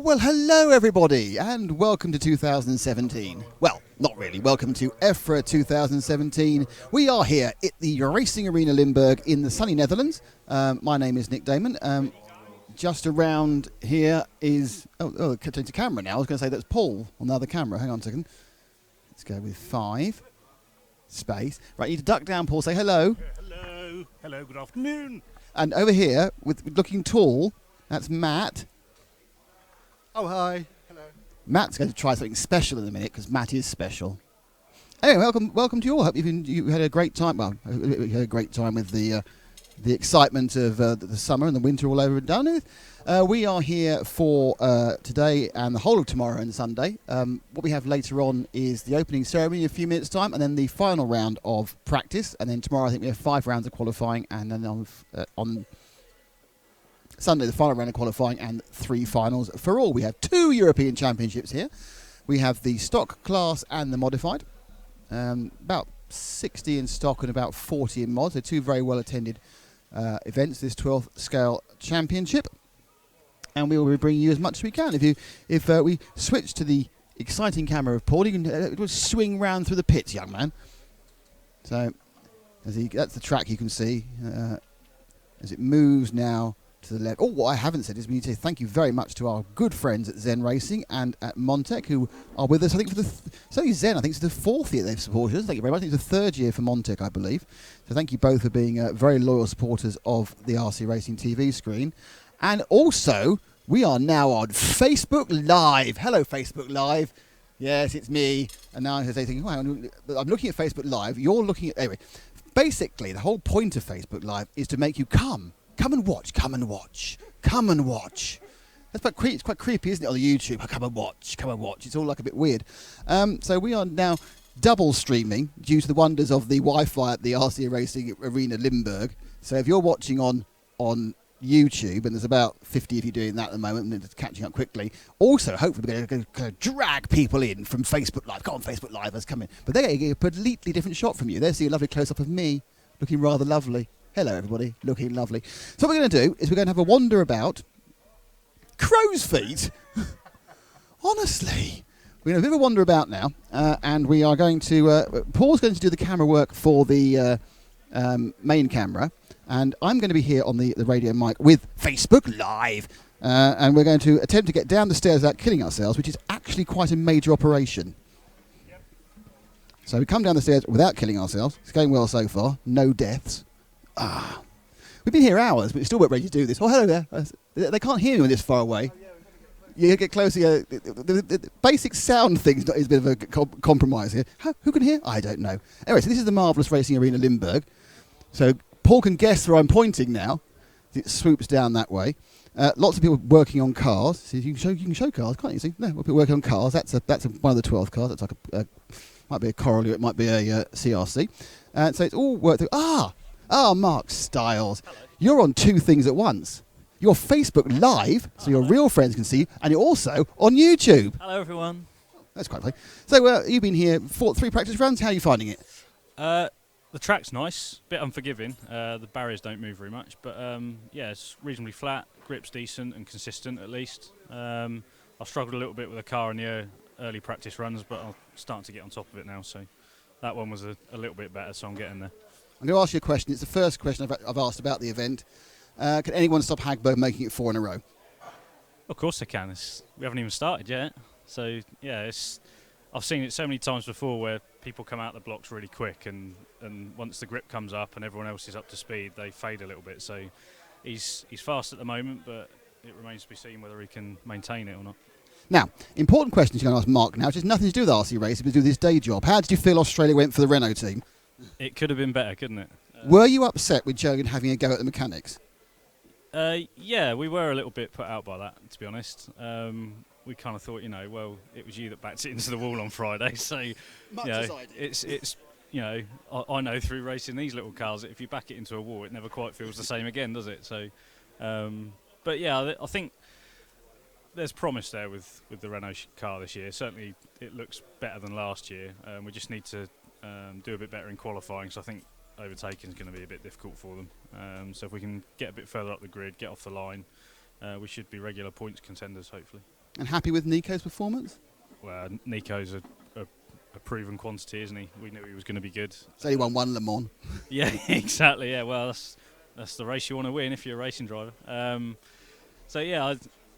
Well, hello everybody, and welcome to 2017. Well, not really. Welcome to EFRA 2017. We are here at the Racing Arena Limburg in the sunny Netherlands. My name is Nick Damon. Just around here is... Oh, change the camera now. I was going to say that's Paul on the other camera. Hang on a second. Let's go with 5. Space. Right, you need to duck down, Paul. Say hello. Hello. Hello, good afternoon. And over here, with looking tall, that's Matt. Oh, hi. Hello. Matt's going to try something special in a minute because Matt is special. Anyway, welcome to you all. Hope you had a great time. Well, you had a great time with the excitement of the summer and the winter all over and done with. We are here for today and the whole of tomorrow and Sunday. What we have later on is the opening ceremony in a few minutes' time, and then the final round of practice. And then tomorrow, I think we have 5 rounds of qualifying, and then on Sunday, the final round of qualifying and 3 finals for all. We have 2 European Championships here. We have the stock class and the modified. About 60 in stock and about 40 in mod. So 2 very well attended events, this 12th scale championship. And we will be bringing you as much as we can. If we switch to the exciting camera of Paul, you can swing round through the pits, young man. So that's the track you can see as it moves now to the left. Oh, what I haven't said is we need to say thank you very much to our good friends at Zen Racing and at Montec who are with us. I think for Zen, I think it's the 4th year they've supported us. Thank you very much. I think it's the 3rd year for Montec, I believe. So thank you both for being very loyal supporters of the RC Racing TV screen. And also, we are now on Facebook Live. Hello, Facebook Live. Yes, it's me. And now I'm thinking, oh, I'm looking at Facebook Live. You're looking at... Anyway, basically, the whole point of Facebook Live is to make you come and watch, come and watch, come and watch. It's quite creepy, isn't it, on the YouTube? Come and watch, come and watch. It's all like a bit weird. So we are now double streaming due to the wonders of the Wi-Fi at the RC Racing Arena Limburg. So if you're watching on YouTube, and there's about 50 of you doing that at the moment, and it's catching up quickly. Also, hopefully we're going to drag people in from Facebook Live. Come on, Facebook Live, let's come in. But they're getting a completely different shot from you. They're seeing a lovely close-up of me, looking rather lovely. Hello, everybody. Looking lovely. So what we're going to do is we're going to have a wander about. Crow's feet? Honestly. We're going to have a bit of a wander about now. And we are going to... Paul's going to do the camera work for the main camera. And I'm going to be here on the radio mic with Facebook Live. And we're going to attempt to get down the stairs without killing ourselves, which is actually quite a major operation. Yep. So we come down the stairs without killing ourselves. It's going well so far. No deaths. We've been here hours, but we still weren't ready to do this. Oh, hello there. They can't hear me when this far away. You get closer. The basic sound thing is a bit of a compromise here. Who can hear? I don't know. Anyway, so this is the Marvellous Racing Arena Limburg. So Paul can guess where I'm pointing now. It swoops down that way. Lots of people working on cars. So you can show cars, can't you? See, no, people working on cars. That's one of the 12 cars. That's like might be a Corolla. It might be a CRC. So it's all worked through. Mark Stiles. Hello. You're on 2 things at once. You're Facebook Live, so your real friends can see you, and you're also on YouTube. Hello, everyone. That's quite funny. So you've been here for 3 practice runs. How are you finding it? The track's nice, a bit unforgiving. The barriers don't move very much, but yeah, it's reasonably flat. Grip's decent and consistent, at least. I struggled a little bit with the car in the early practice runs, but I'm starting to get on top of it now, so that one was a little bit better, so I'm getting there. I'm going to ask you a question. It's the first question I've asked about the event. Can anyone stop Hagberg making it 4 in a row? Of course they can. We haven't even started yet. So, yeah, I've seen it so many times before where people come out the blocks really quick and once the grip comes up and everyone else is up to speed, they fade a little bit. So he's fast at the moment, but it remains to be seen whether he can maintain it or not. Now, important questions you're going to ask Mark now, which has nothing to do with RC racing, but to do with his day job. How did you feel Australia went for the Renault team? It could have been better, couldn't it? Were you upset with Jogan having a go at the mechanics? Yeah, we were a little bit put out by that, to be honest. We kind of thought, well, it was you that backed it into the wall on Friday, so as I did. it's I know through racing these little cars that if you back it into a wall, it never quite feels the same again, does it? So, but yeah, I think there's promise there with the Renault car this year. Certainly, it looks better than last year. We just need to do a bit better in qualifying, so I think overtaking is going to be a bit difficult for them. So if we can get a bit further up the grid, get off the line, we should be regular points contenders, hopefully. And happy with Nico's performance? Well, Nico's a proven quantity, isn't he? We knew he was going to be good. He's only won one Le Mans. Yeah, exactly. Yeah, well, that's the race you want to win if you're a racing driver. So yeah,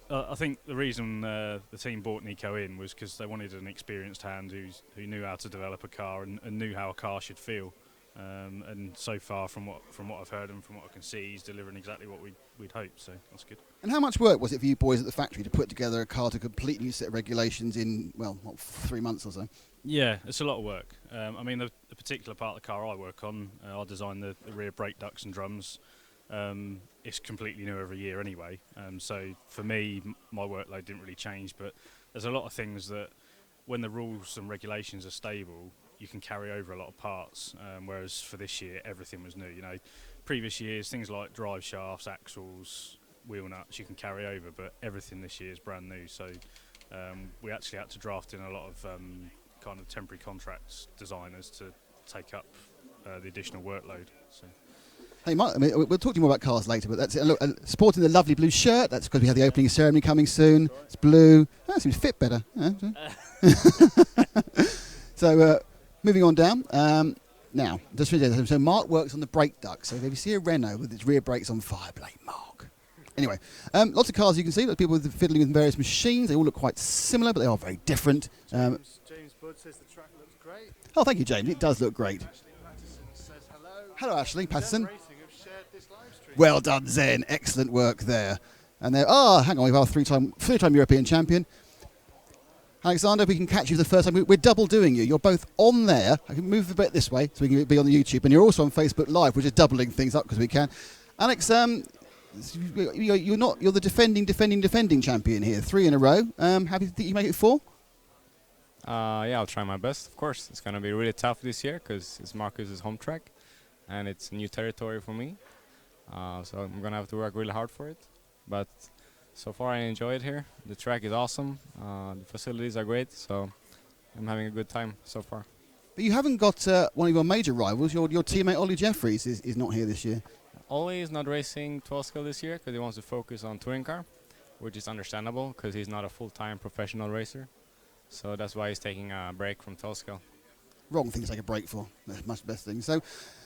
I think the reason the team brought Nico in was because they wanted an experienced hand who knew how to develop a car and knew how a car should feel. And so far, from what I've heard and from what I can see, he's delivering exactly what we'd hoped. So that's good. And how much work was it for you boys at the factory to put together a car to a completely new set of regulations in, well, what, 3 months or so? Yeah, it's a lot of work. I mean, the particular part of the car I work on, I design the rear brake ducts and drums. It's completely new every year anyway. So for me, my workload didn't really change. But there's a lot of things that, when the rules and regulations are stable, you can carry over a lot of parts. Whereas for this year, everything was new. You know, previous years, things like drive shafts, axles, wheel nuts, you can carry over. But everything this year is brand new. So we actually had to draft in a lot of kind of temporary contracts designers to take up the additional workload. So. Hey, Mark, I mean, we'll talk to you more about cars later, but that's it. Look, sporting the lovely blue shirt. That's because we have the opening ceremony coming soon. It's blue. Oh, it seems to fit better. So, moving on down. Now, just so Mark works on the brake duct. So if you see a Renault with its rear brakes on fire, blame Mark. Anyway, lots of cars you can see. Lots of people fiddling with various machines. They all look quite similar, but they are very different. James Budd says the track looks great. Oh, thank you, James. It does look great. Ashley Patterson says hello. Hello, Ashley Patterson. Zen Racing have shared this live stream. Well done, Zen. Excellent work there. And there, hang on, we've got a three-time European champion. Alexander, we can catch you for the first time. We're double doing you. You're both on there. I can move a bit this way so we can be on the YouTube. And you're also on Facebook Live, which is doubling things up because we can. Alex, you're the defending champion here. 3 in a row. Happy that you make it 4? Yeah, I'll try my best, of course. It's going to be really tough this year because it's Marcus's home track and it's new territory for me. So I'm going to have to work really hard for it. But so far I enjoy it here. The track is awesome. The facilities are great, so I'm having a good time so far. But you haven't got one of your major rivals. Your teammate Ollie Jeffries is not here this year. Ollie is not racing 12 scale this year because he wants to focus on touring car, which is understandable because he's not a full-time professional racer. So that's why he's taking a break from 12 scale. Wrong thing to take a break for. That's much the best thing. So,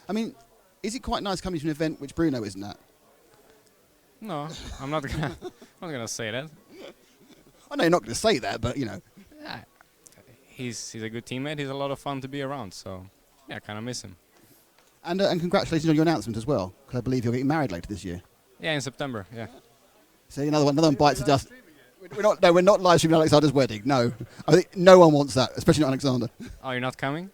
I mean, is it quite nice coming to an event which Bruno isn't at? No, I'm not gonna say that. I know you're not going to say that, but you know. Yeah, he's a good teammate. He's a lot of fun to be around. So yeah, I kind of miss him. And congratulations on your announcement as well, because I believe you're getting married later this year. Yeah, in September. Yeah. So another one bites the dust. We're not live streaming Alexander's wedding. No, I think no one wants that, especially not Alexander. Oh, you're not coming?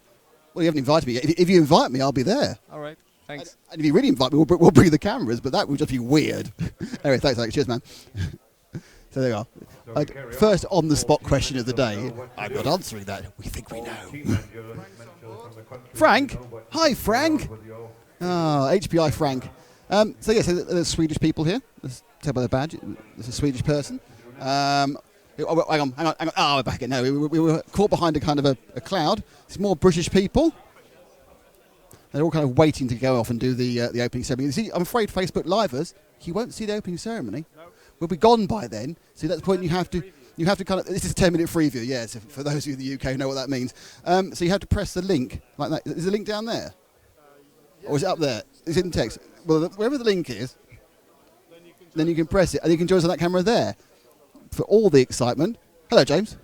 Well, you haven't invited me yet. If you invite me, I'll be there. All right. Thanks. And if you really invite me, we'll bring the cameras, but that would just be weird. Anyway, thanks, Alex. Cheers, man. So there you are. First on-the-spot question of the day. I'm not answering that. We think we know. Frank? Hi, Frank. HPI Frank. So there's Swedish people here. Let's tell by the badge. There's a Swedish person. Hang on. Oh, we're back again. No, we were caught behind a kind of a cloud. It's more British people. They're all kind of waiting to go off and do the opening ceremony. You see, I'm afraid Facebook Livers, you won't see the opening ceremony. No. We'll be gone by then. So that's the point you have to kind of, this is a 10-minute freeview, yes, for those of you in the UK who know what that means. So you have to press the link like that. Is the link down there? Or is it up there? It's in text. Well, wherever the link is, then you can press it, and you can join us on that camera there for all the excitement. Hello, James.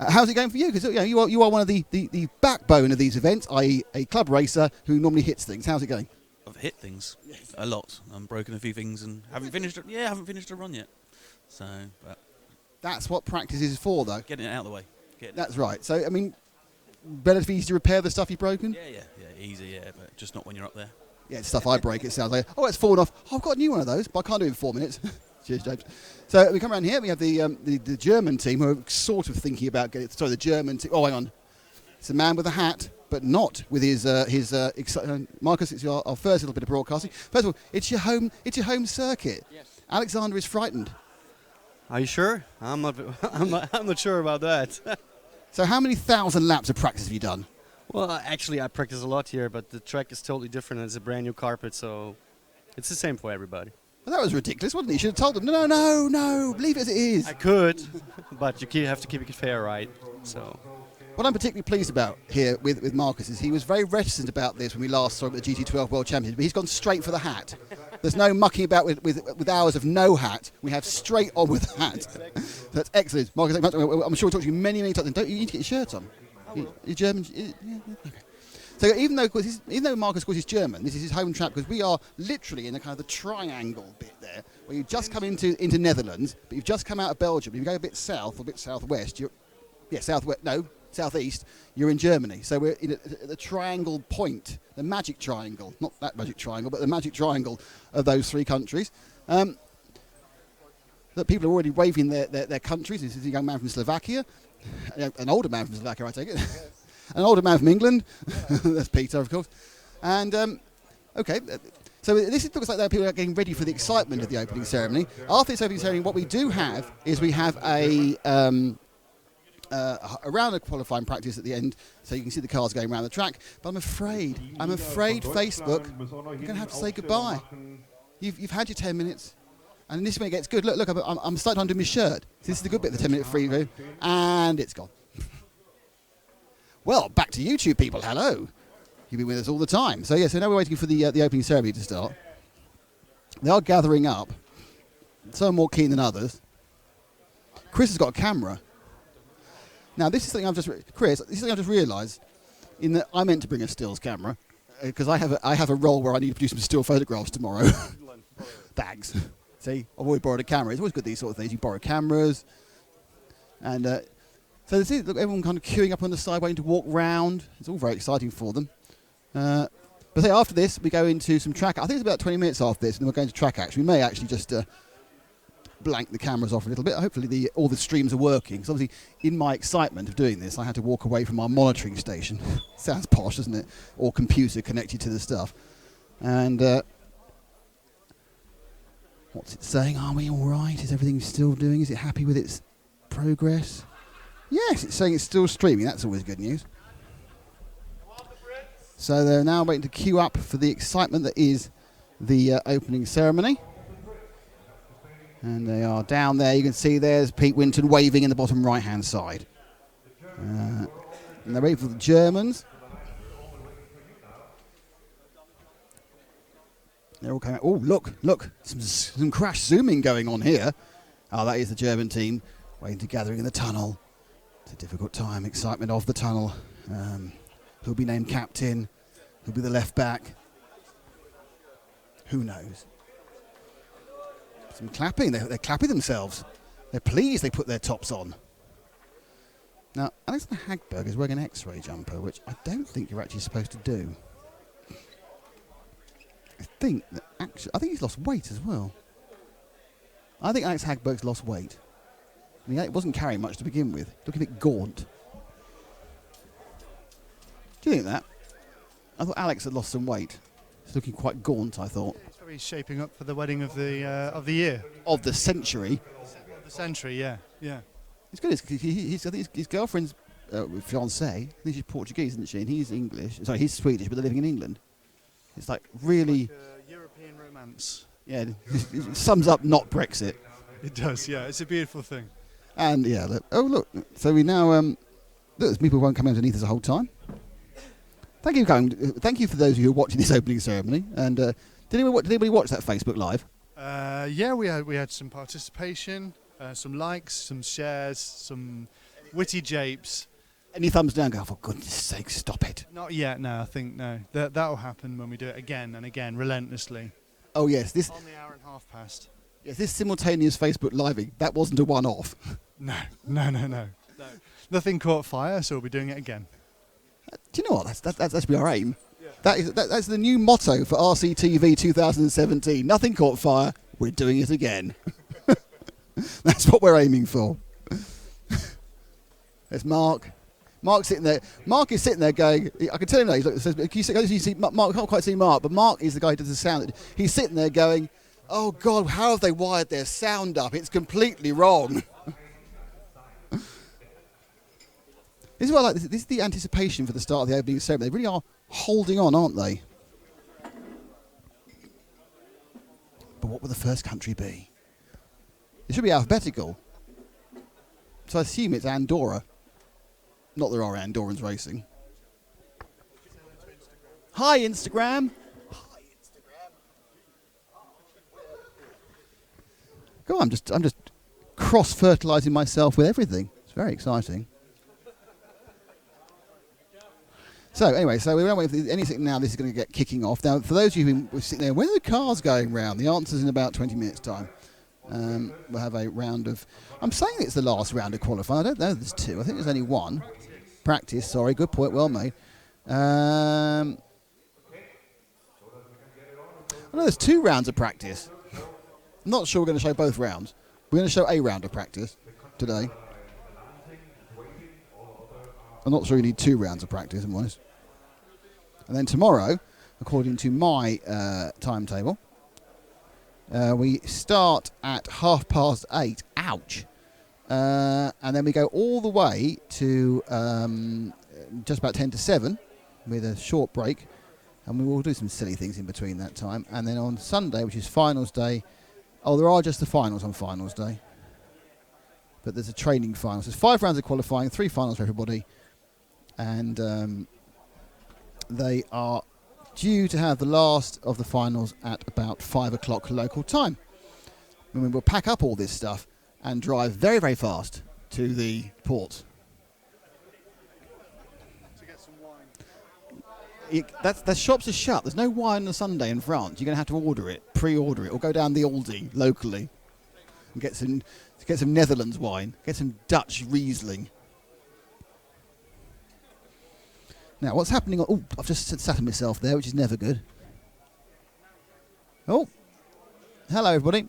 How's it going for you? Because you are one of the backbone of these events, i.e. a club racer who normally hits things. How's it going? I've hit things a lot. I've broken a few things and haven't finished a run yet. So, but that's what practice is for, though. Getting it out of the way. That's right. So, I mean, relatively easy to repair the stuff you've broken? Yeah, easy, but just not when you're up there. Yeah, it's stuff I break. It sounds like, it's fallen off. Oh, I've got a new one of those, but I can't do it in 4 minutes. Cheers, James. So we come around here. We have the German team who are sort of thinking about getting. Sorry, the German team. Oh, hang on. It's a man with a hat, but not with his. Marcus, it's our first little bit of broadcasting. First of all, it's your home circuit. Yes. Alexander is frightened. Are you sure? I'm not sure about that. So how many thousand laps of practice have you done? Well, actually, I practice a lot here, but the track is totally different. It's a brand new carpet, so it's the same for everybody. Well, that was ridiculous, wasn't it? You should have told them, no, leave it as it is. I could, but have to keep it fair, right? So. What I'm particularly pleased about here with Marcus is he was very reticent about this when we last saw him at the GT12 World Championship, but he's gone straight for the hat. There's no mucking about with hours of no hat. We have straight on with the hat. That's excellent. Marcus, I'm sure we'll talk to you many, many times. You need to get your shirt on. You're German? Yeah, okay. So even though Marcus, of course, is German, this is his home track because we are literally in the kind of the triangle bit there, where you just come into Netherlands, but you've just come out of Belgium. If you go a bit south or a bit southwest, southeast, you're in Germany. So we're in the triangle point, the magic triangle, not that magic triangle, but the magic triangle of those three countries. That people are already waving their countries. This is a young man from Slovakia, an older man from Slovakia, I take it. An older man from England. That's Peter, of course. And, okay. So this looks like people are getting ready for the excitement of the opening ceremony. After this opening ceremony, what we do have is we have a round of qualifying practice at the end, so you can see the cars going around the track. But I'm afraid Facebook, you're going to have to say goodbye. You've had your 10 minutes. And this is when it gets good. Look, I'm starting to undo my shirt. So this is the good bit of the 10-minute free view. And it's gone. Well, back to YouTube, people. Hello. You've been with us all the time. So now we're waiting for the opening ceremony to start. They are gathering up. Some are more keen than others. Chris has got a camera. Now, this is something I've just realised. In that I meant to bring a stills camera because I have a role where I need to produce some still photographs tomorrow. Thanks. See, I've always borrowed a camera. It's always good these sort of things. You borrow cameras, and so this is look, everyone kind of queuing up on the side, waiting to walk round. It's all very exciting for them. But say after this, we go into some track. I think it's about 20 minutes after this, and then we're going to track action. We may actually just blank the cameras off a little bit. Hopefully all the streams are working. Because obviously, in my excitement of doing this, I had to walk away from our monitoring station. Sounds posh, doesn't it? Or computer connected to the stuff. And what's it saying? Are we all right? Is everything still doing? Is it happy with its progress? Yes, it's saying it's still streaming. That's always good news. So they're now waiting to queue up for the excitement that is the opening ceremony. And they are down there. You can see there's Pete Winton waving in the bottom right-hand side. And they're ready for the Germans. They're all coming out. Oh, look. Some crash zooming going on here. Oh, that is the German team waiting to gathering in the tunnel. It's a difficult time. Excitement of the tunnel. Who'll be named captain? Who'll be the left back? Who knows? Some clapping. They're clapping themselves. They're pleased they put their tops on. Now, Alexander Hagberg is wearing an X-ray jumper, which I don't think you're actually supposed to do. I think he's lost weight as well. I think Alex Hagberg's lost weight. I mean, it wasn't carrying much to begin with. Looking a bit gaunt. Do you think that? I thought Alex had lost some weight. He's looking quite gaunt, I thought. It's probably shaping up for the wedding of the year. Of the century. Of the century, yeah. It's good. I think his girlfriend's fiancée, I think she's Portuguese, isn't she? And he's English. Sorry, he's Swedish, but they're living in England. It's like really... Like a European romance. Yeah, it sums up not Brexit. It does, yeah. It's a beautiful thing. And yeah, look. So we now... look, there's people who won't come underneath us the whole time. Thank you for those of you who are watching this opening ceremony. And did anybody watch that Facebook Live? Yeah, we had some participation, some likes, some shares, some witty japes. Any thumbs down? Go, for goodness sake, stop it. Not yet, no, I think no. That'll happen when we do it again and again, relentlessly. Oh, yes. On the hour and a half past. Yes, this simultaneous Facebook Living, that wasn't a one-off. No. Nothing caught fire, so we'll be doing it again. Do you know what? That should be our aim. Yeah. That's the new motto for RCTV 2017. Nothing caught fire, we're doing it again. That's what we're aiming for. There's Mark. Mark's sitting there. Mark is sitting there going, I can tell him now, you see Mark, can't quite see Mark, but Mark is the guy who does the sound. He's sitting there going, oh God, how have they wired their sound up? It's completely wrong. This is what I like. This is the anticipation for the start of the opening ceremony. They really are holding on, aren't they? But what will the first country be? It should be alphabetical. So I assume it's Andorra. Not there are Andorrans racing. Hi, Instagram. Hi, Instagram. Go on, I'm just cross-fertilising myself with everything. It's very exciting. So anyway, so we don't wait for anything now. This is going to get kicking off. Now, for those of you who've been sitting there, when are the cars going round? The answer's in about 20 minutes' time. We'll have a round of... I'm saying it's the last round of qualifying. I don't know there's two. I think there's only one. Practice, sorry. Good point. Well made. I know there's 2 rounds of practice. I'm not sure we're going to show both rounds. We're going to show a round of practice today. I'm not sure you need 2 rounds of practice, I'm honest. And then tomorrow, according to my timetable, we start at 8:30. Ouch. And then we go all the way to just about 10 to 7 with a short break. And we will do some silly things in between that time. And then on Sunday, which is finals day, there are just the finals on finals day. But there's a training final. So there's 5 rounds of qualifying, 3 finals for everybody. And they are due to have the last of the finals at about 5 o'clock local time. And we will pack up all this stuff and drive very, very fast to the port. To get some wine. The shops are shut. There's no wine on a Sunday in France. You're going to have to order it, pre-order it, or go down the Aldi locally and get some Netherlands wine, get some Dutch Riesling. Now, what's happening? Oh, I've just sat on myself there, which is never good. Oh, hello everybody.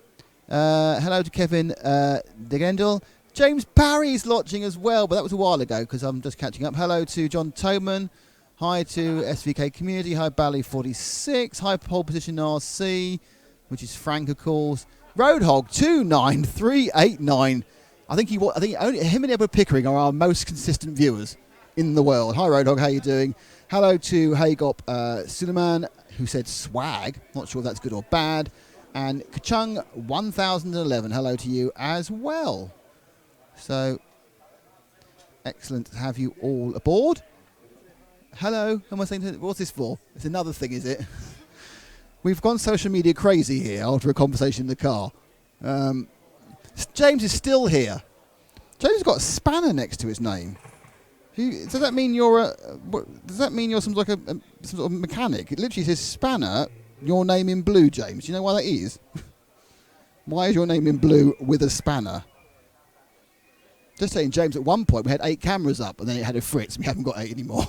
Hello to Kevin DeGendel. James Barry's watching as well, but that was a while ago because I'm just catching up. Hello to John Toman. Hi to SVK Community. Hi Bally46. Hi Pole Position RC, which is Frank, of course. Roadhog 29389. I think only him and Edward Pickering are our most consistent viewers in the world. Hi Roadhog, how you doing? Hello to Haygop Suleiman, who said swag. Not sure if that's good or bad. And Kachung 1011. Hello to you as well. So excellent to have you all aboard. Hello. Who am I saying? What's this for? It's another thing, is it? We've gone social media crazy here after a conversation in the car. James is still here. James has got a spanner next to his name. Does that mean you're some sort of mechanic? It literally says spanner, your name in blue, James. Do you know why that is? Why is your name in blue with a spanner? Just saying, James, at one point we had 8 cameras up and then it had a fritz. We haven't got 8 anymore.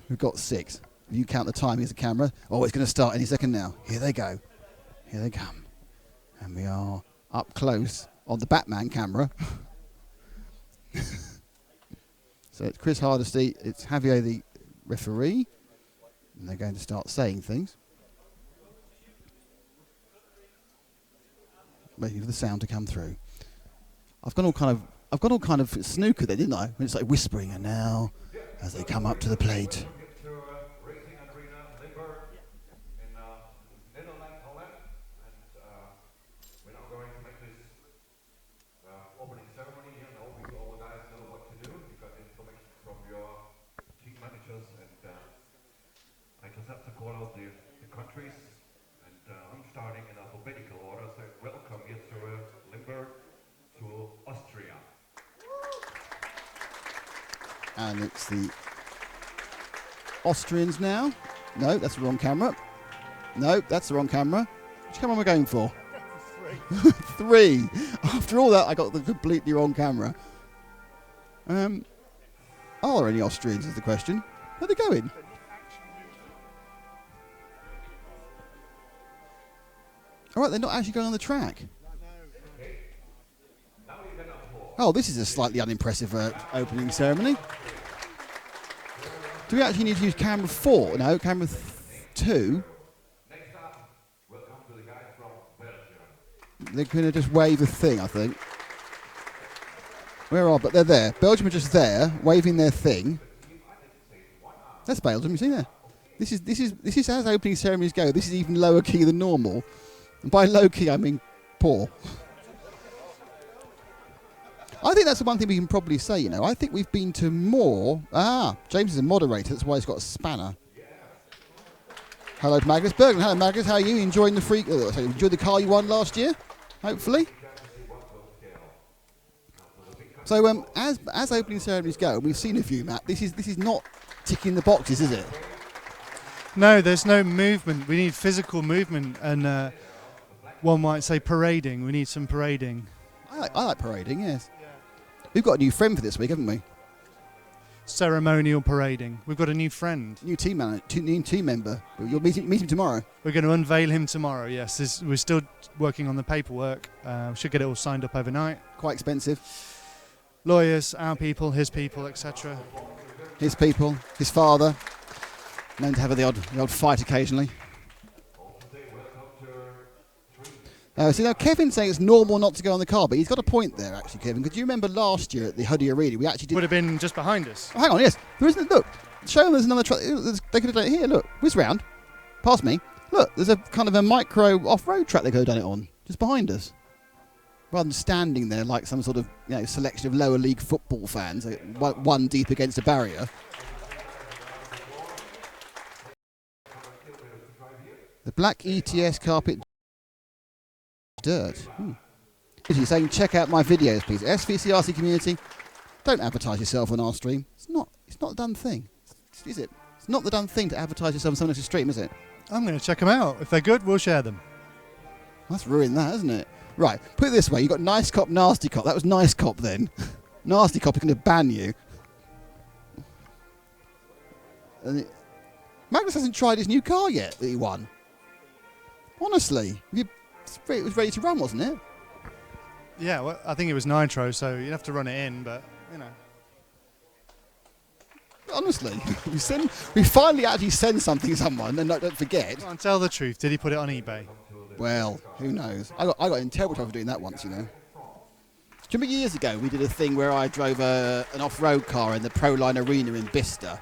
We've got 6. If you count the time, here's a camera. Oh, it's going to start any second now. Here they go. Here they come. And we are up close on the Batman camera. So it's Chris Hardesty, it's Javier the referee, and they're going to start saying things. Waiting for the sound to come through. I've gone all kind of snooker there, didn't I? When it's like whispering, and now as they come up to the plate. Racing arena Limburg in Netherlands, Holland, and we're now going to make this opening ceremony here, and hoping all the guys know what to do. You got information from your team managers, and I just have to call out the countries, and I'm starting in alphabetical order. So welcome here to Limburg, to Austria. And it's the Austrians now. No, that's the wrong camera. No, that's the wrong camera. Which camera am I going for? 3. After all that, I got the completely wrong camera. Are there any Austrians is the question. Where are they going? All right, they're not actually going on the track. Oh, this is a slightly unimpressive opening ceremony. Do we actually need to use camera 4? No, camera 2. Next up, welcome to the guys from Belgium. They're going to just wave a thing, I think. Where are? But they're there. Belgium are just there, waving their thing. That's Belgium, you see there? This is as opening ceremonies go. This is even lower key than normal. And by low key, I mean poor. I think that's the one thing we can probably say, you know. I think we've been to more... James is a moderator, that's why he's got a spanner. Hello to Magnus Berglund. Hello, Magnus. How are you? Enjoying the enjoyed the car you won last year? Hopefully. So, as opening ceremonies go, we've seen a few, Matt. This is not ticking the boxes, is it? No, there's no movement. We need physical movement, and one might say parading. We need some parading. I like parading, yes. We've got a new friend for this week, haven't we? Ceremonial parading. We've got a new friend. New team member. You'll meet him tomorrow. We're going to unveil him tomorrow, yes. We're still working on the paperwork. Should get it all signed up overnight. Quite expensive. Lawyers, our people, his people, etc. His people, his father. Known to have the odd fight occasionally. So now Kevin's saying it's normal not to go on the car, but he's got a point there, actually, Kevin. Because you remember last year at the Huddy Arena, we actually did... Would have been just behind us. Oh, hang on, yes. There isn't... Look, show them there's another track. They could have done it here, look. Whiz round. Past me. Look, there's a kind of a micro off-road track they could have done it on. Just behind us. Rather than standing there like some sort of selection of lower league football fans, one deep against a barrier. The black ETS carpet... dirt. He's saying, check out my videos, please. SVCRC community, don't advertise yourself on our stream. It's not a done thing, is it? It's not the done thing to advertise yourself on someone else's stream, is it? I'm going to check them out. If they're good, we'll share them. That's ruined that, isn't it? Right, put it this way. You got nice cop, nasty cop. That was nice cop then. Nasty cop is going to ban you. Magnus hasn't tried his new car yet that he won. Honestly, it was ready to run, wasn't it? Yeah, well, I think it was nitro, so you'd have to run it in, but, Honestly, we finally actually send something to someone, and don't forget. Come on, tell the truth. Did he put it on eBay? Well, who knows? I got in terrible trouble for doing that once, Do you remember years ago we did a thing where I drove an off-road car in the Proline Arena in Bicester?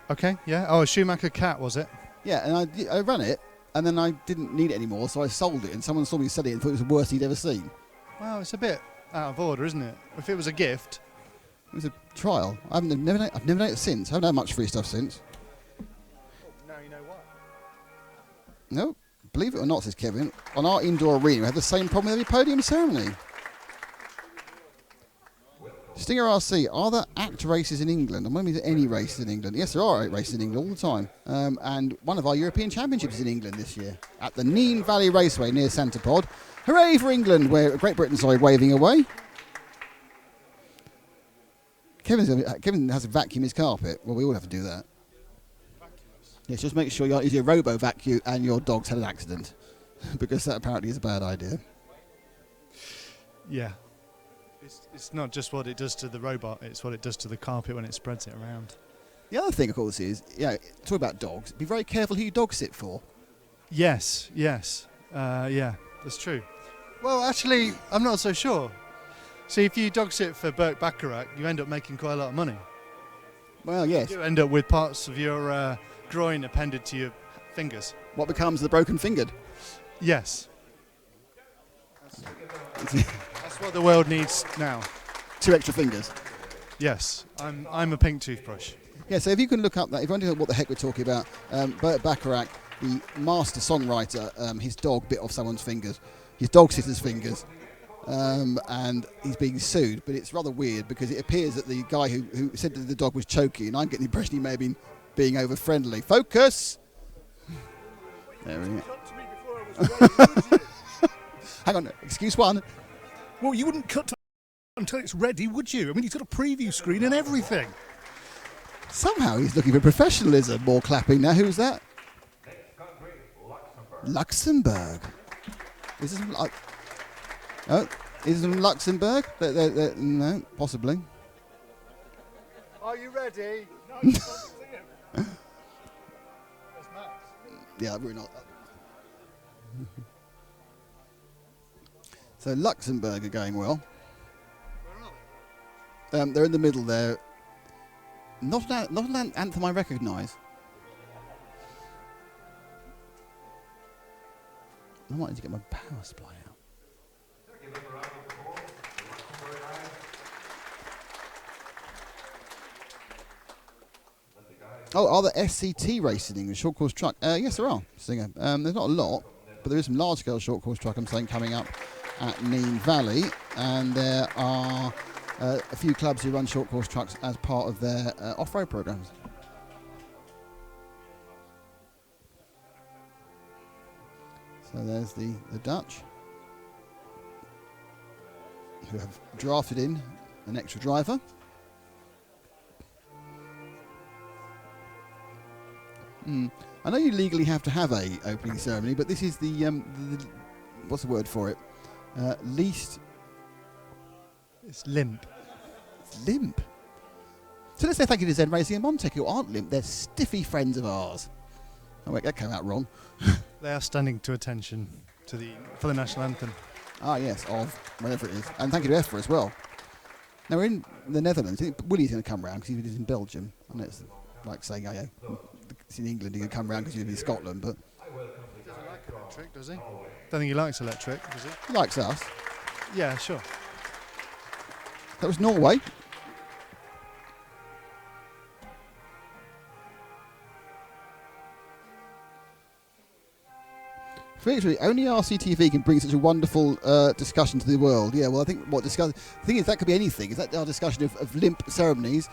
Okay, yeah. Oh, a Schumacher Cat, was it? Yeah, and I ran it, and then I didn't need it anymore, so I sold it, and someone saw me sell it and thought it was the worst he'd ever seen. Well, it's a bit out of order, isn't it? If it was a gift. It was a trial. I've never done it since. I haven't had much free stuff since. Now you know what. No, believe it or not, says Kevin, on our indoor arena we had the same problem with every podium ceremony. Stinger RC, are there ACT races in England? I'm wondering if there are any races in England. Yes, there are 8 races in England all the time. And one of our European Championships is in England this year at the Nene Valley Raceway near Santipod. Hooray for England, where Great Britain, waving away. Kevin has to vacuum his carpet. Well, we all have to do that. Yes, just make sure you use your robo vacuum and your dog's had an accident, because that apparently is a bad idea. Yeah. It's not just what it does to the robot, it's what it does to the carpet when it spreads it around. The other thing, of course, is, talk about dogs, be very careful who you dog sit for. Yes. Yeah, that's true. Well, actually, I'm not so sure. See, if you dog sit for Burt Bacharach, you end up making quite a lot of money. Well, yes. You end up with parts of your groin appended to your fingers. What becomes the broken fingered? Yes. That's what the world needs now. 2 extra fingers. Yes, I'm a pink toothbrush. Yeah, so if you can look up that, if you want to know what the heck we're talking about, Burt Bacharach, the master songwriter, his dog bit off someone's fingers, his dog sitter's fingers, and he's being sued. But it's rather weird because it appears that the guy who said that the dog was choky, and I'm getting the impression he may have been being over friendly. Focus! There we go. Hang on, excuse one. Well, you wouldn't cut until it's ready, would you? I mean, he's got a preview screen and everything. Somehow he's looking for professionalism. More clapping now. Who's that? Luxembourg. Is this from, is it from Luxembourg? No, possibly. Are you ready? No, you can't see him. There's Max. Yeah, we're not. So Luxembourg are going well. Where are they? They're in the middle there. Not an anthem I recognise. I might need to get my power supply out. Give them a round of applause. Very nice. Let the guys. Oh, are there SCT racing in short course truck? Yes, there are. Singer. There's not a lot, but there is some large scale short course truck, I'm saying, coming up at Neen Valley, and there are a few clubs who run short course trucks as part of their off-road programs. So there's the Dutch, who have drafted in an extra driver. I know you legally have to have a opening ceremony, but this is the what's the word for it? Least. It's limp. It's limp. So let's say thank you to Zen Racing and Montec, who aren't limp. They're stiffy friends of ours. Oh wait, that came out wrong. They are standing to attention for the national anthem. Ah yes, of whatever it is, and thank you to EFRA as well. Now we're in the Netherlands. I think Willie's going to come round because he lives in Belgium. I know it's like saying, oh yeah, it's in England. He's going to come round because he lives in Scotland, but He doesn't like electric, does he? Don't think he likes electric, does he? he likes us. Yeah, sure. That was Norway. Literally, only RCTV can bring such a wonderful discussion to the world. Yeah, well, I think the thing is, that could be anything. Is that our discussion of limp ceremonies,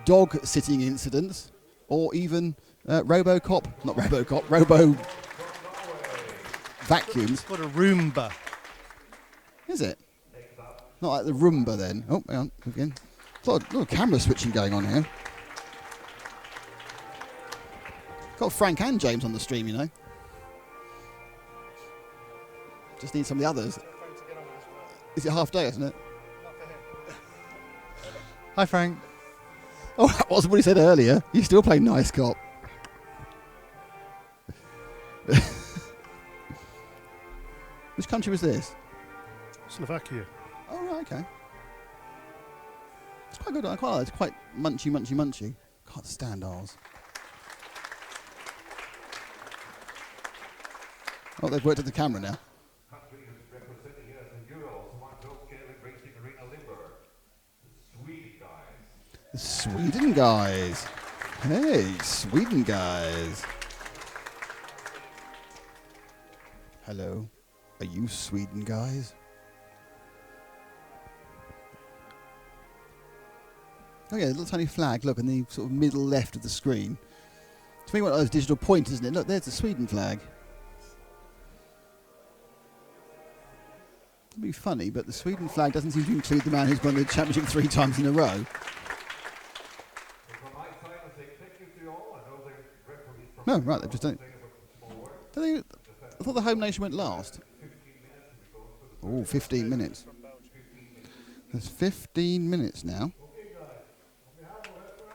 dog sitting incidents, or even robo vacuums. What a Roomba. Is it? Not like the Roomba then. Oh, hang on, again. A lot of camera switching going on here. Got Frank and James on the stream, you know. Just need some of the others. Is it half day, isn't it? Hi, Frank. Oh, that was what he said earlier. You still play nice cop. Which country was this? Slovakia. Oh, right, okay. It's quite good. I quite like it. It's quite munchy. Can't stand ours. Oh, they've worked at the camera now. Country is representing us in Euros, one goal scaling racing arena Limburg. The Sweden guys. The Sweden guys. Hey, Sweden guys. Hello. Are you Sweden guys? Oh yeah, a little tiny flag, look, in the sort of middle left of the screen. To me, one of those digital pointers, isn't it? Look, there's the Sweden flag. It'd be funny, but the Sweden flag doesn't seem to include the man who's won the championship 3 times in a row. From my side, I say thank you to you all. I know the referees from No, right, they've just done it. I thought the home nation went last. Oh, 15 minutes. There's 15 minutes now.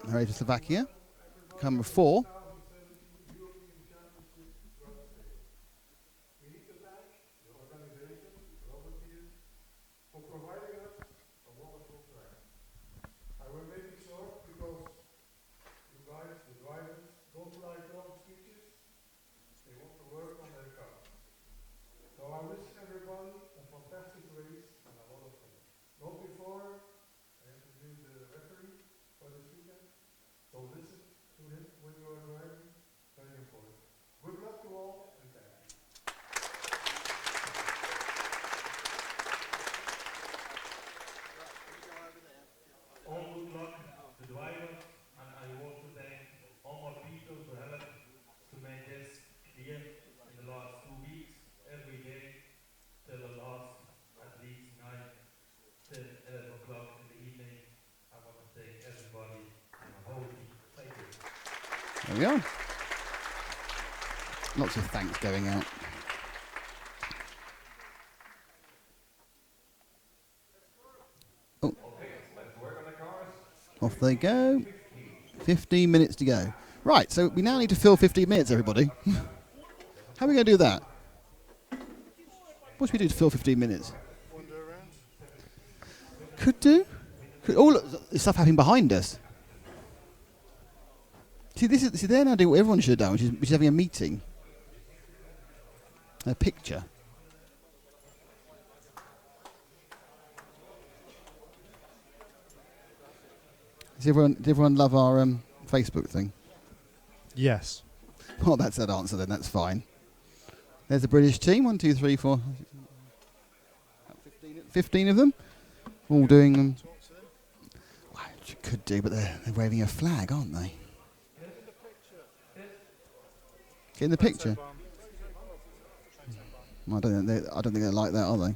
Hooray to Slovakia. Number 4. There we are. Lots of thanks going out. Oh. Off they go. 15 minutes to go. Right, so we now need to fill 15 minutes, everybody. How are we going to do that? What should we do to fill 15 minutes? Could do. All the stuff happening behind us. See, they're now doing what everyone should have done, which is having a meeting. A picture. Does everyone love our Facebook thing? Yes. Well, that's that answer then. That's fine. There's the British team. 1, 2, 3, 4. 15 of them. All doing them. Well, you could do, but they're waving a flag, aren't they? Get in the picture. Well, I don't think they're like that, are they?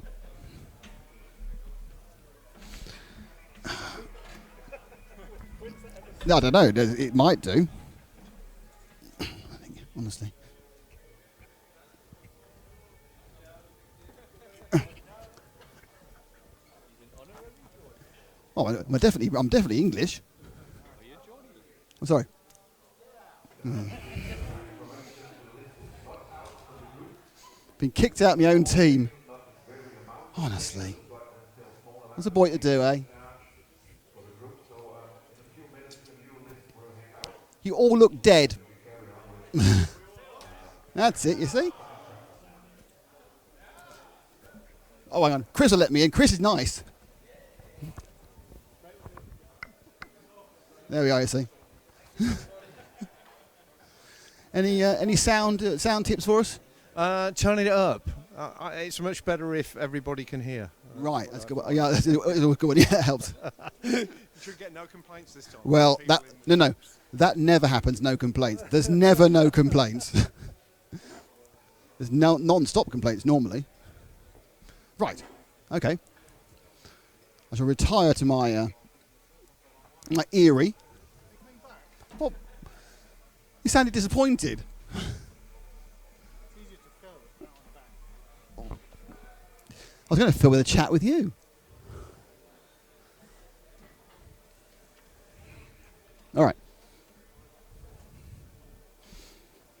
No, I don't know. It might do. I think, honestly. Oh, I'm definitely English. I'm sorry. Been kicked out of my own team. Honestly. What's a boy to do, eh? You all look dead. That's it, you see? Oh, hang on. Chris will let me in. Chris is nice. There we are, you see. Any sound tips for us? Turning it up. It's much better if everybody can hear. Right, that's good. Yeah, that's a good one. Yeah, it helps. Should get no complaints this time. Well, that never happens. No complaints. There's never no complaints. There's no non-stop complaints normally. Right. Okay. I shall retire to my my eyrie. Well, you sounded disappointed. I was going to fill with a chat with you. All right.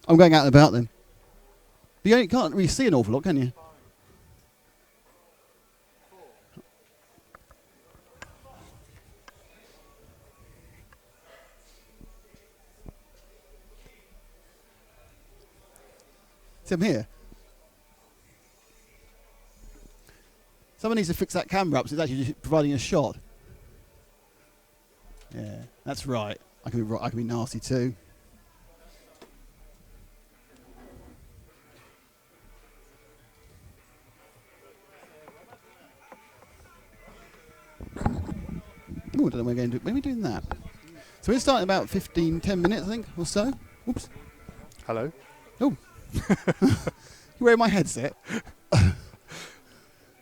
I'm going out and about then. But you can't really see an awful lot, can you? See, I'm here. Someone needs to fix that camera up so it's actually just providing a shot. Yeah, that's right. I can be nasty too. Ooh, I don't know when we're going to do. When are we doing that? So we're starting about 10 minutes, I think, or so. Oops. Hello. Oh. You're wearing my headset.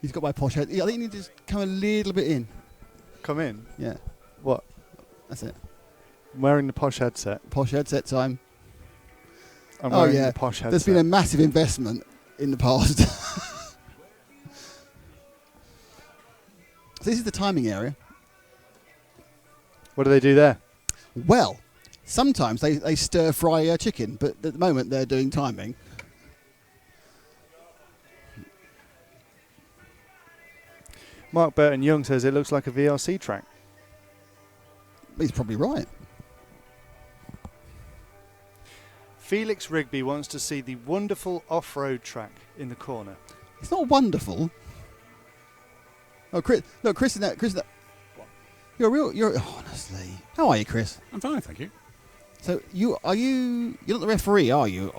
He's got my posh head. I think you need to just come a little bit in. Come in? Yeah. What? That's it. I'm wearing the posh headset. Posh headset time. I'm wearing the posh headset. There's been a massive investment in the past. So this is the timing area. What do they do there? Well, sometimes they stir fry chicken, but at the moment they're doing timing. Mark Burton Young says it looks like a VRC track. He's probably right. Felix Rigby wants to see the wonderful off-road track in the corner. It's not wonderful. Oh, Chris! Look, Chris is that. You're honestly. How are you, Chris? I'm fine, thank you. So you're not the referee, are you?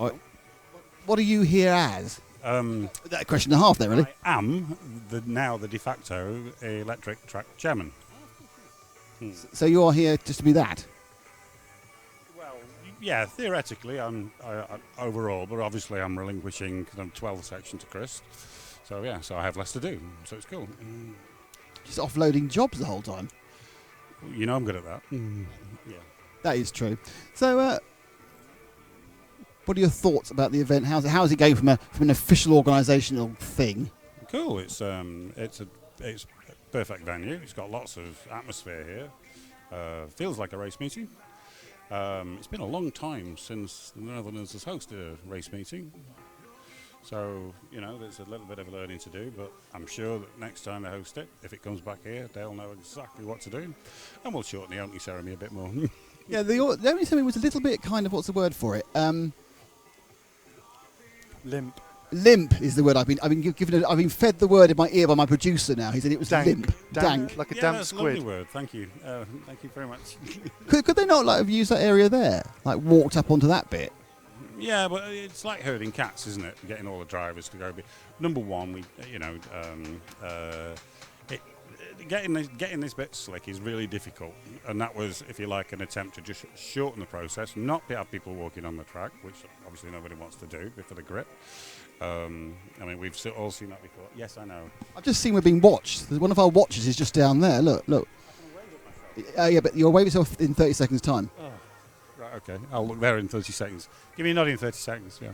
What are you here as? That question and a half there, really. I am now the de facto electric track chairman. So you are here just to be that? Well, yeah, theoretically I'm overall, but obviously I'm relinquishing 12 section to Chris. So yeah, so I have less to do, so it's cool. Just offloading jobs the whole time. You know I'm good at that. Yeah. That is true. So, what are your thoughts about the event? How's it going from an official organisational thing? Cool. It's a perfect venue. It's got lots of atmosphere here. Feels like a race meeting. It's been a long time since the Netherlands has hosted a race meeting. So, there's a little bit of learning to do, but I'm sure that next time they host it, if it comes back here, they'll know exactly what to do. And we'll shorten the opening ceremony a bit more. Yeah, the opening ceremony was a little bit what's the word for it? Limp. Limp is the word I've been fed the word in my ear by my producer now. He said it was Dank. limp. Dank. Like a Yeah, damp that's a squid. lovely word. Thank you. Thank you very much. Could they not like have used that area there? Like walked up onto that bit? Yeah, but it's like herding cats, isn't it? Getting all the drivers to go. Number one, getting this bit slick is really difficult, and that was, if you like, an attempt to just shorten the process, not have people walking on the track, which obviously nobody wants to do for the grip. I mean, we've all seen that before. Yes, I know. I've just seen we're being watched. One of our watches is just down there. Look. Yeah, but you'll wave yourself in 30 seconds' time. Oh, right, okay. I'll look there in 30 seconds. Give me a nod in 30 seconds, yeah.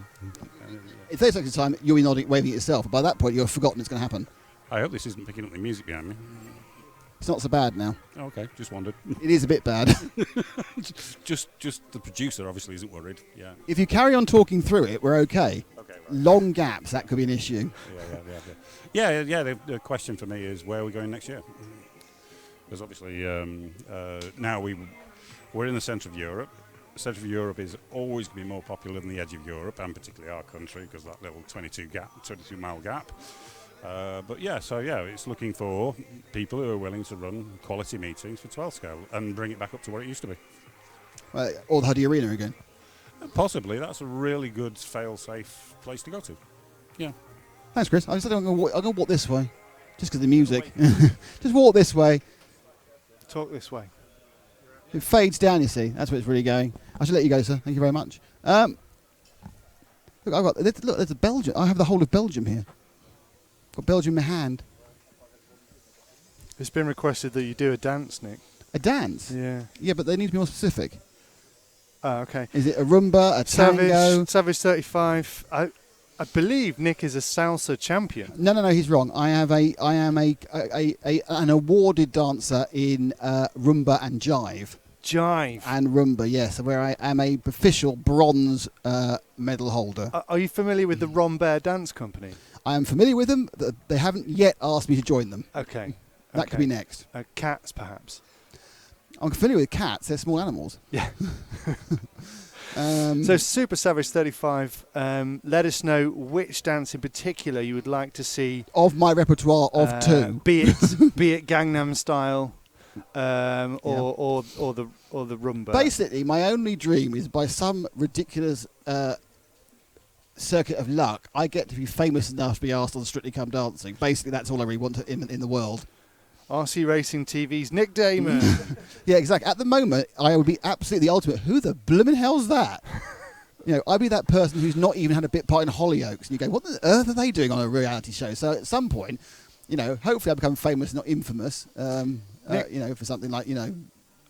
In 30 seconds' time, you'll be nodding, waving at yourself. By that point, you've forgotten it's going to happen. I hope this isn't picking up the music behind me. It's not so bad now. Okay, just wondered. It is a bit bad. just the producer obviously isn't worried. Yeah. If you carry on talking through it, we're okay. Okay. Right. Long gaps, that could be an issue. Yeah. The question for me is, where are we going next year? Because obviously now we're in the centre of Europe. The centre of Europe is always going to be more popular than the edge of Europe, and particularly our country, because that little 22-mile gap. It's looking for people who are willing to run quality meetings for 12 scale and bring it back up to what it used to be. Or the Huddy Arena again. Possibly, that's a really good fail-safe place to go to. Yeah. Thanks, Chris. I said I'm going to walk this way, just because of the music. Just walk this way. Talk this way. It fades down, you see. That's where it's really going. I should let you go, sir. Thank you very much. Look, there's a Belgium. I have the whole of Belgium here. Got Belgium in my hand. It's been requested that you do a dance, Nick. A dance? Yeah. Yeah, but they need to be more specific. Oh, okay. Is it a rumba, a tango? Savage 35. I believe Nick is a salsa champion. No, he's wrong. I am an awarded dancer in rumba and jive. Jive. And rumba, yes, where I am a official bronze medal holder. Are you familiar with the Rambert Dance Company? I am familiar with them. They haven't yet asked me to join them. Okay. That could be next. Cats, perhaps. I'm familiar with cats. They're small animals. Yeah. So Super Savage 35, let us know which dance in particular you would like to see. Of my repertoire of two. Be it Gangnam Style or the rumba. Basically, my only dream is by some ridiculous circuit of luck, I get to be famous enough to be asked on Strictly Come Dancing. Basically, that's all I really want in the world. RC Racing TV's Nick Damon. Yeah, exactly. At the moment, I would be absolutely the ultimate. Who the blooming hell's that? I'd be that person who's not even had a bit part in Hollyoaks. And you go, what on earth are they doing on a reality show? So at some point, hopefully I'll become famous, not infamous, for something like,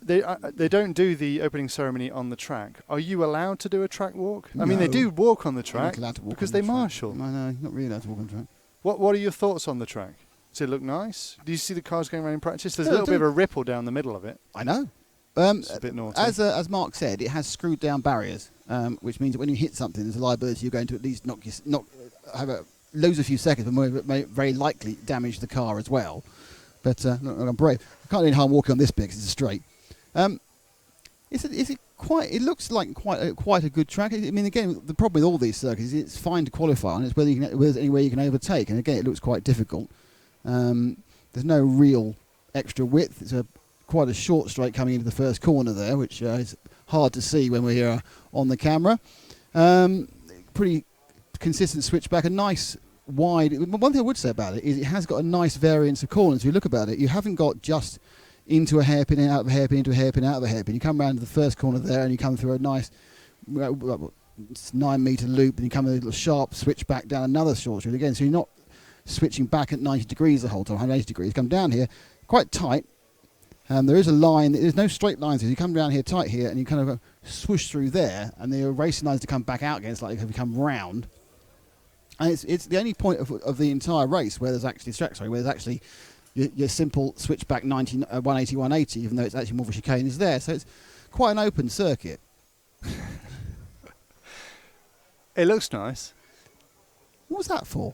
They don't do the opening ceremony on the track. Are you allowed to do a track walk? I mean, they do walk on the track because they marshal. No, not really allowed to walk on the track. What are your thoughts on the track? Does it look nice? Do you see the cars going around in practice? There's a little bit of a ripple down the middle of it. I know. It's a bit naughty. As Mark said, it has screwed down barriers, which means that when you hit something, there's a liability you're going to at least lose a few seconds, but may very likely damage the car as well. But look, I'm brave. I can't do any harm walking on this bit because it's straight. It looks like quite a good track. I mean, again, the problem with all these circuits is it's fine to qualify on. It's whether there's any way you can overtake. And again, it looks quite difficult. There's no real extra width. It's quite a short straight coming into the first corner there, which is hard to see when we're on the camera. Pretty consistent switchback, a nice wide. One thing I would say about it is it has got a nice variance of corners. If you look about it, you haven't got just into a hairpin, out of a hairpin, into a hairpin, out of a hairpin. You come around to the first corner there and you come through a nice 9-metre loop, and you come with a little sharp switch back down another short street again. So you're not switching back at 90 degrees the whole time, 180 degrees. Come down here, quite tight. There is a line, there's no straight lines. So you come down here tight here and you kind of swoosh through there, and the racing lines to come back out again. It's like they become round. And it's the only point of the entire race where there's actually where there's actually your simple switchback 180, 180, even though it's actually more of a chicane is there. So it's quite an open circuit. It looks nice. What was that for?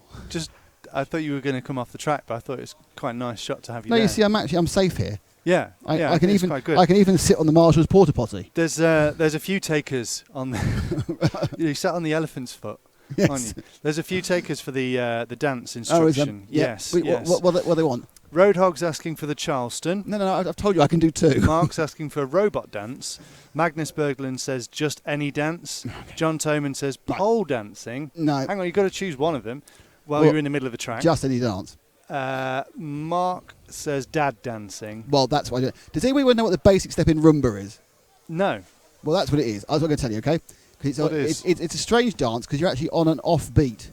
I thought you were going to come off the track, but I thought it was quite a nice shot to have you there. No, you see, I'm safe here. Yeah, I can even quite good. I can even sit on the marshal's porta potty. There's a few takers on the. You sat on the elephant's foot. Yes. aren't you? There's a few takers for the dance Oh, is instruction. Yeah. Yes, Wait, yes. What do they want? Roadhog's asking for the Charleston. No, I've told you I can do 2. Mark's asking for a robot dance. Magnus Berglund says just any dance. John Toman says pole dancing. No, Hang on, you've got to choose one of them while Well, you're in the middle of a track. just any dance. Mark says dad dancing. Well, that's what I do. Does anybody know what the basic step in Roomba is? No. Well, that's what it is. I was going to tell you, okay? 'Cause What is? it's a strange dance because you're actually on an off beat.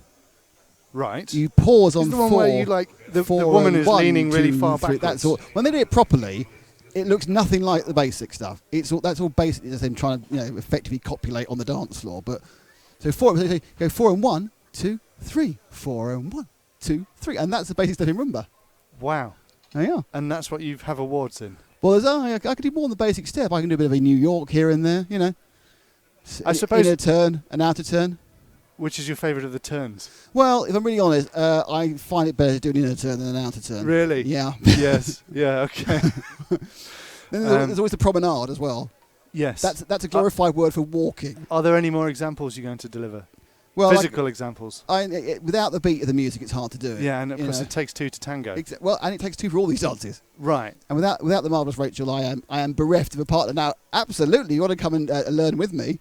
Right. You pause on Is the one 4. where you like the 4 woman and is 1, leaning really 2, far 3. backwards? That's all. When they do it properly, it looks nothing like the basic stuff. That's all basically just them trying to effectively copulate on the dance floor. But so 4, so go 4 and 1, 2, 3, 4 and 1, 2, 3, and that's the basic step in Roomba. Wow. Oh yeah. And that's what you have awards in. Well, I could do more than the basic step. I can do a bit of a New York here and there. I suppose. Inner turn, an outer turn. Which is your favourite of the turns? Well, if I'm really honest, I find it better to do an inner turn than an outer turn. Really? Yeah. Yes. Yeah. Okay. Then there's always the promenade as well. Yes. That's a glorified word for walking. Are there any more examples you're going to deliver? Well, Physical examples. Without the beat of the music, it's hard to do it. Yeah, and of course it takes 2 to tango. Well, and it takes 2 for all these dances. Right. And without the marvellous Rachel, I am bereft of a partner. Now, absolutely, you want to come and learn with me?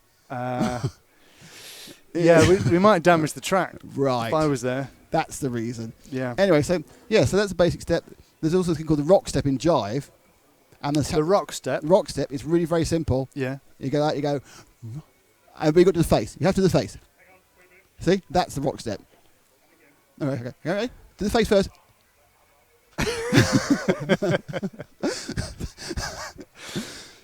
Yeah, we might damage the track. Right. If I was there. That's the reason. Yeah. Anyway, so that's the basic step. There's also a thing called the rock step in jive. And The rock step. rock step is really very simple. Yeah. You go out, you go, and we got to the face. You have to the face. See? That's the rock step. All right, okay. All right. To the face first.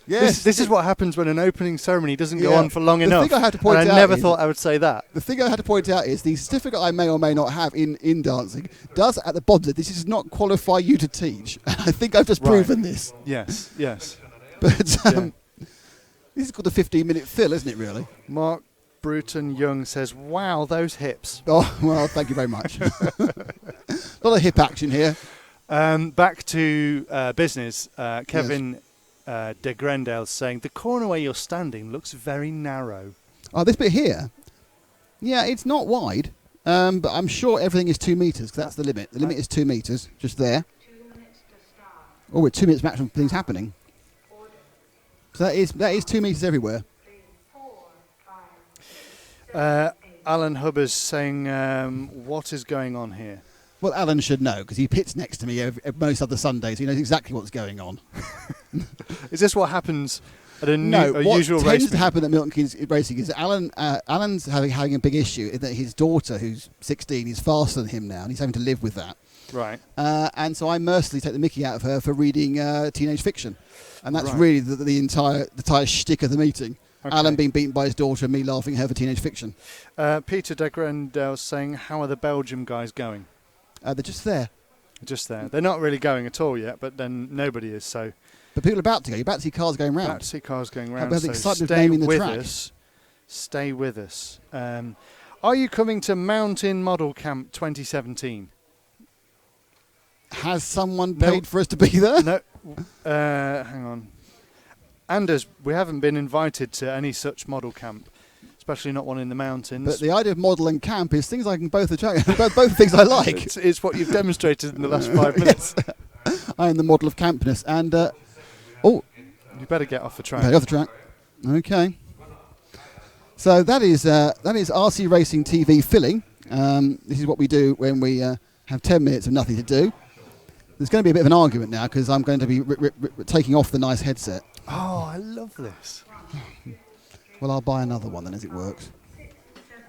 Yes. This is what happens when an opening ceremony doesn't go Yeah. on for long The enough. thing I have to point and I out never is- thought I would say that. The thing I had to point out is the certificate I may or may not have in dancing does at the bottom. This does not qualify you to teach. I think I've just Right. proven this. Yes. Yes. But this is called the 15-minute fill, isn't it? Really? Mark Bruton Young says, "Wow, those hips." Oh well, thank you very much. A lot of hip action here. Back to business. Kevin de Grendale saying the corner where you're standing looks very narrow. Oh, this bit here. Yeah, it's not wide, but I'm sure everything is 2 meters. 'Cause that's the limit. The limit is 2 meters, just there. 2 minutes to start. Oh, with 2 minutes maximum things happening. So that is 2 meters everywhere. 3, 4, 5. Alan Hubbers saying, "What is going on here?" Well, Alan should know because he pits next to me most other Sundays. He knows exactly what's going on. Is this what happens at a What usual tends race? to happen at Milton Keynes racing is Alan's having a big issue in that his daughter, who's 16, is faster than him now, and he's having to live with that. Right. And so I mercilessly take the mickey out of her for reading teenage fiction, and that's Right. really the entire shtick of the meeting. Okay. Alan being beaten by his daughter, and me laughing at her for teenage fiction. Peter de Grendale saying, "How are the Belgium guys going?" They're just there. Just there. They're not really going at all yet, but then nobody is. So But people are about to go. You're about to see cars going round. about to see cars going round. about the So excitement of stay naming the with track. us. Stay with us. Are you coming to Mountain Model Camp 2017? Has someone No. paid for us to be there? No. Hang on. Anders, we haven't been invited to any such model camp, especially not one in the mountains. But the idea of model and camp is things I can both attract. both things I like. It's what you've demonstrated in the last 5 minutes. Yes. I am the model of campness. And, You better get off the track. okay, off the track. Okay. So that is RC Racing TV filling. This is what we do when we have 10 minutes of nothing to do. There's going to be a bit of an argument now because I'm going to be taking off the nice headset. Oh, I love this. Well, I'll buy another one then as it works.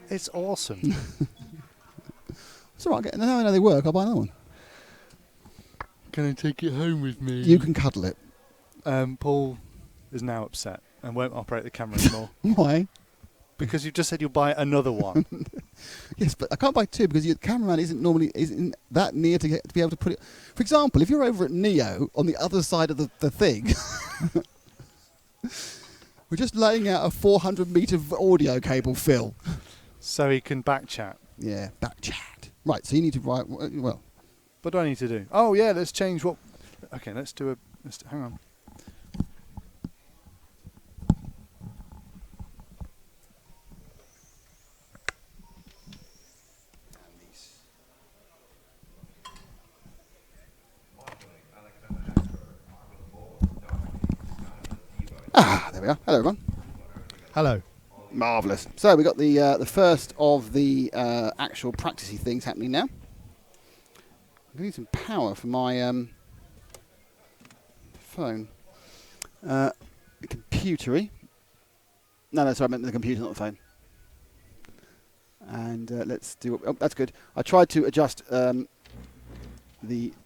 It's awesome. It's all right. No, they work. I'll buy another one. Can I take it home with me? You can cuddle it. Paul is now upset and won't operate the camera anymore. Why? Because you just said you'll buy another one. Yes, but I can't buy two because your cameraman isn't that near to be able to put it. For example, if you're over at Neo on the other side of the thing, we're just laying out a 400-meter audio cable fill. So he can back chat. Yeah, back chat. Right, so you need to write. Well, What do I need to do? Oh yeah, let's change what. Okay, hang on. There we are. Hello, everyone. Hello. Marvellous. So we got the first of the actual practicey things happening now. I'm going to need some power for my phone. Computery. No, sorry, I meant the computer, not the phone. And let's do... Oh, that's good. I tried to adjust the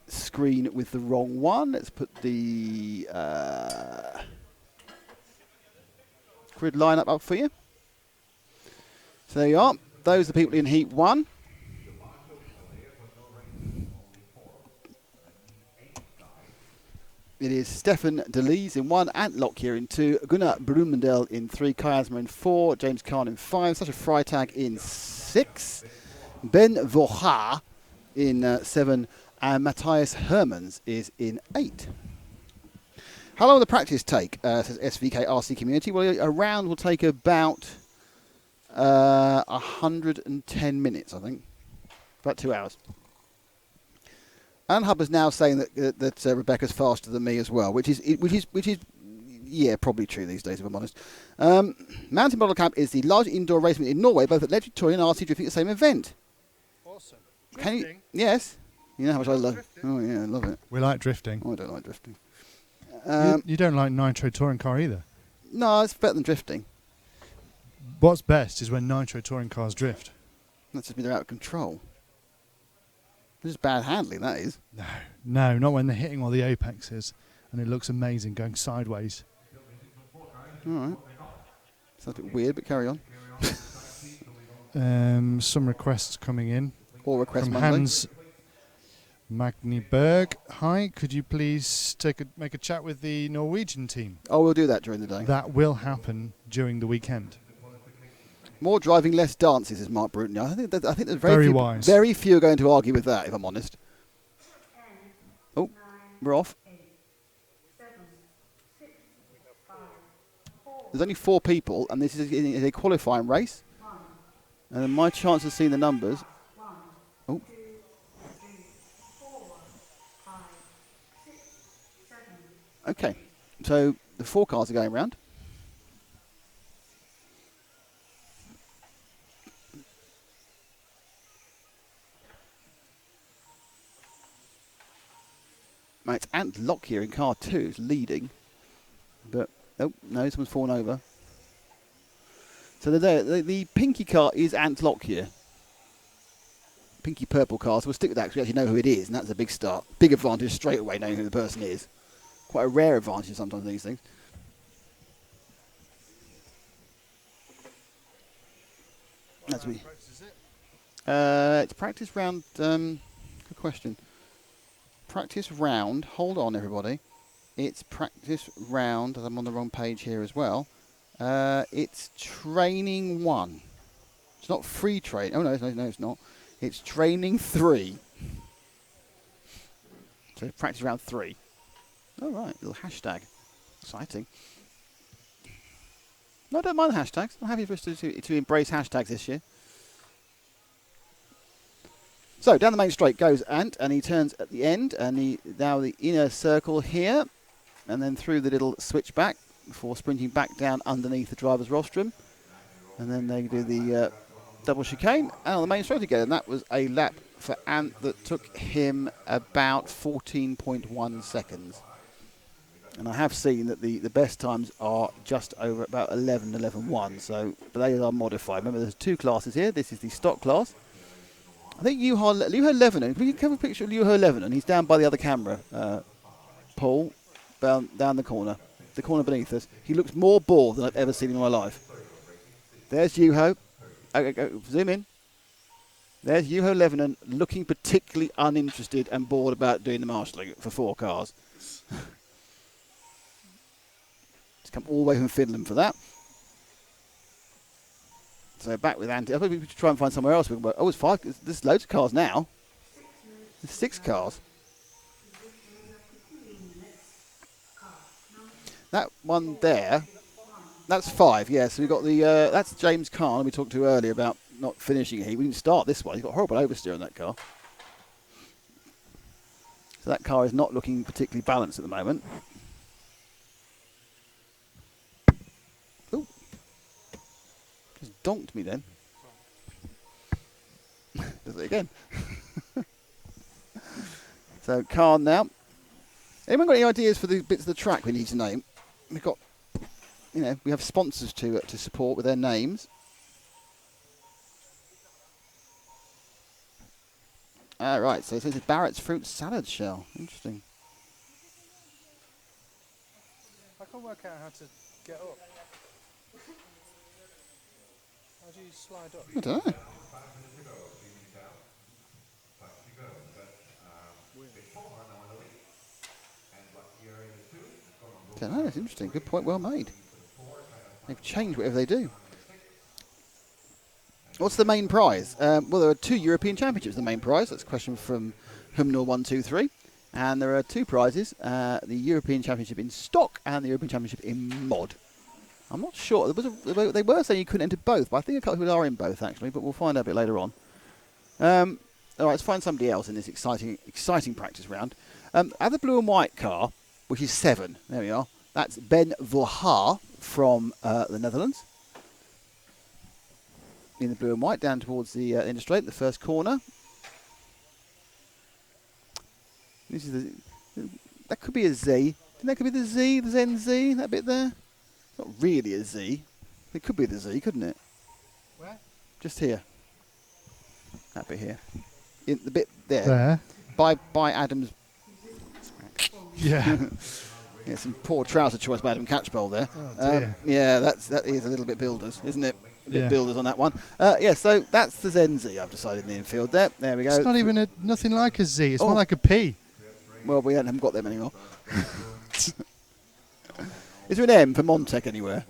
screen with the wrong one. Let's put the grid line up for you. So there you are. Those are the people in Heat 1. It is Stefan DeLees in 1, Ant Lockyer in 2, Gunnar Brumendel in 3, Kai Asmer in 4, James Kahn in 5, Sasha Freitag in 6, Ben Voha in 7, and Matthias Hermans is in 8. How long will the practice take, says SVK RC Community? Well, a round will take about 110 minutes, I think. About 2 hours. And Hubbard's now saying that Rebecca's faster than me as well, which is yeah, probably true these days, if I'm honest. Mountain Model Camp is the largest indoor race meet in Norway, both electric touring and RC drifting at the same event. Awesome. Can you? Yes. You know how much I love. Oh yeah, I love it. We like drifting. Oh, I don't like drifting. You don't like Nitro Touring Car either. No, it's better than drifting. What's best is when Nitro Touring Cars drift. That's just mean they're out of control. This is bad handling, that is. No, not when they're hitting all the apexes, and it looks amazing going sideways. All right. Sounds a bit weird, but carry on. Some requests coming in. All requests from Monday. Hans Magniberg. Hi, could you please make a chat with the Norwegian team? Oh, we'll do that during the day. That will happen during the weekend. More driving, less dances, is Mark Bruton. I think there's Very wise. Very few are going to argue with that, if I'm honest. Oh, we're off. There's only 4 people, and this is a qualifying race. And my chance of seeing the numbers. Oh. Okay, so the 4 cars are going round. Right, it's Ant Lockyer in car 2 is leading, but oh no, someone's fallen over. So the pinky car is Ant Lockyer. Pinky purple car, so we'll stick with that because we actually know who it is, and that's a big start. Big advantage straight away knowing who the person is. Quite a rare advantage sometimes in these things. That's me. It's practice round. Good question. Practice round. Hold on, everybody. It's practice round. I'm on the wrong page here as well. It's training 1. It's not free train. Oh no, it's not. It's training 3. So practice round 3. All right, little hashtag. Exciting. No, I don't mind the hashtags. I'm happy for us to embrace hashtags this year. So down the main straight goes Ant, and he turns at the end, and now the inner circle here, and then through the little switchback before sprinting back down underneath the driver's rostrum, and then they do the double chicane, and on the main straight again, and that was a lap for Ant that took him about 14.1 seconds. And I have seen that the best times are just over about 11.1, so but they are modified. Remember, there's 2 classes here. This is the stock class. I think Juha Levinen. Can you have a picture of Juha Levinen? He's down by the other camera, Paul, down the corner beneath us. He looks more bored than I've ever seen in my life. There's Juho. Zoom in. There's Juho Levinen looking particularly uninterested and bored about doing the marshalling for 4 cars. He's come all the way from Finland for that. So back with Andy. I think we should try and find somewhere else. Oh, it's 5. There's loads of cars now. There's 6 cars. That one there, that's 5. Yes, yeah, so we've got the. That's James Kahn we talked to earlier about not finishing heat. We didn't start this one. He's got horrible oversteer on that car. So that car is not looking particularly balanced at the moment. donked me then. Does it again. So, car now. Anyone got any ideas for the bits of the track we need to name? We've got, we have sponsors to support with their names. Right, so this is Barrett's Fruit Salad Shell. Interesting. I can't work out how to get up. How do you slide up? I don't know. Don't know, it's interesting. Good point, well made. They've changed whatever they do. What's the main prize? Well, there are 2 European Championships, the main prize. That's a question from Humnor123. And there are 2 prizes, the European Championship in stock and the European Championship in mod. I'm not sure. They were saying you couldn't enter both, but I think a couple of people are in both, actually, but we'll find out a bit later on. All right, let's find somebody else in this exciting practice round. At the blue and white car, which is 7, there we are, that's Ben Verhaar from the Netherlands. In the blue and white, down towards the interstate, the first corner. This is that could be a Z. Think that could be the Z, the ZenZ, that bit there? Not really a Z. It could be the Z, couldn't it? Where? Just here. That bit here. In the bit there. There. By Adam's. Yeah. Yeah, some poor trouser choice by Adam Catchpole there. Oh dear. Yeah, that is a little bit builders, isn't it? A bit Yeah. builders on that one. Yeah, so that's the ZenZ I've decided in the infield there. There we go. It's not even nothing like a Z. It's Oh. more like a P. Well, we haven't got them anymore. Is there an M for Montec anywhere?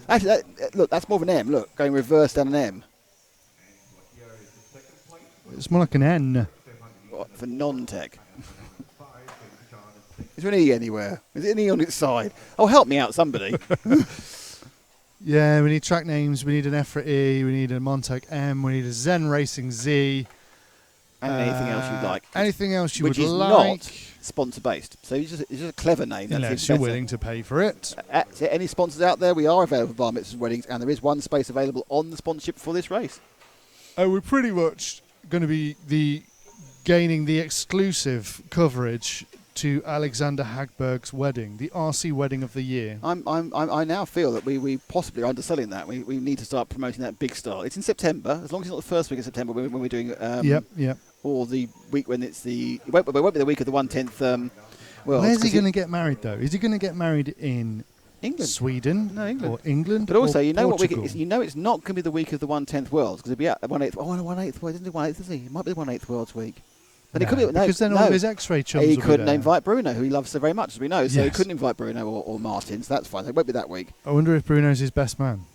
Actually, look, that's more of an M. Look, going reverse down an M. It's more like an N. What, for non-tech? Is there an E anywhere? Is it an E on its side? Oh, help me out, somebody. Yeah, we need track names. We need an EFRA E. We need a Montec M. We need a Zen Racing Z. And anything else you'd like. Anything else you Which would is like. not sponsor-based. So it's just a clever name. That's Unless even you're better. willing to pay for it. So any sponsors out there, we are available for bar mitzvahs and weddings, and there is one space available on the sponsorship for this race. We're pretty much going to be gaining the exclusive coverage to Alexander Hagberg's wedding, the RC wedding of the year. I now feel that we possibly are underselling that. We need to start promoting that big style. It's in September, as long as it's not the first week of September when we're doing. Yep. Or the week when it's the. It won't be the week of the 1/10. Where's he going to get married though? Is he going to get married in England, Sweden, no, England, or England? But also, or you know Portugal? what week? You know, it's not going to be the week of the 1/10 Worlds because it'll be at the 1/8. Oh, no, 1/8. Well, isn't it 1/8? Is it? It might be the 1/8 Worlds week. But No, it could be because then all of his X-ray chums He will be couldn't there. invite Bruno, who he loves so very much, as we know. So he Yes. couldn't invite Bruno or Martin. So that's fine. So it won't be that week. I wonder if Bruno's his best man.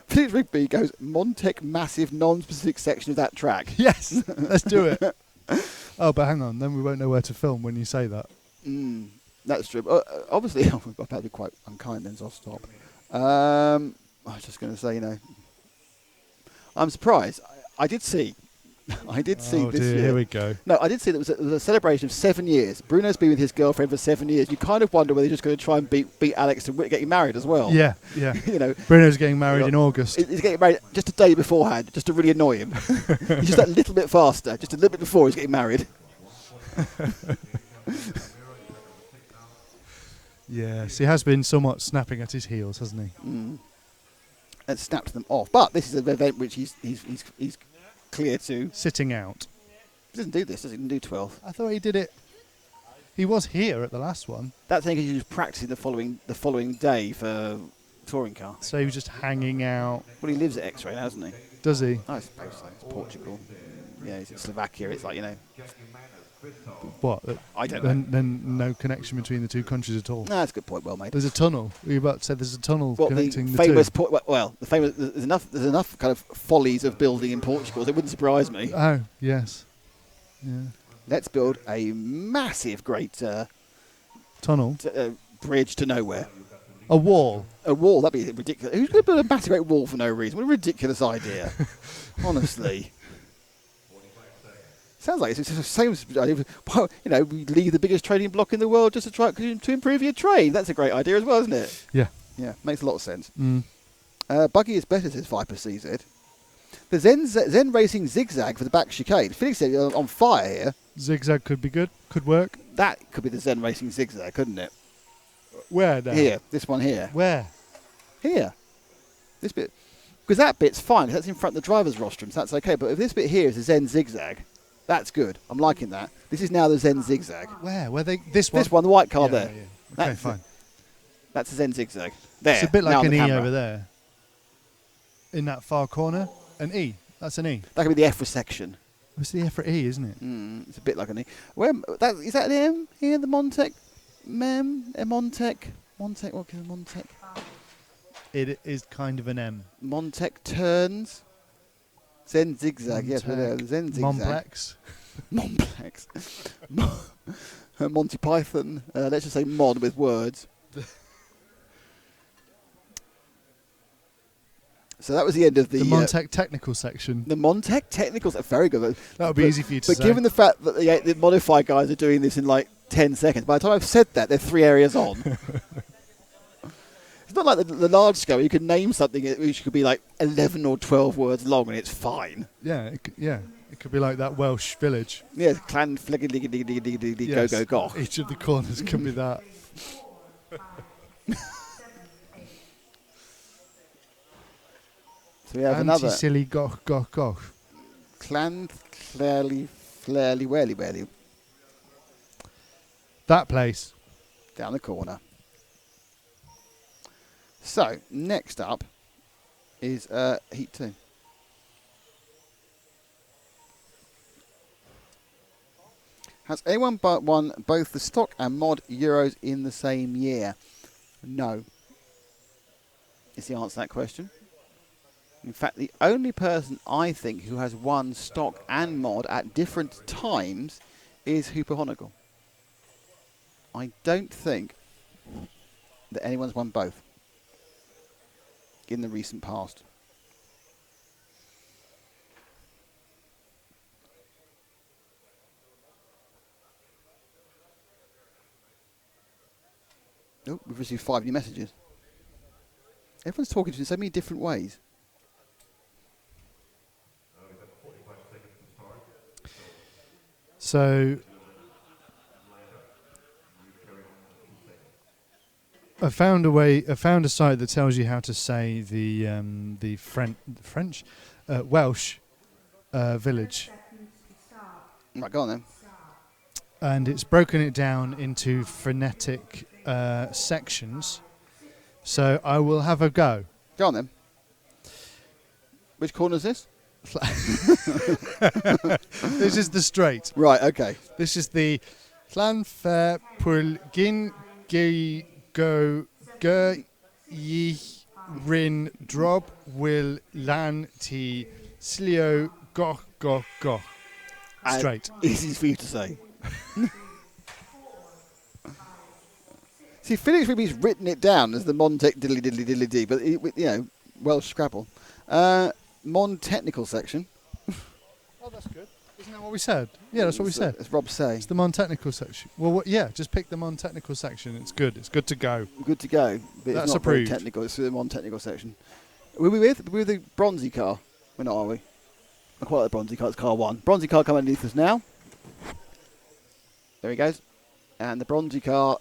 Felix Rigby goes Montec massive non-specific section of that track. Yes, let's do it. Oh, but hang on, then we won't know where to film when you say that. That's true. Obviously, I've got to be quite unkind then, so I'll stop. I was just going to say, I'm surprised. I did see this Oh dear, year. here we go. No, I did see that there was a celebration of 7 years. Bruno's been with his girlfriend for 7 years. You kind of wonder whether he's just going to try and beat Alex to get you married as well. Yeah. Bruno's getting married in August. He's getting married just a day beforehand, just to really annoy him. He's just that little bit faster, just a little bit before he's getting married. Yes, he has been somewhat snapping at his heels, hasn't he? And snapped them off. But this is an event which he's clear to. Sitting out. He doesn't do this, does he? He didn't do 12. I thought he did it. He was here at the last one. That's because he was practicing the following day for touring car. So he was just hanging out. Well, he lives at X-Ray now, doesn't he? Does he? I suppose so. It's Portugal. Yeah, he's in Slovakia. It's like, What? I don't know. Then no connection between the two countries at all. No, that's a good point. Well made. There's a tunnel. You about to say there's a tunnel connecting the famous two. There's enough kind of follies of building in Portugal. It wouldn't surprise me. Oh yes. Yeah. Let's build a massive, great Tunnel. bridge to nowhere. A wall. A wall. That'd be ridiculous. Who's going to build a massive, great wall for no reason? What a ridiculous idea. Honestly. Sounds like it's the same. We leave the biggest trading block in the world just to try to improve your trade. That's a great idea as well, isn't it? Yeah. Yeah, makes a lot of sense. Buggy is better, says Viper CZ. The Zen Racing Zigzag for the back chicane. Felix said on fire here. Zigzag could be good. Could work. That could be the Zen Racing Zigzag, couldn't it? Where now? Here. This one here. Where? Here. This bit. Because that bit's fine. That's in front of the driver's rostrum, so that's okay. But if this bit here is a Zen Zigzag, that's good. I'm liking that. This is now the Zen Zigzag. Where? Where they? This one? This one, the white car there. Yeah. Okay, That's fine. That's a Zen Zigzag. There. It's a bit now like on an the E camera. over there. In that far corner. An E. That's an E. That could be the EFRA section. It's the EFRA E, isn't it? It's a bit like an E. Where is that an M here? The Montec, Montec, what is Montec? It is kind of an M. Montec turns. Zen Zigzag. Yes, Montec. Zen Zigzag. Montplex. Montplex. Monty Python. Let's just say mod with words. So that was the end of the Montec technical section. The Montec technicals are very good. That would be easy for you to say. But given the fact that the Modify guys are doing this in like 10 seconds, by the time I've said that, they're 3 areas on. It's not like the large scale. You can name something which could be like 11 or 12 words long and it's fine. Yeah, it could be like that Welsh village. Yeah, clan fliggy Yes, go go go. Each of the corners could be that. So we have another silly goch goch goch. clan clearly flarely welly welly That place. down the corner. So next up is Heat 2. Has anyone won both the stock and mod Euros in the same year? No. Is the answer to that question. In fact, the only person I think who has won stock and mod at different times is Hooper Honagle. I don't think that anyone's won both in the recent past. Oh, we've received 5 new messages. Everyone's talking to us in so many different ways. So I found a site that tells you how to say the French Welsh village. Right, go on then. And it's broken it down into phonetic sections. So I will have a go. Go on then. Which corner is this? This is the straight. Right, okay. This is the Llanfair Pwlgyn Gei Go Ger Yi Rin Drob Will Lan Ti Slio Goch Goch Goch. Straight. Easy for you to say. See, Felix Ruby's written it down as the Montec diddly diddly diddly dee, but Welsh Scrabble. Mon technical section. Oh, that's good. Isn't that what we said? Yeah, that's what we said. It's Rob say. It's the Mon technical section. Well, yeah, just pick the Mon technical section. It's good. It's good to go. Good to go. But That's it's not very approved. technical. It's the Mon technical section. Were we with the bronzy car? We're not, are we? I quite like the bronzy car. It's car 1. Bronzy car coming underneath us now. There he goes. And the bronzy car,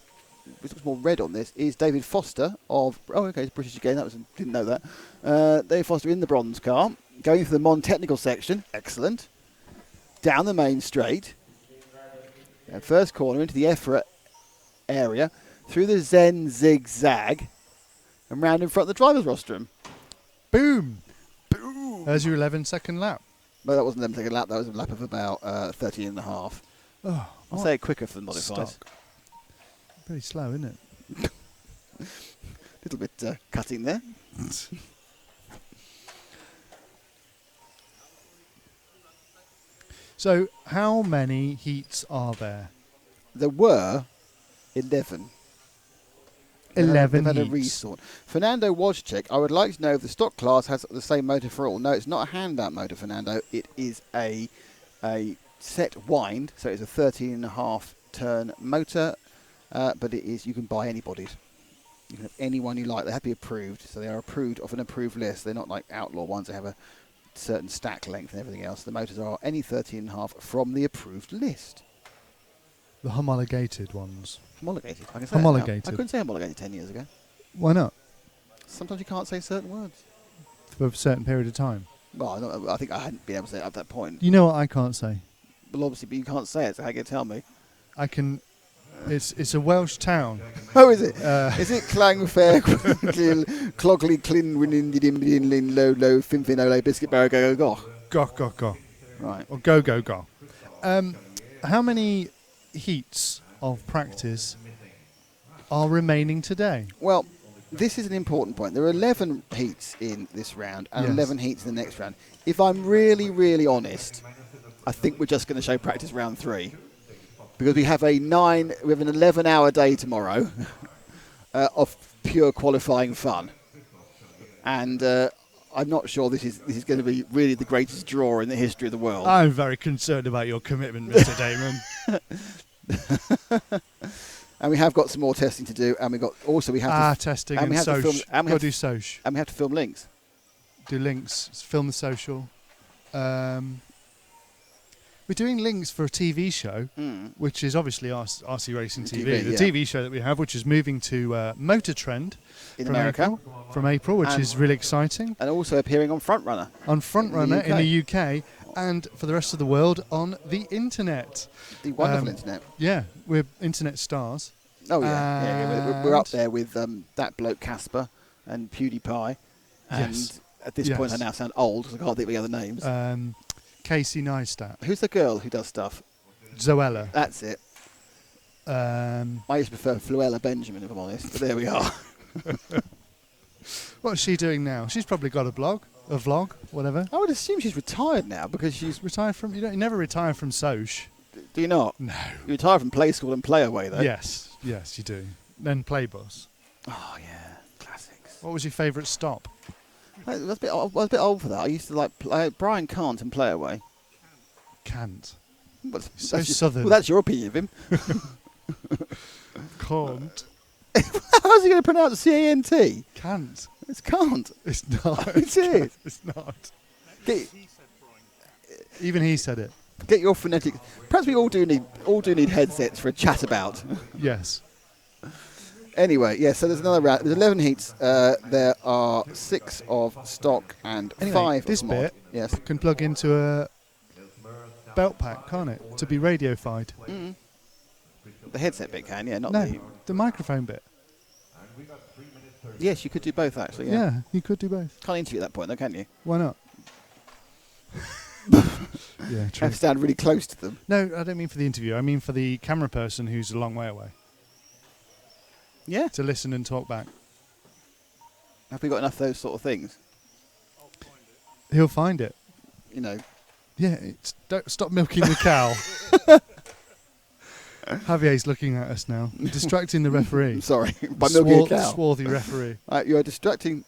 which looks more red on this, is David Foster of... Oh, okay, it's British again. Didn't know that. David Foster in the bronze car. Going through the Mon technical section. Excellent. Down the main straight. And first corner into the EFRA area. Through the Zen Zigzag. And round in front of the driver's rostrum. Boom. Boom. There's your 11-second lap. Well, that wasn't 11-second lap. That was a lap of about 13 and a half. Oh, I'll say it quicker for the modifieds. Stock. Pretty slow, isn't it? Little bit cutting there. So, how many heats are there? There were 11. 11 They've had a heats. resort. Fernando Wojcik, I would like to know if the stock class has the same motor for all. No, it's not a handout motor, Fernando. It is a set wind, so it's a 13.5 turn motor, but it is, you can buy anybody's. You can have anyone you like. They have to be approved, so they are approved off an approved list. They're not like outlaw ones. They have a certain stack length and everything else. The motors are any 13.5 from the approved list. The homologated ones. Homologated. I can say that now. Homologated. I couldn't say homologated 10 years ago. Why not? Sometimes you can't say certain words. For a certain period of time. Well, I think I hadn't been able to say it at that point. You know what I can't say? Well, obviously, but you can't say it, so how can you tell me? I can. It's a Welsh town. Oh, is it? Is it Clangfair, Clogley, Clin, Winnin, Didimbian, Lin, Low, Low, Finfin, Ole, Biscuit, Barrow, Go, Go, Go, go, go. Right. Or go, go, go. How many heats of practice are remaining today? Well, this is an important point. There are 11 heats in this round and 11 heats in the next round. If I'm really, really honest, I think we're just going to show practice round 3. Because we have an 11-hour day tomorrow of pure qualifying fun, and I'm not sure this is going to be really the greatest draw in the history of the world. I'm very concerned about your commitment, Mr. Damon. And we have got some more testing to do, and we have testing and and we social. and we Got have to do social. and we have to film links. Do links. Film the social. We're doing links for a TV show, which is obviously RC Racing TV. The TV show that we have, which is moving to Motor Trend in America from April, which is really exciting. And also appearing on Frontrunner. On Frontrunner in the UK, and for the rest of the world on the internet. The wonderful internet. Yeah, we're internet stars. Oh yeah. We're up there with that bloke Casper and PewDiePie. And at this point, I now sound old because I can't think of the other names. Casey Neistat. Who's the girl who does stuff? Zoella. That's it. I used to prefer Fluella Benjamin, if I'm honest, but there we are. What's she doing now? She's probably got a vlog, whatever. I would assume she's retired now because she's retired from. You never retire from Soch. Do you not? No. You retire from Play School and Play Away, though. Yes, you do. Then Playbus. Oh yeah, classics. What was your favourite stop? I was a bit old for that. I used to like Brian Cant and Play Away. Cant. So southern. Well, that's your opinion of him. Cant. How's he going to pronounce C-A-N-T? Cant. It's Cant. It's not. It is. It's not. Even he said it. Get your phonetics. Perhaps we all do need headsets for a chat about. Yes. Anyway, so there's another round. There's 11 heats. There are 6 of stock and 5 this of mod. bit Yes. can plug into a belt pack, can't it? To be radiofied. Mm. The headset bit can, not the microphone bit. Yes, you could do both, actually. Yeah, you could do both. Can't interview at that point, though, can you? Why not? Yeah, true. Have to stand really close to them. No, I don't mean for the interview. I mean for the camera person who's a long way away. Yeah. To listen and talk back. Have we got enough of those sort of things? He'll find it. Yeah, don't stop milking the cow. Javier's looking at us now, distracting the referee. Sorry, by milking a cow. Swarthy referee. You are distracting.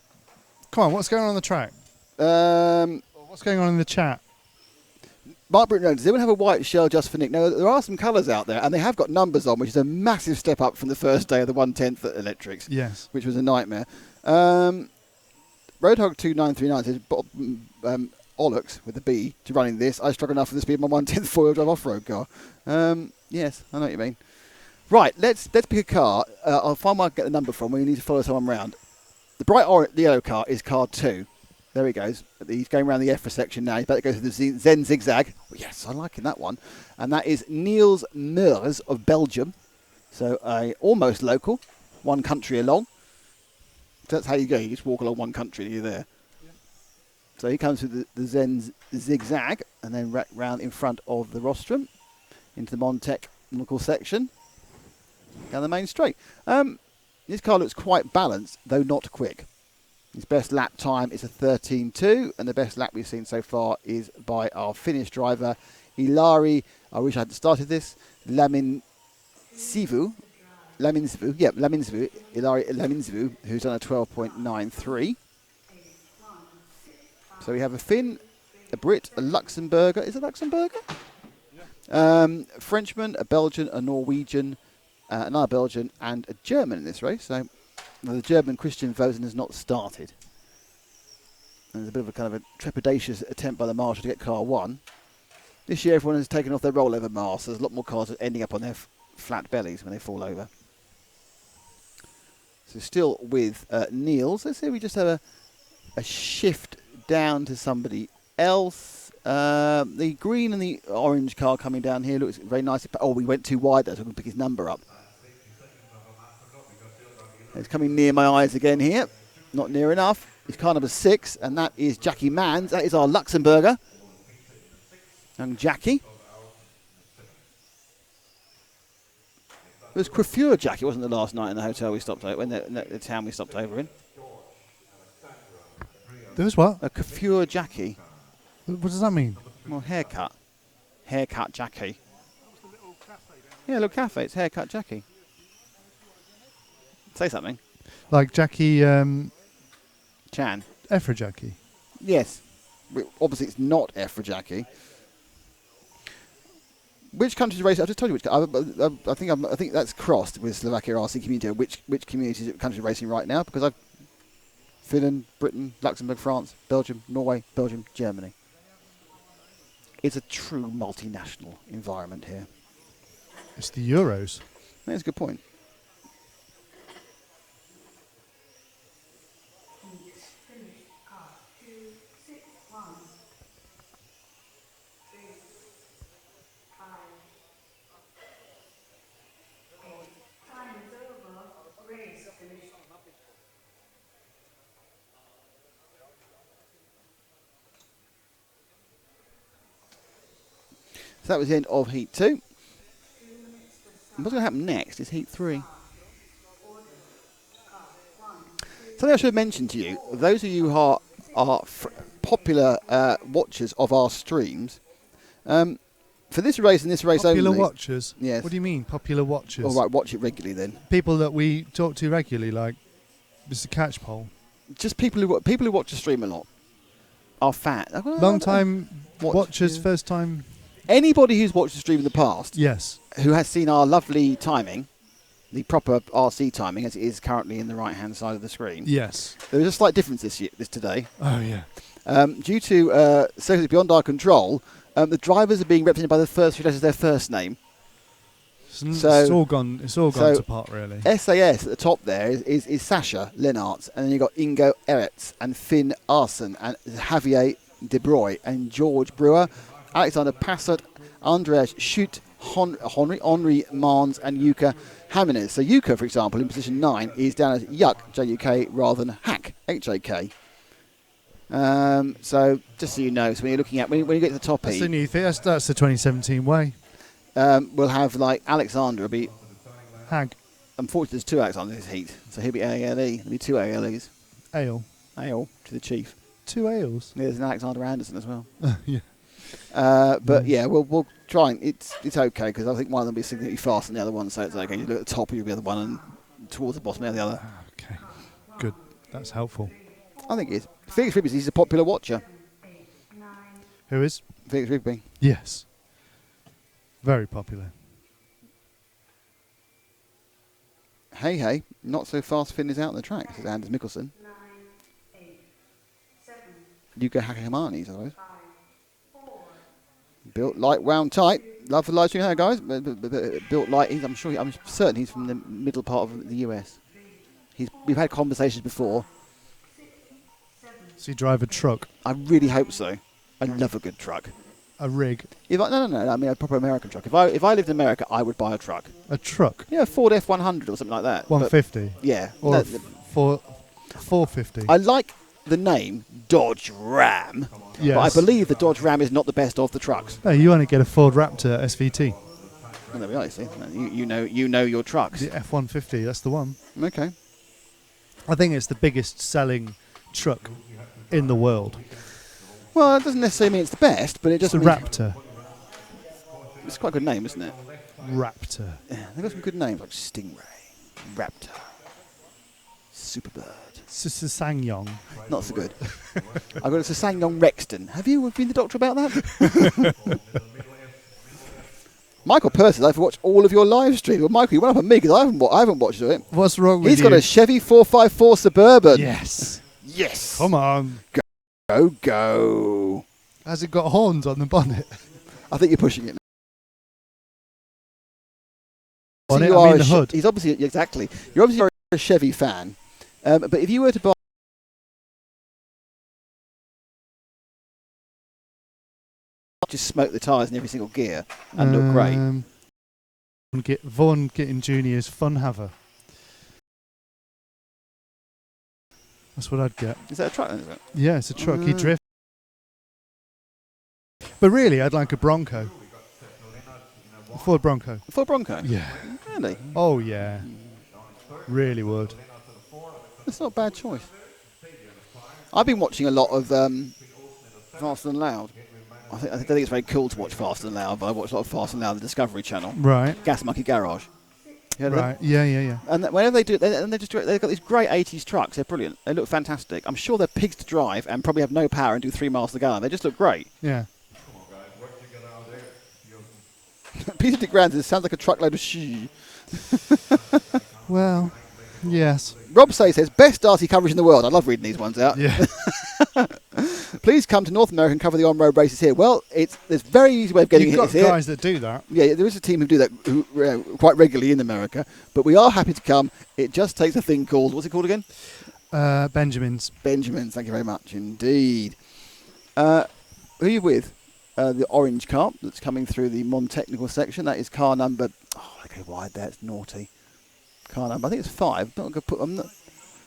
Come on, what's going on the track? What's going on in the chat? Mark Britton, does anyone have a white shell just for Nick? No, there are some colours out there, and they have got numbers on, which is a massive step up from the first day of the 1/10 at Electrics. Yes. Which was a nightmare. Roadhog 2939 says, Ollocks with the B to running this. I struggle enough with the speed of my 1/10 four-wheel drive off-road car. Yes, I know what you mean. Right, let's pick a car. I'll find where I get the number from. We need to follow someone around. The bright yellow car is car 2. There he goes. He's going around the EFRA section now. He's about to go through the Zen Zigzag. Oh, yes, I'm liking that one. And that is Niels Meurs of Belgium. So almost local, one country along. So that's how you go. You just walk along one country and you're there. Yeah. So he comes through the Zen Zigzag and then round in front of the rostrum into the Montec local section. Down the main straight. This car looks quite balanced, though not quick. His best lap time is a 13.2, and the best lap we've seen so far is by our Finnish driver, Ilari, I wish I hadn't started this, Ilari Laminsvu, who's done a 12.93. So we have a Finn, a Brit, a Luxembourger. Is it Luxembourger? Yeah. Frenchman, a Belgian, a Norwegian, another Belgian, and a German in this race. So The German Christian Vosen has not started. And there's a bit of a kind of a trepidatious attempt by the marshal to get car 1. This year everyone has taken off their rollover masks. There's a lot more cars ending up on their flat bellies when they fall over. So still with Niels. Let's say we just have a shift down to somebody else. The green and the orange car coming down here looks very nice. Oh, we went too wide there, so I'm going to pick his number up. It's coming near my eyes again here. Not near enough. It's car number 6, and that is Jackie Mans. That is our Luxembourger. Young Jackie. It was coiffure Jackie, wasn't it, the last night in the hotel we stopped over, in the town we stopped over in? There was what? A coiffure Jackie. What does that mean? Well, haircut. Haircut Jackie. Yeah, a little cafe. It's haircut Jackie. Say something. Like Jackie Chan. EFRA Jackie. Yes. Obviously, it's not EFRA Jackie. Which countries race? I just told you which. I think that's crossed with Slovakia RC community. Which communities countries racing right now? Because I've Finland, Britain, Luxembourg, France, Belgium, Norway, Belgium, Germany. It's a true multinational environment here. It's the Euros. That's a good point. So that was the end of Heat 2. What's going to happen next is Heat 3. Something I should have mentioned to you, those of you who are popular watchers of our streams, for this race and this race popular only... Popular watchers? Yes. What do you mean, popular watchers? All right, watch it regularly then. People that we talk to regularly, like Mr. Catchpole? Just people who watch the stream a lot are fat. Long time watchers, first time... Anybody who's watched the stream in the past, yes, who has seen our lovely timing, the proper RC timing, as it is currently in the right-hand side of the screen. Yes, there is a slight difference this today. Oh yeah. Due to circumstances beyond our control, the drivers are being represented by the first 3 letters of their first name. So it's all gone. It's all gone to pot, really. SAS at the top there is Sasha Lennart, and then you've got Ingo Eretz and Finn Arsen and Javier De Bruyne and George Brewer, Alexander Passert, Andreas Schutt, Henri Mans and Yuka Jimenez. So Yuka, for example, in position 9 is down as Yuck, J-U-K, rather than Hack, H-A-K. So just so you know, so when you're looking at, when you get to the top that's heat... the new thing. That's the 2017 way. We'll have, like, Alexander will be... Hag. Unfortunately, there's 2 Alexanders in this heat, so he'll be ALE. There'll be 2 ALEs. Ale to the chief. 2 ales? Yeah, there's an Alexander Anderson as well. Yeah. But yeah, we'll try and it's okay because I think one of them will be significantly faster than the other one, so it's okay. You look at the top, you'll be the other one, and towards the bottom, the other. Okay, good. That's helpful. I think it is. Felix Rigby, he's a popular watcher. Who is? Felix Rigby. Yes. Very popular. Hey, not so fast. Finn is out on the track, says Anders Mikkelsen. 9, 8, 7, Yuka Hakamani, I suppose. 5, 4. Built light, wound tight. Love for live stream, hey guys. Built light. I'm certain he's from the middle part of the US. We've had conversations before. Does he drive a truck? I really hope so. I love a good truck. A rig? No. I mean a proper American truck. If I lived in America, I would buy a truck. A truck? Yeah, a Ford F100 or something like that. 150? Yeah. Or 450? I like the name Dodge Ram, yes. But I believe the Dodge Ram is not the best of the trucks. No, you only get a Ford Raptor SVT. Well, there we are, see. You know your trucks. The F-150, that's the one. Okay. I think it's the biggest selling truck in the world. Well, it doesn't necessarily mean it's the best, but it just It's the Raptor. It's quite a good name, isn't it? Raptor. Yeah, they've got some good names like Stingray, Raptor, Superbird. Ssangyong. Not so good. I've got a Ssangyong Rexton. Have you been to the doctor about that? Michael Percy, I've watched all of your live streams. Well, Michael, you went up on me because I haven't watched it. What's wrong with He's you? got a Chevy 454 Suburban. Yes. Yes. Come on. Go. Has it got horns on the bonnet? I think you're pushing it. On So it, you I are mean a the hood. He's obviously, exactly. You're obviously a Chevy fan. But if you were to buy... just smoke the tyres in every single gear and look great. Vaughan getting Junior's Fun Haver. That's what I'd get. Is that a truck then, is it? Yeah, it's a truck. He drifts. But really, I'd like a Bronco. A Ford Bronco. A Ford Bronco? Yeah. Really? Oh, yeah. Really would. That's not a bad choice. I've been watching a lot of Fast and Loud. I think it's very cool to watch Fast and Loud, but I watch a lot of Fast and Loud on the Discovery Channel. Right. Gas Monkey Garage. You heard of them? Right. Yeah. And whenever they do it, they've got these great 80s trucks. They're brilliant. They look fantastic. I'm sure they're pigs to drive and probably have no power and do 3 miles to go. They just look great. Yeah. Peter de Grand sounds like a truckload of shit. Well, yes. Rob says, best Darcy coverage in the world. I love reading these ones out. Yeah. Please come to North America and cover the on-road races here. Well, there's a very easy way of getting You've got here. guys that do that. Yeah, there is a team who do that quite regularly in America. But we are happy to come. It just takes a thing called, what's it called again? Benjamin's. Benjamin's, thank you very much indeed. Who are you with? The orange car that's coming through the non-technical section. That is car number... Oh, they go wide there. It's naughty. Car number, I think it's 5.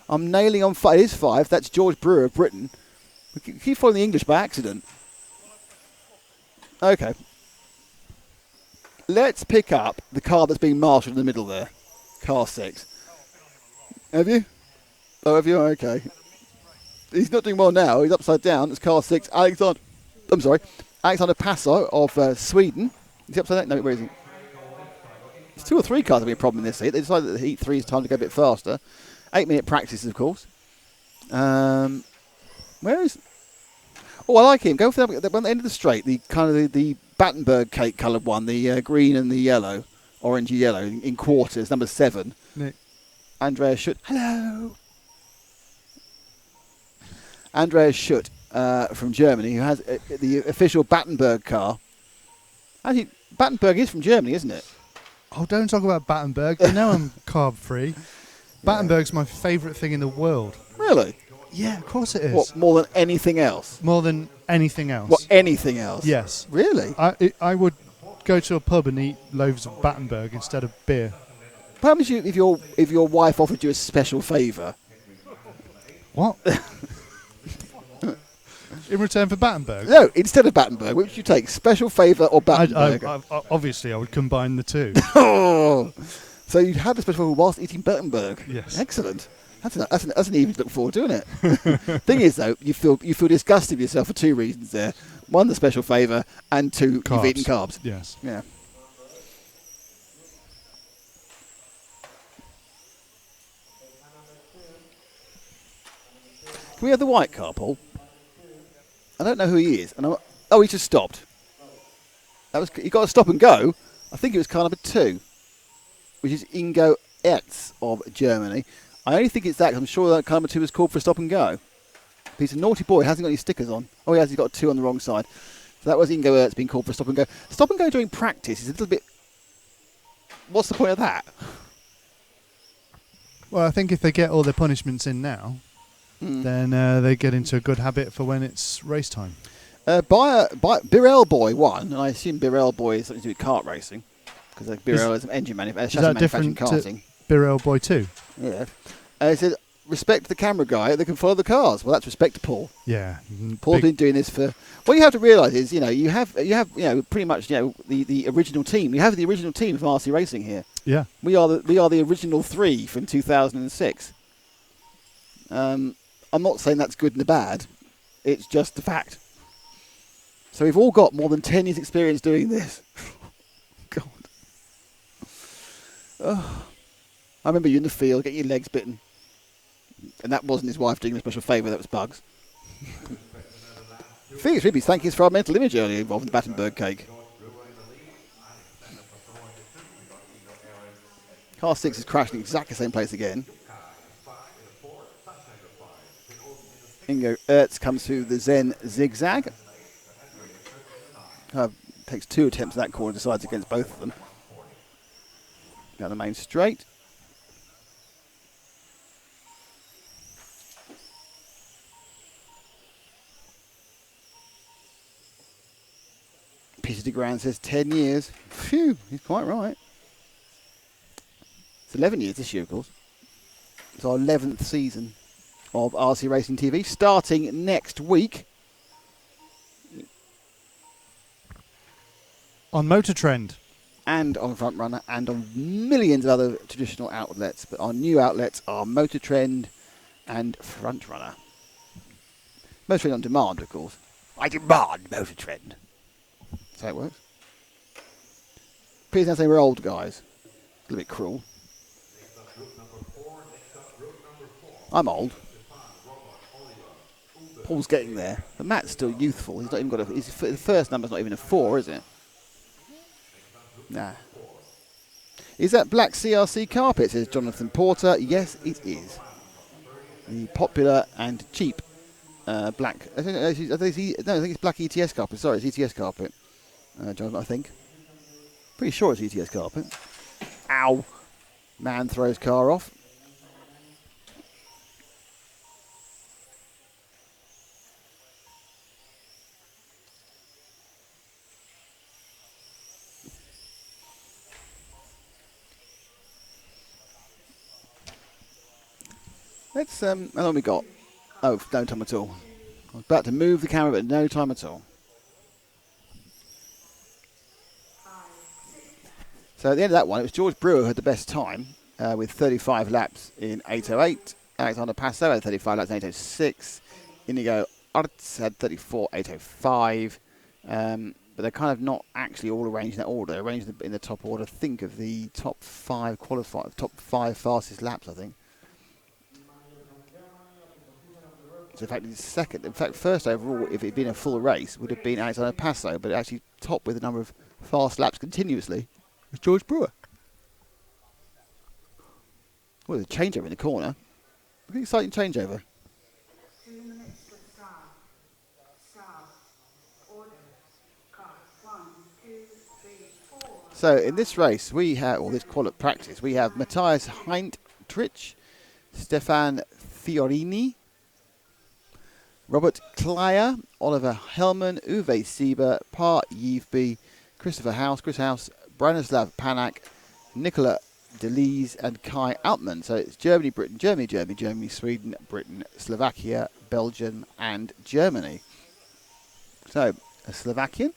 I'm nailing on 5. It is 5. That's George Brewer of Britain. We keep following the English by accident. Okay. Let's pick up the car that's being marshalled in the middle there. Car 6. Have you? Oh, have you? Okay. He's not doing well now. He's upside down. It's car 6. Alexander Passo of Sweden. Is he upside down? No, where is he? There's 2 or 3 cars having a problem in this heat. They decided that the heat 3 is time to go a bit faster. 8-minute practice, of course. Where is... Oh, I like him. Go for the one at the end of the straight. The kind of the Battenberg cake coloured one. The green and the yellow. Orangey yellow in quarters. Number 7. Nick. Andreas Schutt. Hello. Andreas Schutt from Germany, who has the official Battenberg car. Actually, Battenberg is from Germany, isn't it? Oh, don't talk about Battenberg. You know I'm carb free. Battenberg's my favourite thing in the world. Really? Yeah, of course it is. What, more than anything else? More than anything else. What, anything else? Yes. Really? I would go to a pub and eat loaves of Battenberg instead of beer. What happens if your wife offered you a special favour? What? In return for Battenberg? No, instead of Battenberg, which would you take? Special favour or Battenberg? Obviously, I would combine the two. Oh, so you'd have the special favour whilst eating Battenberg? Yes. Excellent. That's an evening to look forward to, isn't it? Thing is, though, you feel disgusted with yourself for 2 reasons there. 1, the special favour, and 2, carbs. you've eaten carbs. Yes. Yeah. Can we have the white car, Paul? I don't know who he is. And he just stopped. He got to stop and go. I think it was car number 2, which is Ingo Ertz of Germany. I only think it's that 'cause I'm sure that car number 2 was called for a stop and go. But he's a naughty boy. He hasn't got any stickers on. Oh, he has. He's got a 2 on the wrong side. So that was Ingo Ertz being called for a stop and go. Stop and go during practice is a little bit... What's the point of that? Well, I think if they get all their punishments in now, then they get into a good habit for when it's race time. Birell Boy won, and I assume Birell Boy is something to do with kart racing, because Birell is an engine manufacturing karting. Birell Boy 2? Yeah. He said, respect the camera guy that can follow the cars. Well, that's respect to Paul. Yeah. Paul's been doing this for... What you have to realise is, you have pretty much, the original team. You have the original team of RC Racing here. Yeah. We are the original 3 from 2006. I'm not saying that's good and bad. It's just the fact. So we've all got more than 10 years experience doing this. God. Oh. I remember you in the field getting your legs bitten. And that wasn't his wife doing him a special favour, that was Bugs. Felix Ribby's thank you for our mental image earlier involving the Battenberg cake. Car 6 is crashing exactly the same place again. Ingo Ertz comes through the Zen zigzag. Takes 2 attempts at that corner, decides against both of them. Down the main straight. Peter de Grand says 10 years. Phew, he's quite right. It's 11 years this year, of course. It's our 11th season of RC Racing TV, starting next week. On Motor Trend. And on Front Runner, and on millions of other traditional outlets. But our new outlets are Motor Trend and Front Runner. Motor Trend on demand, of course. I demand Motor Trend. That's how it works. Please don't say we're old guys. A little bit cruel. I'm old. Paul's getting there. But Matt's still youthful. He's not even got the first number's not even a 4, is it? Nah. Is that black CRC carpet, says Jonathan Porter? Yes, it is. The popular and cheap black. I think it's black ETS carpet. Sorry, it's ETS carpet. Jonathan, I think. Pretty sure it's ETS carpet. Ow. Man throws car off. Let's, how long we got? Oh, no time at all. I was about to move the camera, but no time at all. So at the end of that one, it was George Brewer who had the best time with 35 laps in 8:08. Alexander Passo had 35 laps in 8:06. Inigo Arts had 34, 8:05. But they're kind of not actually all arranged in that order. They're arranged in the top order. Think of the top 5 qualified, top 5 fastest laps, I think. So in fact, first overall, if it had been a full race, would have been Alexander Passo, but actually top with a number of fast laps continuously was George Brewer. Well, there's a changeover in the corner. Look at the exciting changeover. 2 minutes to start. Start. Order. Car. 1, 2, 3, 4. So in this race, we have, or this practice, we have Matthias Heintrich, Stefan Fiorini, Robert Klyer, Oliver Hellman, Uwe Sieber, Par Yveby, Christopher House, Chris House, Branislav Panak, Nicola Delise, and Kai Altman. So it's Germany, Britain, Germany, Sweden, Britain, Slovakia, Belgium, and Germany. So a Slovakian,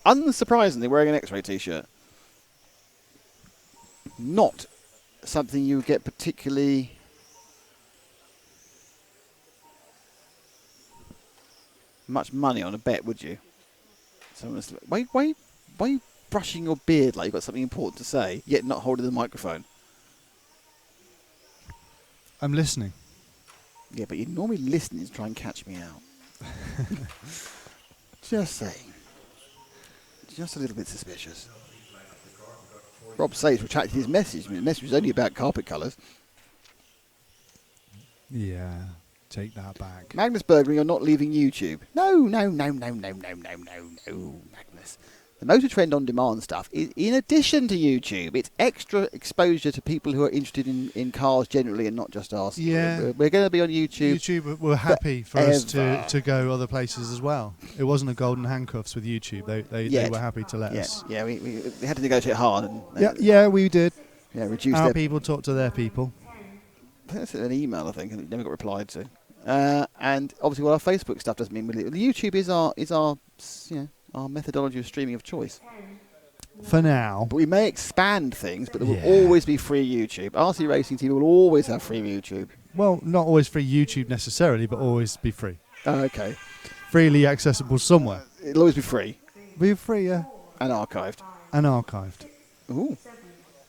unsurprisingly, wearing an X-Ray T-shirt. Not something you would get particularly much money on a bet, would you? Someone's like, why are you brushing your beard like you've got something important to say, yet not holding the microphone? I'm listening. Yeah, but you're normally listening to try and catch me out. Just saying. Just a little bit suspicious. Rob Sayers retracted his message. I mean, the message was only about carpet colours. Yeah. Take that back. Magnus Bergman, you're not leaving YouTube. No, Magnus. The Motor Trend on Demand stuff is in addition to YouTube. It's extra exposure to people who are interested in cars generally and not just us. Yeah. We're going to be on YouTube. YouTube were happy for us to go other places as well. It wasn't a golden handcuffs with YouTube. They were happy to let us. Yeah, we had to negotiate hard. And yeah, we did. Yeah, reduce our people talk to their people. That's an email, I think, and it never got replied to. And obviously, our Facebook stuff doesn't mean the YouTube is our methodology of streaming of choice. For now. But we may expand things, but there will always be free YouTube. RC Racing TV will always have free YouTube. Well, not always free YouTube necessarily, but always be free. Oh, okay. Freely accessible somewhere. It'll always be free. Be free, yeah. And archived. And archived. Ooh.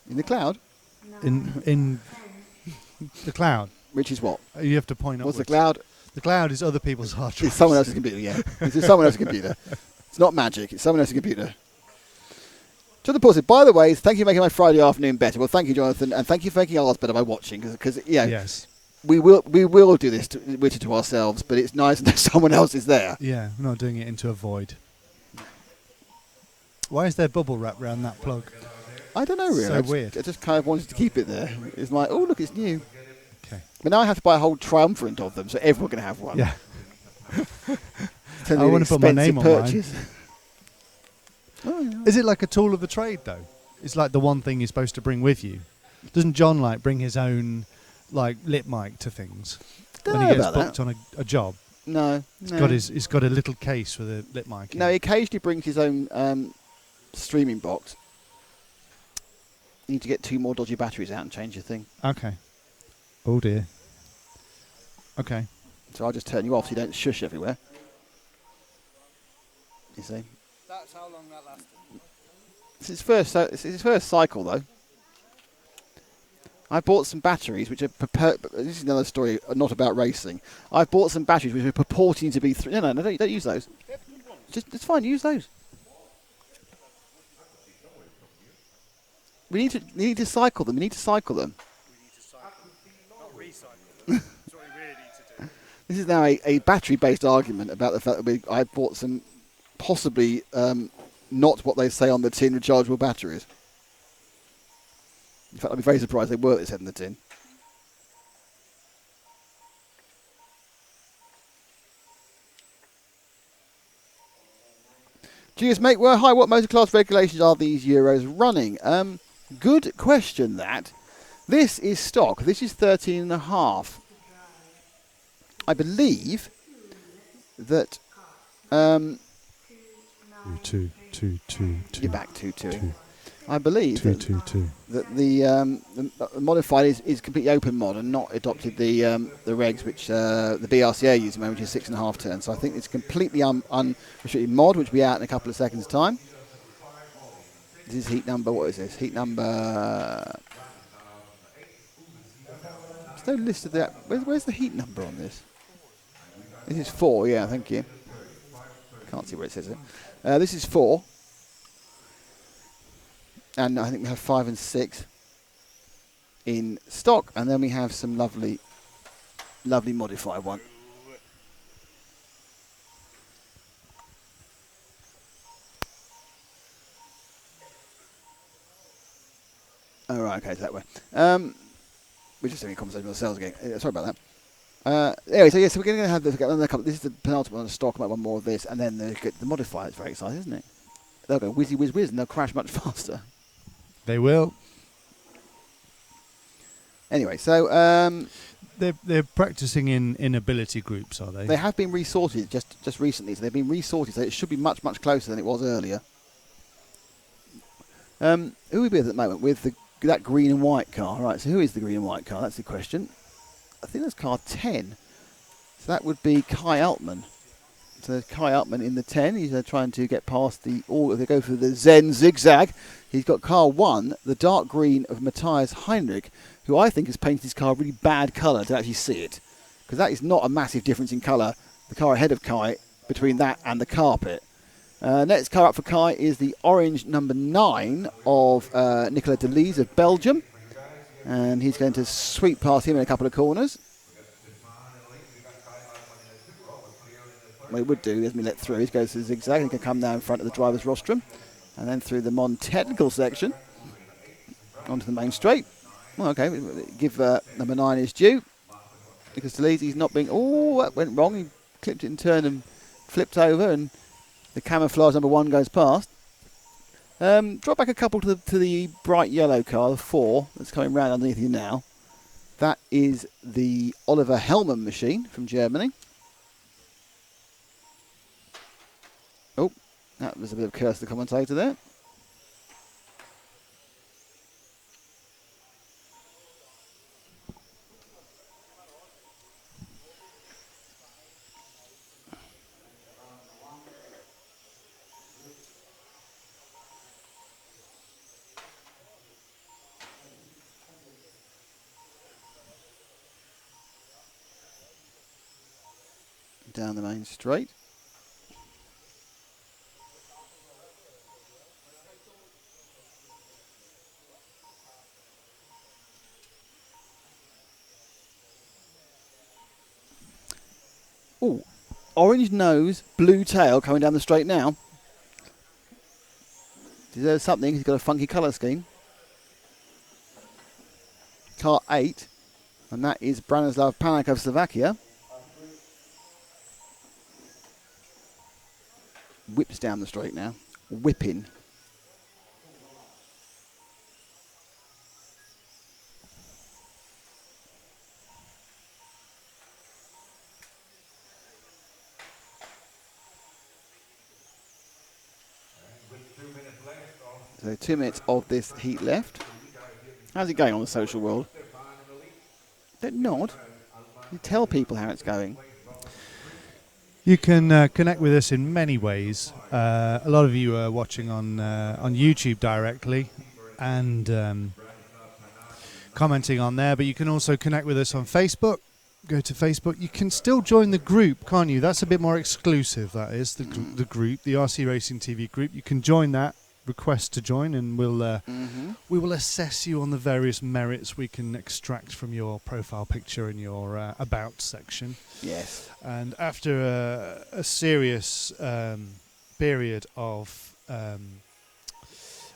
In the cloud? In the cloud. Which is what? You have to point out. What's the cloud? The cloud is other people's hard drives. It's someone else's computer, yeah. It's someone else's computer. It's not magic. It's someone else's computer. Jonathan Paul said, by the way, thank you for making my Friday afternoon better. Well, thank you, Jonathan, and thank you for making ours better by watching, because Yes. we will do this Witcher to ourselves, but it's nice that someone else is there. Yeah, we're not doing it into a void. Why is there bubble wrap around that plug? I don't know, really. So weird. I just kind of wanted to keep it there. It's like, oh, look, it's new. Okay. But now I have to buy a whole triumvirate of them, so everyone can have one. Yeah. I want to put my name on purchase. mine. Oh, yeah. Is it like a tool of the trade, though? It's like the one thing you're supposed to bring with you. Doesn't John like bring his own like lip mic to things Don't when know he gets about booked on a job? No. He's got a little case with a lip mic. No, he occasionally brings his own streaming box. You need to get 2 more dodgy batteries out and change your thing. Okay. Oh dear. Okay. So I'll just turn you off so you don't shush everywhere. You see? That's how long that lasted. It's his first cycle, though. I bought some batteries, which are this is another story, not about racing. I've bought some batteries which are purporting to be no, don't use those. It's fine. Use those. We need to cycle them. We need to cycle them. Not recycle. That's what we really need to do. This is now a battery-based argument about the fact that I bought some possibly not what they say on the tin rechargeable batteries. In fact, I'd be very surprised they were what they said in the tin. GS mate, hi, what motor class regulations are these Euros running? Good question, that. This is stock. This is 13.5. I believe that... Two. You're back 2-2. I believe Two. that the modified is completely open mod and not adopted the regs which the BRCA use at the moment, which is 6.5 turns. So I think it's completely unrestricted mod, which will be out in a couple of seconds' time. This is heat number. What is this? Heat number. There's no list of that. Where's the heat number on this? This is 4. Yeah, thank you. Can't see where it says it. This is 4. And I think we have 5 and 6 in stock, and then we have some lovely modified one. Oh, right, okay, it's that way. We're just having a conversation with ourselves again. Sorry about that. Anyway, so yes, we're going to have another couple. This is the penultimate on the stock. Might want more of this, and then the modifier is very exciting, isn't it? They'll go whizzy whiz whiz, and they'll crash much faster. They will. Anyway, so they're practicing in ability groups, are they? they have been resorted just recently. So they've been resorted. So it should be much closer than it was earlier. Who are we with at the moment? With that green and white car, right? So who is the green and white car? That's the question. I think that's car 10. So that would be Kai Altman. So there's Kai Altman in the 10. He's trying to get past they go through the Zen zigzag. He's got car 1, the dark green of Matthias Heinrich, who I think has painted his car a really bad colour to actually see it. Because that is not a massive difference in colour, the car ahead of Kai, between that and the carpet. Next car up for Kai is the orange number 9 of Nicolas Delise of Belgium. And he's going to sweep past him in a couple of corners. Well, he would do, as we let through. He goes to the zigzag and can come down in front of the driver's rostrum. And then through the non-technical section onto the main straight. Well, okay, give number 9 his due. Because Delise, he's not being... Oh, that went wrong. He clipped it in turn and flipped over, and the camouflage number 1 goes past. Drop back a couple to the bright yellow car, the 4, that's coming round underneath you now. That is the Oliver Hellman machine from Germany. Oh, that was a bit of a curse to the commentator there. Down the main straight. Ooh, orange nose, blue tail coming down the straight now. Deserves something. He's got a funky colour scheme. Car 8, and that is Branislav Panak of Slovakia. Whips down the straight now. Whipping. So 2 minutes of this heat left. How's it going on the social world? Don't nod. You tell people how it's going. You can connect with us in many ways. A lot of you are watching on YouTube directly and commenting on there, but you can also connect with us on Facebook. Go to Facebook. You can still join the group, can't you? That's a bit more exclusive, that is, the group, the RC Racing TV group. You can join that, request to join, and we will assess you on the various merits we can extract from your profile picture in your about section. Yes. And after a serious period of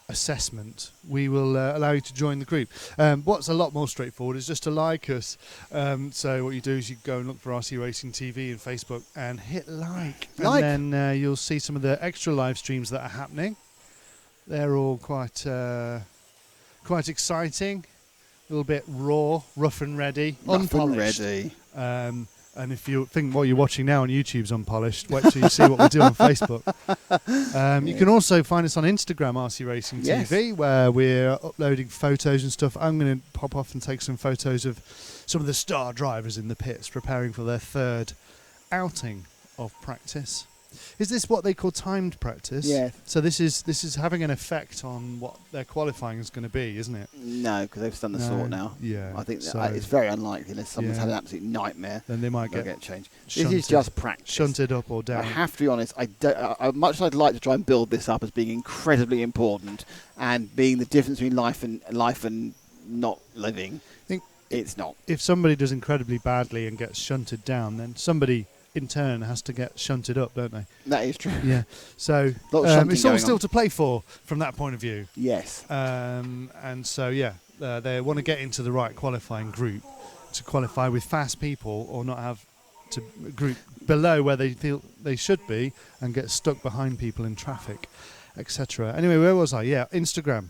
assessment, we will allow you to join the group. What's a lot more straightforward is just to like us. So what you do is you go and look for RC Racing TV in Facebook and hit like. And then you'll see some of the extra live streams that are happening. They're all quite exciting, a little bit raw, rough and ready, unpolished. And if you think what you're watching now on YouTube's unpolished, wait till you see what we do on Facebook. You can also find us on Instagram, RC Racing TV, where we're uploading photos and stuff. I'm going to pop off and take some photos of some of the star drivers in the pits preparing for their third outing of practice. Is this what they call timed practice? Yeah. So this is having an effect on what their qualifying is going to be, isn't it? No, because they've done the sort now. Yeah. I think it's very unlikely unless someone's had an absolute nightmare. Then they might get changed. Shunted, this is just practice. Shunted up or down. I have to be honest. Much as I'd like to try and build this up as being incredibly important and being the difference between life and not living, it's not. If somebody does incredibly badly and gets shunted down, then somebody in turn has to get shunted up, don't they? That is true. Yeah. So it's all still to play for from that point of view. Yes. And so they want to get into the right qualifying group to qualify with fast people or not have to group below where they feel they should be and get stuck behind people in traffic, etc. Anyway, where was I? Yeah, Instagram.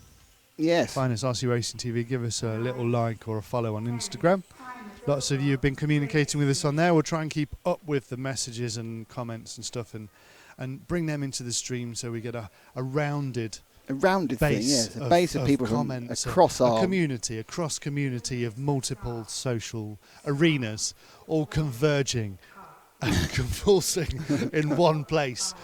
Yes. Find us RC Racing TV. Give us a little like or a follow on Instagram. Lots of you have been communicating with us on there. We'll try and keep up with the messages and comments and stuff and bring them into the stream so we get a rounded base thing, yes. A base of people comments from across our community, community of multiple social arenas, all converging and convulsing in one place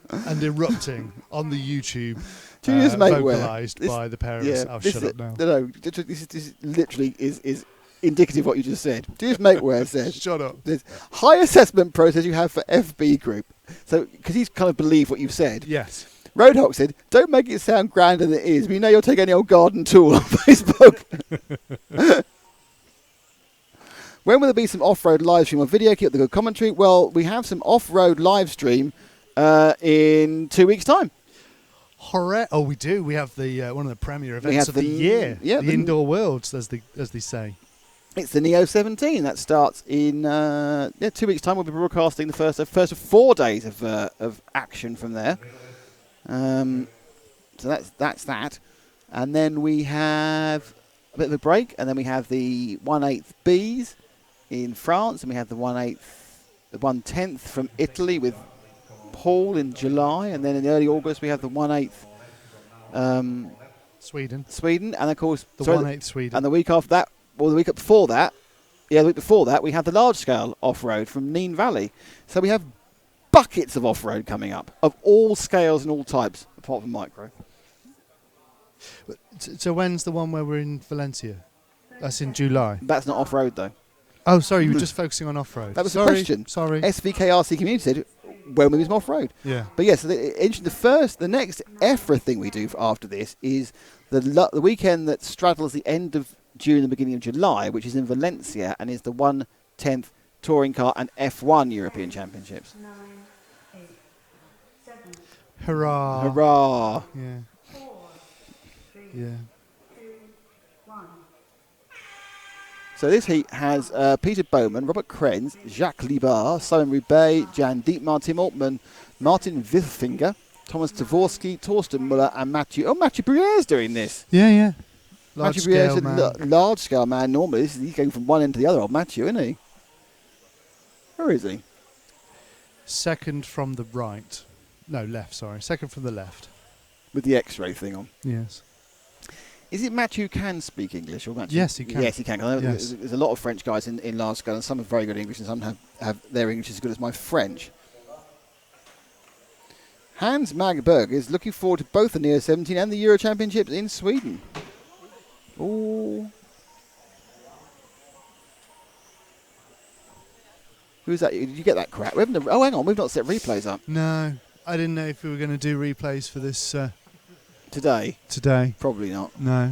and erupting on the YouTube. Vocalised by the parents. Yeah, I'll shut up now. No, this literally is indicative of what you just said. Do you just make where it says shut up. There's high assessment process you have for FB group. So because he's kind of believed what you've said. Yes. Roadhawk said, "Don't make it sound grander than it is. We know you'll take any old garden tool on Facebook." When will there be some off-road live stream on video? Keep up the good commentary. Well, we have some off-road live stream in 2 weeks' time. Hooray! Oh, we do. We have the one of the premier events of the year. Yeah, the Indoor Worlds, as they say. It's the Neo 17 that starts in 2 weeks' time. We'll be broadcasting the first of 4 days of action from there. So that's that, and then we have a bit of a break, and then we have the 1/8 Bs in France, and we have the 1/10 from Italy with Paul in July, and then in early August we have the 1/8 Sweden, and of course the 1/8 Sweden, and the week after that, or the week before that, the week before that, we have the large scale off-road from Neen Valley. So we have buckets of off-road coming up of all scales and all types, apart from micro. So when's the one where we're in Valencia? That's in July. That's not off-road though. Oh, sorry, you were just focusing on off-road. That was the question. Sorry. SVKRC community said, when we do some off-road. Yeah. But yes, the next EFRA thing we do after this is the weekend that straddles the end of June and the beginning of July, which is in Valencia and is the 1/10 Touring Car and F1 European Championships. 9, 8, 7, Hurrah! Hurrah! Yeah. 4, 3, Yeah. 2, 1. So this heat has Peter Bowman, Robert Krenz, Jacques Libar, Simon Roubaix, Jan Dietmar, Tim Altman, Martin Withfinger, Thomas Tavorsky, Torsten Muller, and Mathieu. Oh, Mathieu Bruyère's doing this. Yeah. Mathieu Bruyère's a large scale man normally. He's going from one end to the other. Old Mathieu, isn't he? Where is he? Second from the right. No, left, sorry. Second from the left. With the X-ray thing on. Yes. Is it Mathieu can speak English? Or Mathieu? Yes, he can. Yes, he can. I know Yes. there's a lot of French guys in large scale, and some have very good English, and some have their English as good as my French. Hans Magberg is looking forward to both the Neo 17 and the Euro Championships in Sweden. Oh. Who's that? Did you get that crap? Hang on, we've not set replays up. No, I didn't know if we were going to do replays for this Today? Probably not. No.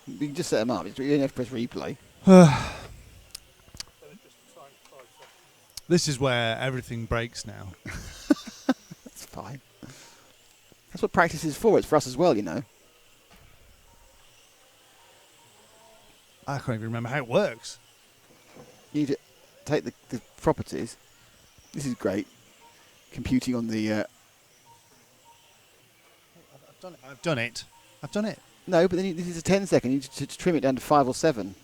You can just set them up. You don't have to press replay. This is where everything breaks now. That's fine. That's what practice is for. It's for us as well, you know. I can't even remember how it works. You need to take the properties. This is great. Computing on the... I've done it. No, but then this is a 10 second. You need to trim it down to 5 or 7.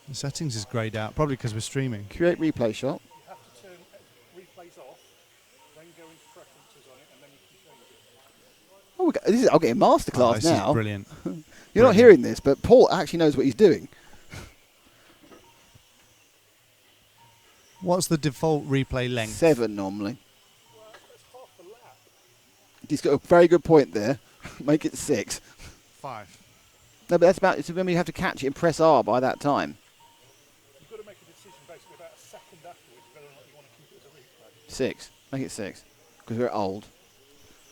The settings is greyed out, probably because we're streaming. Create replay shot. You have to turn replays off, then go into preferences on it, and then you can change it. Oh, I'll get a masterclass this now. is brilliant. You're not hearing this, but Paul actually knows what he's doing. What's the default replay length? 7 normally. He's got a very good point there. Make it 6. 5. No, but that's about. It's when you have to catch it and press R by that time. You've got to make a decision basically about a second afterwards whether or not you want to keep it as a replay. 6. Make it 6. Because we're old.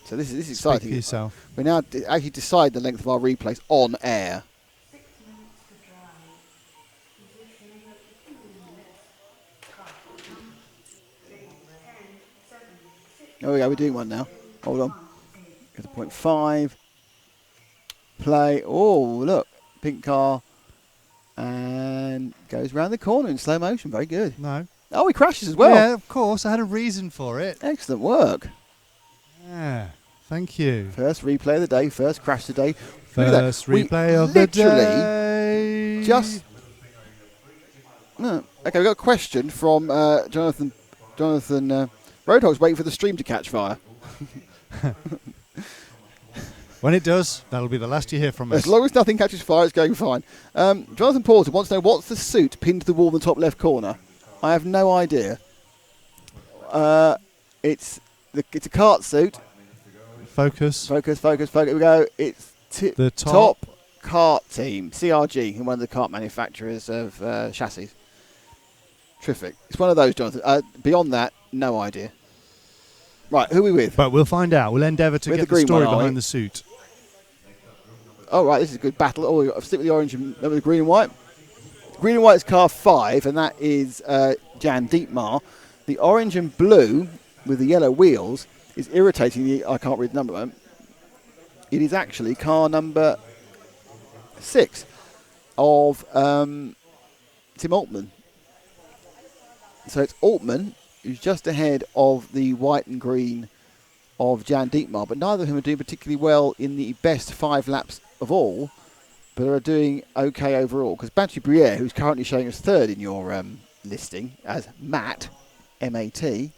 So this is Speak exciting. for yourself. We now actually decide the length of our replays on air. 6 minutes to dry. Positioning up to 2 minutes. Cut. 3, 10, 7, 6. There we go. We're doing one now. Hold on. Go to point 5. Play. Oh, look. Pink car. And goes round the corner in slow motion. Very good. No. Oh, he crashes as well. Yeah, of course. I had a reason for it. Excellent work. Yeah. Thank you. First replay of the day. First crash of the day. Look at that. First replay of the day. Just. No. Okay, we've got a question from Jonathan. Roadhog's waiting for the stream to catch fire. When it does, that'll be the last you hear from us. As long as nothing catches fire, it's going fine. Jonathan Porter wants to know what's the suit pinned to the wall in the top left corner. I have no idea. It's a kart suit. Focus. Here we go. It's The top kart team, CRG, one of the kart manufacturers of chassis. Terrific. It's one of those, Jonathan. Beyond that, no idea. Right, who are we with? But we'll find out. We'll endeavour to With get the the green story one, are we? behind the suit. Oh, right, this is a good battle. Oh, I'll stick with the orange and with the green and white. Green and white is car 5, and that is Jan Dietmar. The orange and blue with the yellow wheels is irritatingly, I can't read the number at the moment. It is actually car number 6 of Tim Altman. So it's Altman who's just ahead of the white and green of Jan Dietmar, but neither of them are doing particularly well in the best 5 laps of all, but are doing okay overall. Because Mathieu Bruyère, who's currently showing us 3rd in your listing as Matt, M-A-T.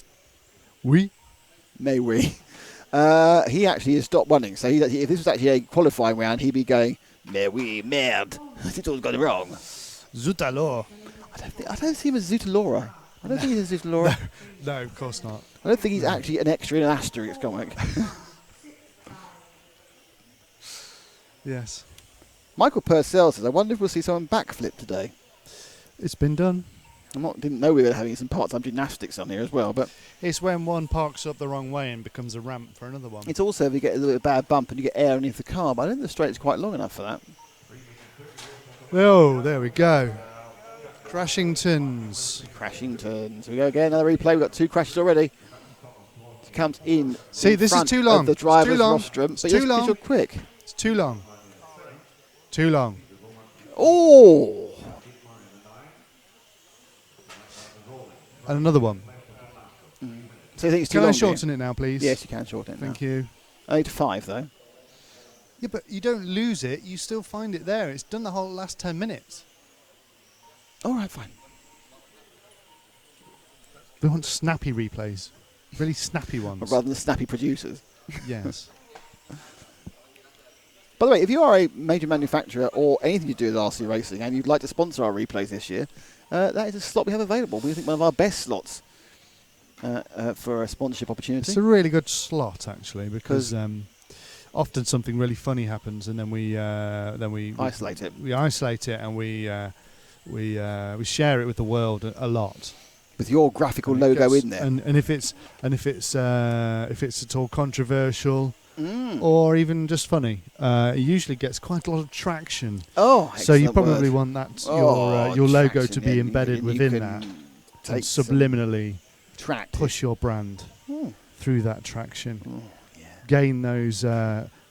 Oui. Mais oui. He actually has stopped running. So if this was actually a qualifying round, he'd be going, mais oui, merde. It's all gone wrong. Zut alors. I don't see him as Zutalora. I don't think he's a Zutalora. No, of course not. I don't think he's actually an extra in an Asterix comic. Yes. Michael Purcell says, I wonder if we'll see someone backflip today. It's been done. Didn't know we were having some part-time gymnastics on here as well, but It's when one parks up the wrong way and becomes a ramp for another one. it's also if you get a little bit of bad bump and you get air underneath the car, but I don't think the straight's quite long enough for that. Oh, there we go. Crashingtons. Crashingtons. We go again. Another replay. We've got 2 crashes already. It comes in. See, in this is front too long. of the It's too driver's long. rostrum. It's But too yes, 'cause long. you're quick. It's too long. Too long. Oh! And another one. So you think it's too Can long? I do you? shorten it now, please? Yes, you can shorten it. Thank now. you. Only to 5 though. Yeah, but you don't lose it. You still find it there. It's done the whole last 10 minutes. All right, fine. We want snappy replays. Really snappy ones. Rather than snappy producers. Yes. By the way, if you are a major manufacturer or anything to do with RC racing and you'd like to sponsor our replays this year, that is a slot we have available. We think one of our best slots for a sponsorship opportunity. It's a really good slot, actually, because often something really funny happens, and then we isolate it. We isolate it, and we share it with the world a lot. With your graphical logo in there. And if it's at all controversial or even just funny, it usually gets quite a lot of traction. Oh, so you excellent probably word. want that your logo traction, to be yeah, embedded you within can that, take and subliminally tract push your brand Hmm. through that traction. Gain those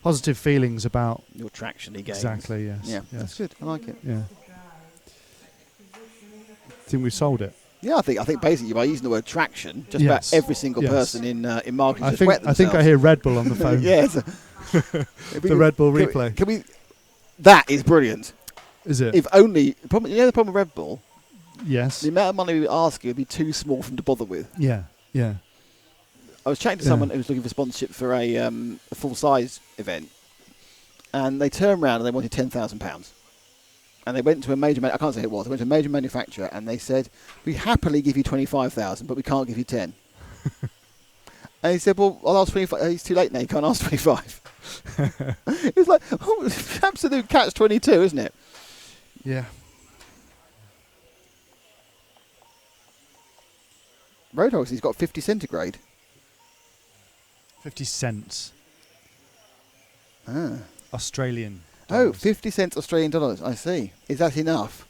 positive feelings about your traction gains. Exactly. Yes. Yeah, yes. that's good. I like it. Yeah. Think we sold it. Yeah, I think basically by using the word traction, just Yes. about every single Yes. person in marketing I just think wet I themselves. think I hear Red Bull on the phone. Yes. The Red Bull replay. Can we? That is brilliant. Is it? If only the problem with Red Bull, Yes. the amount of money we would ask you would be too small for them to bother with. Yeah. Yeah. I was chatting to Yeah. someone who was looking for sponsorship for a full-size event, and they turned around and they wanted £10,000. And they went to a major, I can't say who it was, they went to a major manufacturer and they said, we happily give you 25,000, but we can't give you 10. And he said, well, I'll ask 25. It's too late now, you can't ask 25. It's like, absolute catch-22, isn't it? Yeah. Roadhog's, he's got 50 centigrade. 50 cents. Ah. Australian. Oh, 50 cents Australian dollars, I see. Is that enough?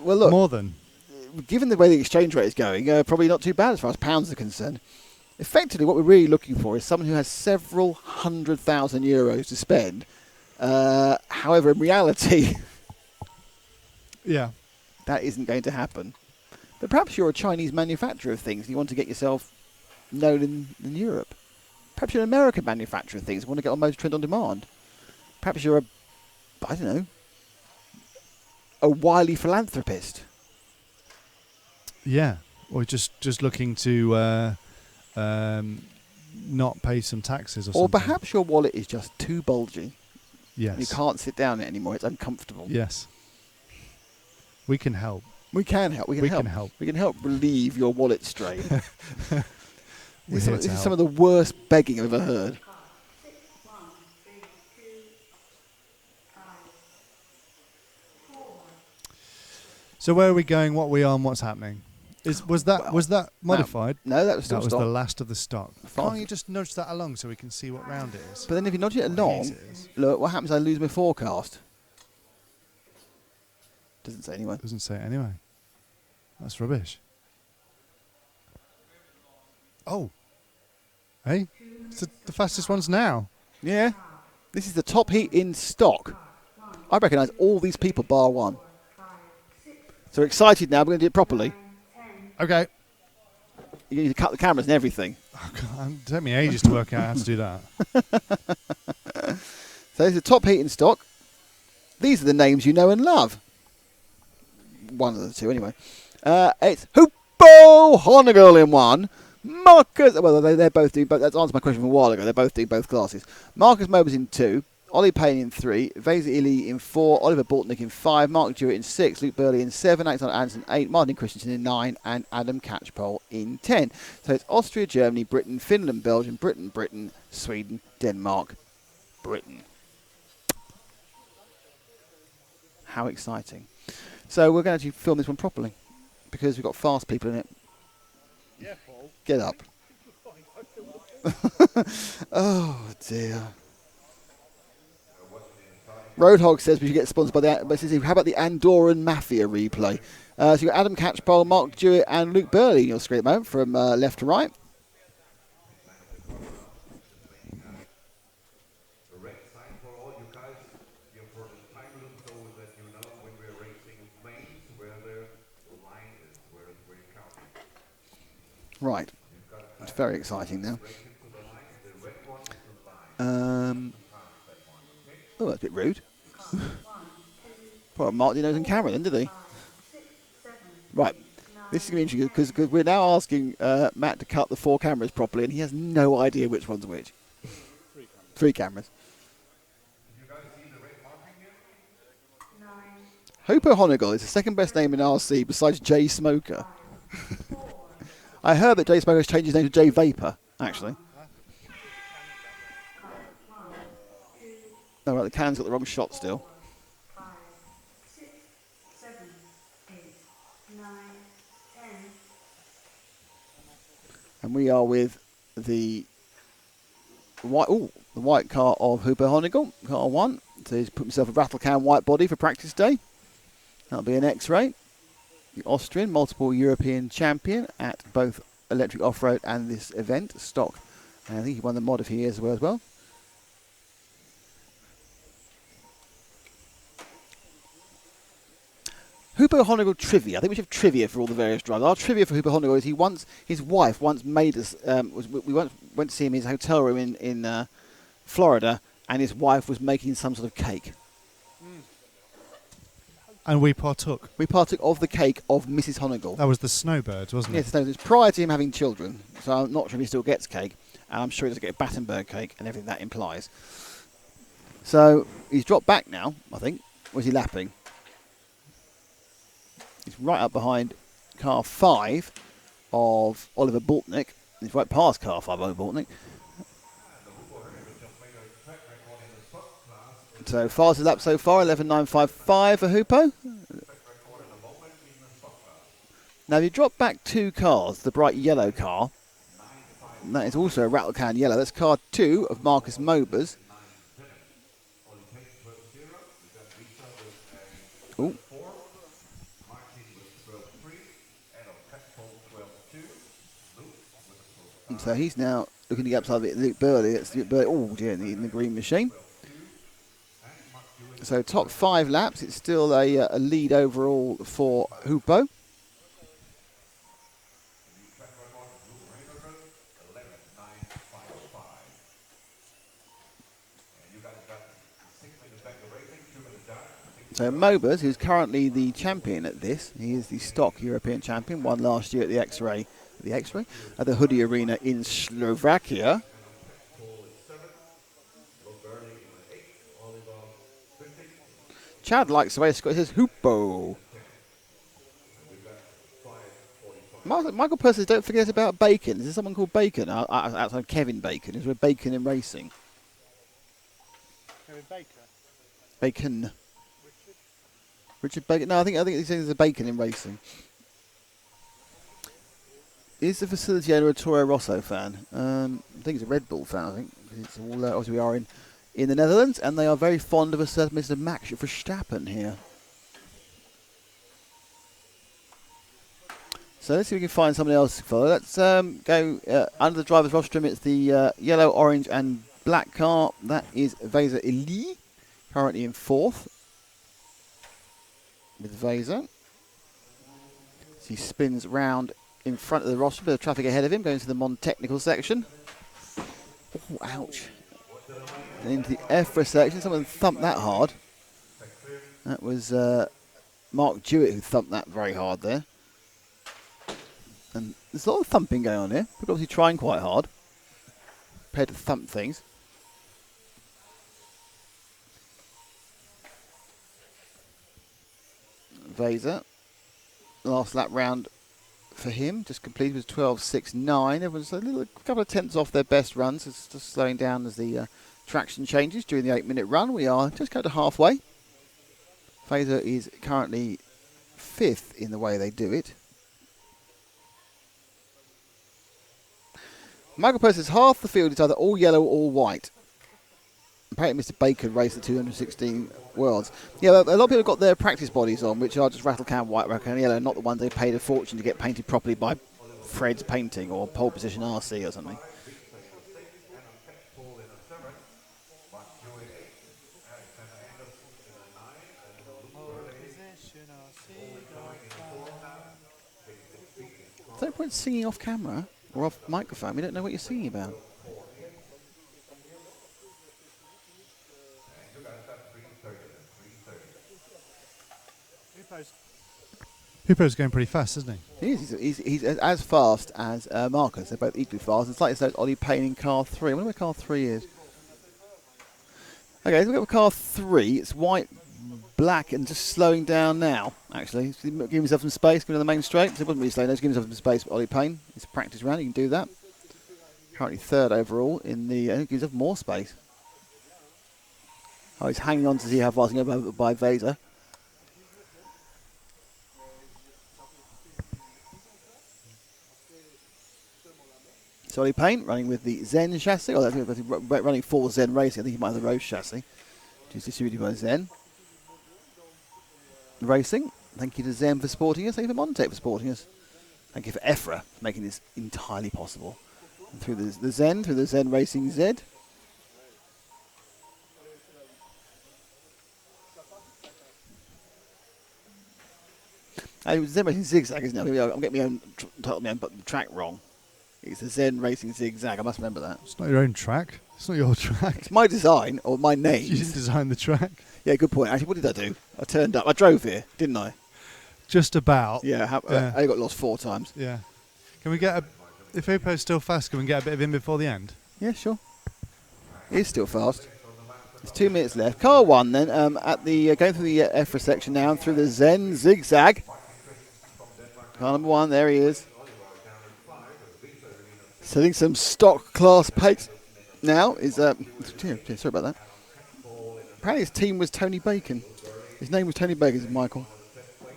Well, look. More than. Given the way the exchange rate is going, probably not too bad as far as pounds are concerned. Effectively, what we're really looking for is someone who has several €100,000 to spend. However, in reality, Yeah. that isn't going to happen. But perhaps you're a Chinese manufacturer of things and you want to get yourself known in Europe. Perhaps you're an American manufacturer of things and want to get on Motor Trend on Demand. Perhaps you're a wily philanthropist. Yeah. Or just looking to not pay some taxes or something. Or perhaps your wallet is just too bulgy. Yes. You can't sit down it anymore. It's uncomfortable. Yes. We can help. We can help. We can help. We can help relieve your wallet strain. This is some of the worst begging I've ever heard. So where are we going? What are we on? What's happening? Was that modified? No, that was still That was stock. the last of the stock. Fine. Can't you just nudge that along so we can see what round it is? But then if you nudge it along, look, what happens? I lose my forecast. Doesn't say anyway. Doesn't say it anyway. That's rubbish. Oh. Hey, it's the fastest ones now. Yeah. This is the top heat in stock. I recognise all these people bar one. So we're excited now. We're going to do it properly. Okay. You need to cut the cameras and everything. Oh, God, it took me ages to work out how to do that. So this is the top heat in stock. These are the names you know and love. One of the two, anyway. It's Hoopo Honegirl in one. Marcus, well, they're both doing both. That's answered my question from a while ago. They're both doing both classes. Marcus Mobers in 2. Ollie Payne in 3, Vesa Illy in 4, Oliver Bortnick in 5, Mark Jewett in 6, Luke Burley in 7, Alexander Anderson 8, Martin Christensen in 9, and Adam Catchpole in 10. So it's Austria, Germany, Britain, Finland, Belgium, Britain, Sweden, Denmark, Britain. How exciting. So we're going to film this one properly because we've got fast people in it. Yeah, Paul. Get up. Oh, dear. Roadhog says we should get sponsored by the. But says, how about the Andorran Mafia replay? So you've got Adam Catchpole, Mark Jewett, and Luke Burley in your screen at the moment from left to right. The red sign for all you guys, here for the time loop so that you know when we're racing lanes where the line is, where we're counting. Right. It's very exciting now. Race into the line, the red one is the line. Oh, that's a bit rude. Well, Mark didn't know it was in camera then, did he? Right. This is going to be interesting because we're now asking Matt to cut the 4 cameras properly, and he has no idea which one's which. 3 cameras. Hooper Honegal is the second best name in RC besides Jay Smoker. I heard that Jay Smoker has changed his name to Jay Vapor, actually. No, right, the cannon's got the wrong shot still. 5, 6, 7, 8, 9, 10. And we are with the white car of Hooper Honegal, car 1. So he's put himself a rattle can white body for practice day. That'll be an X-ray. The Austrian, multiple European champion at both electric off-road and this event, stock. And I think he won the mod of here as well. Hooper Honegal trivia. I think we should have trivia for all the various drivers. Our trivia for Hooper Honegal is his wife once made us. We went to see him in his hotel room in Florida, and his wife was making some sort of cake. And we partook. We partook of the cake of Mrs. Honegal. That was the snowbirds, wasn't it? Yes, it was prior to him having children, so I'm not sure if he still gets cake. And I'm sure he doesn't get a Battenberg cake and everything that implies. So he's dropped back now, I think. Or is he lapping? He's right up behind car 5 of Oliver Boltnick. He's right past car 5 of Oliver Boltnick. So fastest lap so far, 11.955 for Hoopo. Now if you drop back 2 cars, the bright yellow car, and that is also a rattle can yellow. That's car 2 of Marcus Mobers. Ooh. And so he's now looking to get upside of Luke Burley. That's Luke Burley. Oh dear, in the green machine. So top 5 laps, it's still a lead overall for Hoopo. So Mobers, who's currently the champion at this, he is the stock European champion, won last year at the X-Ray, at the Hoodie Arena in Slovakia. Chad likes the way Scott says Hoopo. Michael Purses, don't forget about Bacon. Is there someone called Bacon outside of Kevin Bacon? Is there Bacon in racing? Kevin Baker. Bacon. Richard Bacon. No, I think there's a Bacon in racing. Is the facility owner a Toro Rosso fan? I think he's a Red Bull fan. I think it's all. Obviously, we are in the Netherlands, and they are very fond of a certain Mr. Max Verstappen here. So let's see if we can find somebody else to follow. Let's go under the driver's rostrum. It's the yellow, orange, and black car. That is Vesa Eli, currently in 4th. With Vesa. He spins round in front of the rostrum. Bit of traffic ahead of him, going to the non-technical section. Oh, ouch. And into the EFRA section. Someone thumped that hard. That was Mark Jewett who thumped that very hard there. And there's a lot of thumping going on here. People obviously trying quite hard. Prepared to thump things. Vesa. Last lap round for him. Just completed was 12.69. Everyone's a couple of tenths off their best runs. It's just slowing down as the traction changes during the 8-minute run. We are just going to halfway. Vesa is currently 5th in the way they do it. Michael Post says half the field is either all yellow or all white. apparently Mr. Baker raced the 216 Worlds. Yeah, a lot of people have got their practice bodies on, which are just rattle can white, rattle can yellow, not the ones they paid a fortune to get painted properly by Fred's Painting or Pole Position RC or something. There's no point singing off camera or off microphone. We don't know what you're singing about. Hooper's going pretty fast, isn't he? He is. He's as fast as Marcus. They're both equally fast. It's like it's Ollie Payne in car 3. I wonder where car 3 is. Okay, let's look at car 3. It's white, black, and just slowing down now, actually. So give himself some space, going on the main straight. So it wasn't really slow. Just give himself some space for Ollie Payne. It's a practice round. You can do that. Currently third overall in the... I think gives himself more space. Oh, he's hanging on to see how fast he can go by Vaser. Ollie Payne running with the Zen chassis, or that's running for Zen Racing. I think he might have the Rose chassis, which is distributed by Zen Racing. Thank you to Zen for supporting us. Thank you to Montec for supporting us. Thank you for EFRA for making this entirely possible. And through the Zen Racing Z. It was Zen Racing Zigzag, isn't it? I'm getting my own track wrong. It's the Zen Racing Zigzag. I must remember that. It's not your own track. It's not your track. It's my design or my name. You didn't design the track. Yeah, good point. Actually, what did I do? I turned up. I drove here, didn't I? Just about. Yeah. I got lost 4 times. Yeah. Can we get a... If Hoopo's still fast, can we get a bit of him before the end? Yeah, sure. He is still fast. There's 2 minutes left. Car 1 then, at the going through the EFRA section now and through the Zen Zigzag. Car number 1, there he is. Setting some stock class pace now is sorry about that. Apparently his team was Tony Bacon. His name was Tony Bacon, Michael.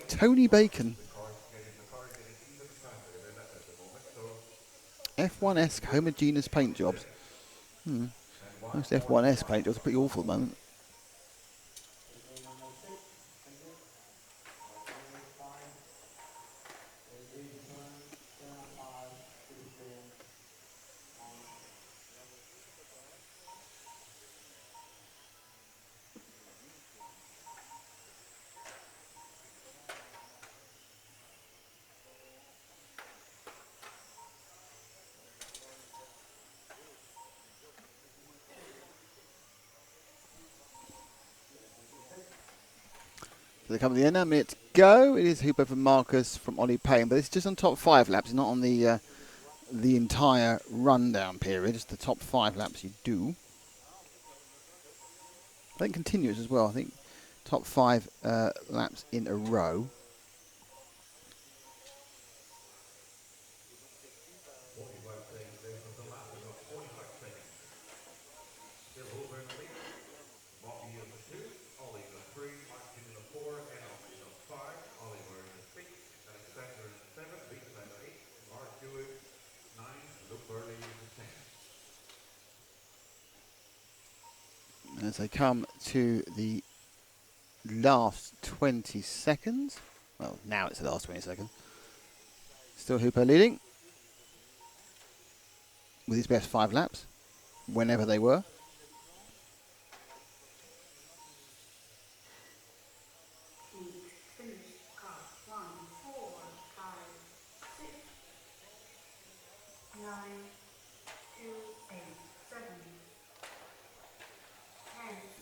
Tony Bacon. F1-esque homogeneous paint jobs. Most F1-esque paint jobs are pretty awful at the moment. So they come to the end now, minute to go. It is Hooper from Marcus from Ollie Payne, but it's just on top 5 laps, it's not on the entire rundown period. It's the top 5 laps you do. I think continuous as well. I think top 5 laps in a row. As they come to the last 20 seconds. Well, now it's the last 20 seconds. Still Hooper leading with his best 5 laps, whenever they were.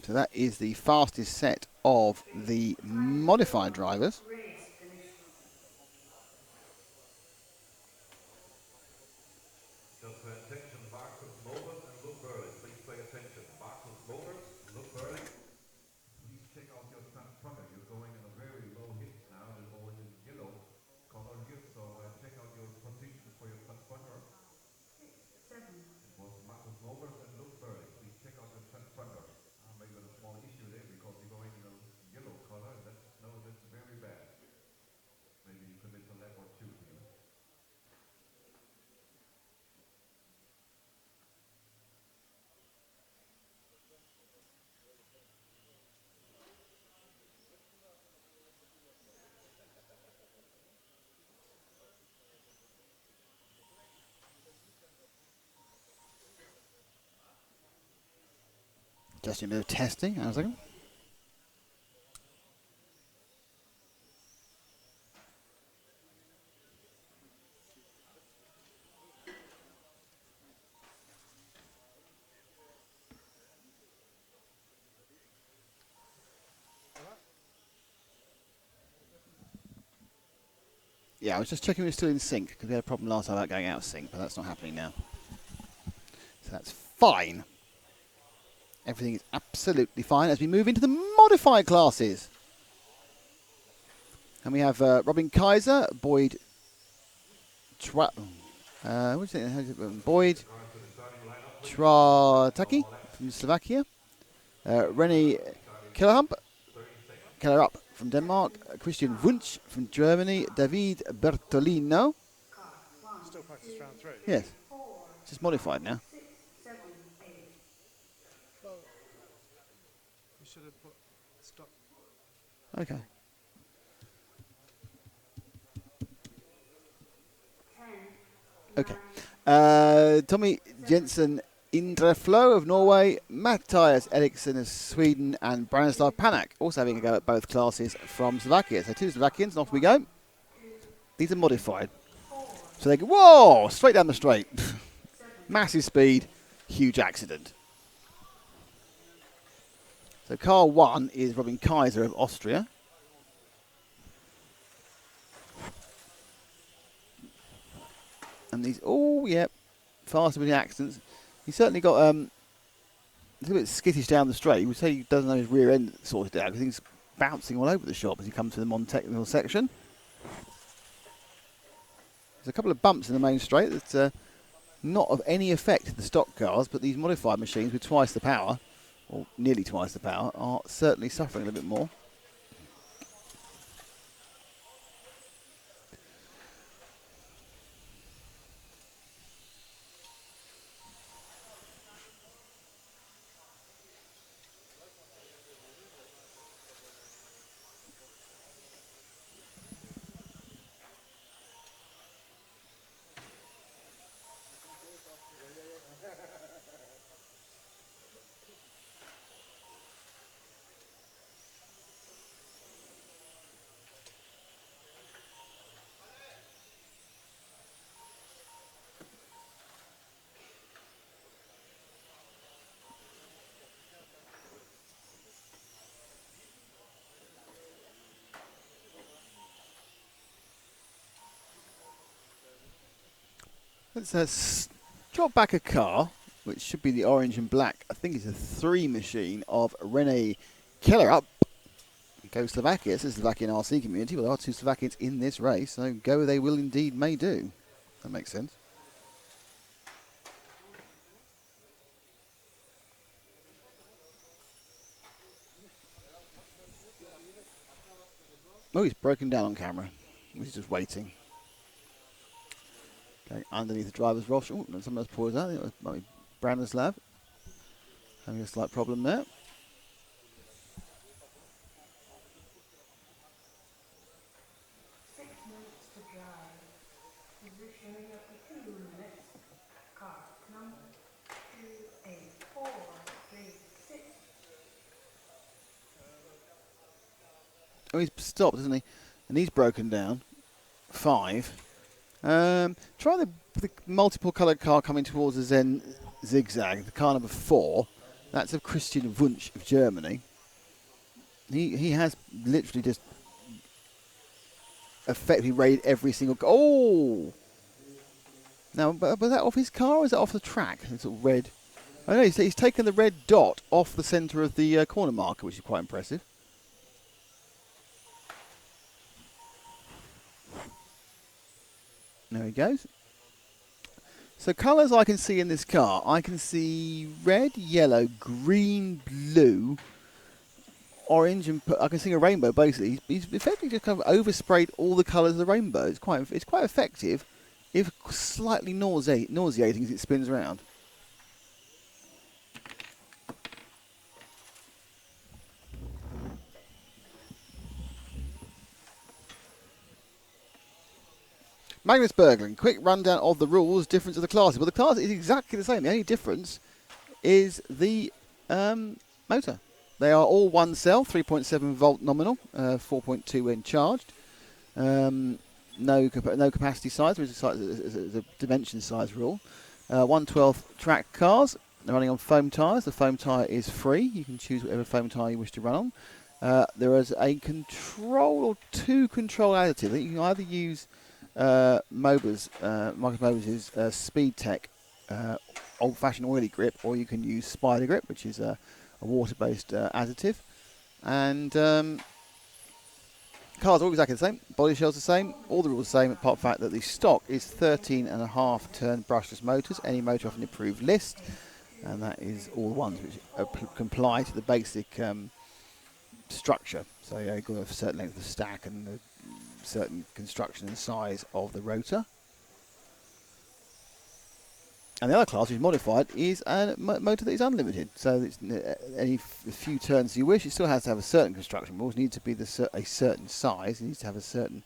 So that is the fastest set of the modified drivers. Just a bit of testing. Hang on a second. Yeah, I was just checking we're still in sync because we had a problem last time about going out of sync, but that's not happening now. So that's fine. Everything is absolutely fine as we move into the modified classes. And we have Robin Kaiser, Boyd, Boyd Trataki from Slovakia, René Kellerup from Denmark, Christian Wunsch from Germany, David Bertolino. Still practice round 3. Yes, it's just modified now. You should have put stop. Okay. Okay. Tommy Jensen Indraflo of Norway, Matthias Eriksson of Sweden, and Branislav Panak also having a go at both classes from Slovakia. So 2 Slovakians, and off we go. These are modified. So they go, whoa, straight down the straight. Massive speed, huge accident. So car 1 is Robin Kaiser of Austria. And these, oh, yep, faster with the accidents. He's certainly got a little bit skittish down the straight. You would say he doesn't have his rear end sorted out because he's bouncing all over the shop as he comes to the non-technical section. There's a couple of bumps in the main straight that's not of any effect to the stock cars, but these modified machines with twice the power, or nearly twice the power, are certainly suffering a little bit more. Let's drop back a car, which should be the orange and black. I think it's a 3 machine of René Kellerup. Go Slovakia. It's a Slovakian RC community. Well, there are 2 Slovakians in this race, so go they will indeed, may do. That makes sense. Oh, he's broken down on camera. He's just waiting. Okay, underneath the driver's rostrum. Oh, someone else pours out. It might be Branislav. Having a slight problem there. Oh, he's stopped, isn't he? And he's broken down. 5. Try the multiple coloured car coming towards the Zen Zigzag, the car number 4. That's of Christian Wunsch of Germany. He has literally just effectively raided every single... Oh! Now, but was that off his car or is that off the track? It's sort of red. I know, he's taken the red dot off the centre of the corner marker, which is quite impressive. There he goes. So colours I can see in this car. I can see red, yellow, green, blue, orange, and I can see a rainbow basically. He's effectively just kind of oversprayed all the colours of the rainbow. It's quite effective, if slightly nauseating as it spins around. Magnus Berglund, quick rundown of the rules, difference of the classes. Well, the class is exactly the same. The only difference is the motor. They are all one cell, 3.7 volt nominal, 4.2 when charged. No capacity size. There's a dimension size rule. 1/12 track cars. They're running on foam tyres. The foam tyre is free. You can choose whatever foam tyre you wish to run on. There is a control or two control additive. You can either use Marcus Mobers' Speed Tech old-fashioned oily grip, or you can use Spider Grip, which is a water-based additive. And cars are all exactly the same. Body shell's the same. All the rules the same, apart from the fact that the stock is 13.5 turn brushless motors. Any motor off an approved list, and that is all the ones which comply to the basic structure. So you've got a certain length of stack and a certain construction and size of the rotor. And the other class, which is modified, is a motor that is unlimited. So it's any few turns you wish. It still has to have a certain construction rules. It needs to be a certain size. It needs to have a certain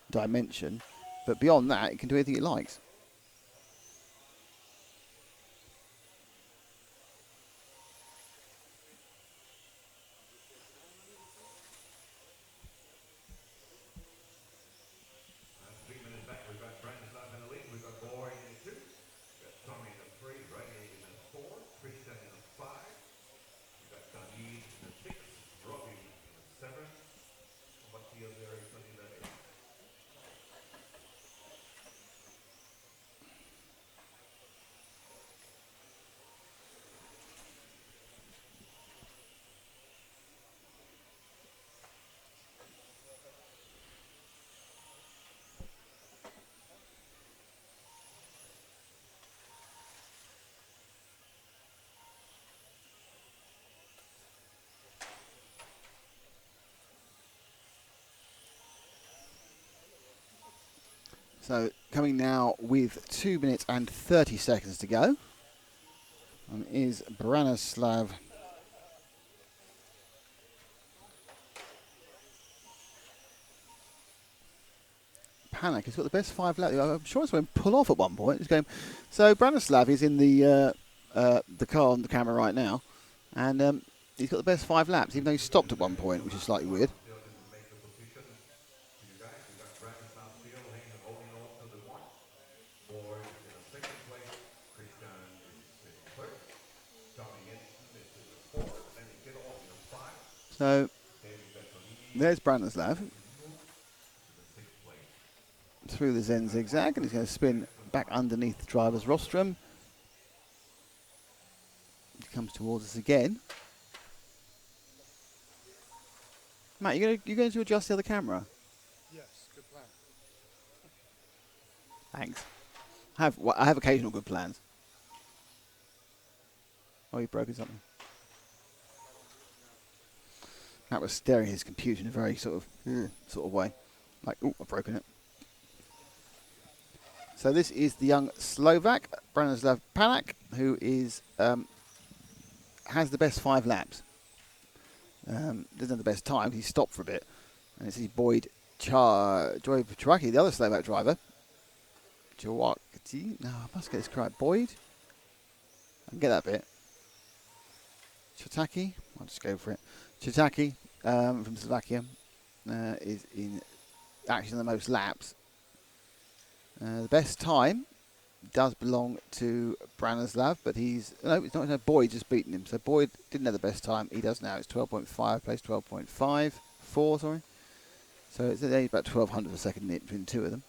dimension. But beyond that, it can do anything it likes. So coming now with 2 minutes and 30 seconds to go, and is Branislav Panic. He's got the best 5 laps. I'm sure it's going to pull off at one point. He's going. So Branislav is in the car on the camera right now, and he's got the best 5 laps, even though he stopped at one point, which is slightly weird. So there's Branislav through the Zen zigzag, and he's going to spin back underneath the driver's rostrum. He comes towards us again. Matt, you're going to adjust the other camera? Yes, good plan. Thanks. I have occasional good plans. Oh, you've broken something. Matt was staring at his computer in a very sort of way, like, oh, I've broken it. So this is the young Slovak, Branislav Panic, who is has the best 5 laps. Doesn't have the best time. He stopped for a bit, and it's Boyd Chowaki, the other Slovak driver. Chowaki. No, I must get this correct. Boyd. I can get that bit. Chotaki. I'll just go for it. Chotaki from Slovakia is in action the most laps. The best time does belong to Branislav, but it's not Boyd just beaten him. So Boyd didn't have the best time. He does now. It's 12.5, place 12.54, sorry. So it's about 1/1200 of a second between the two of them.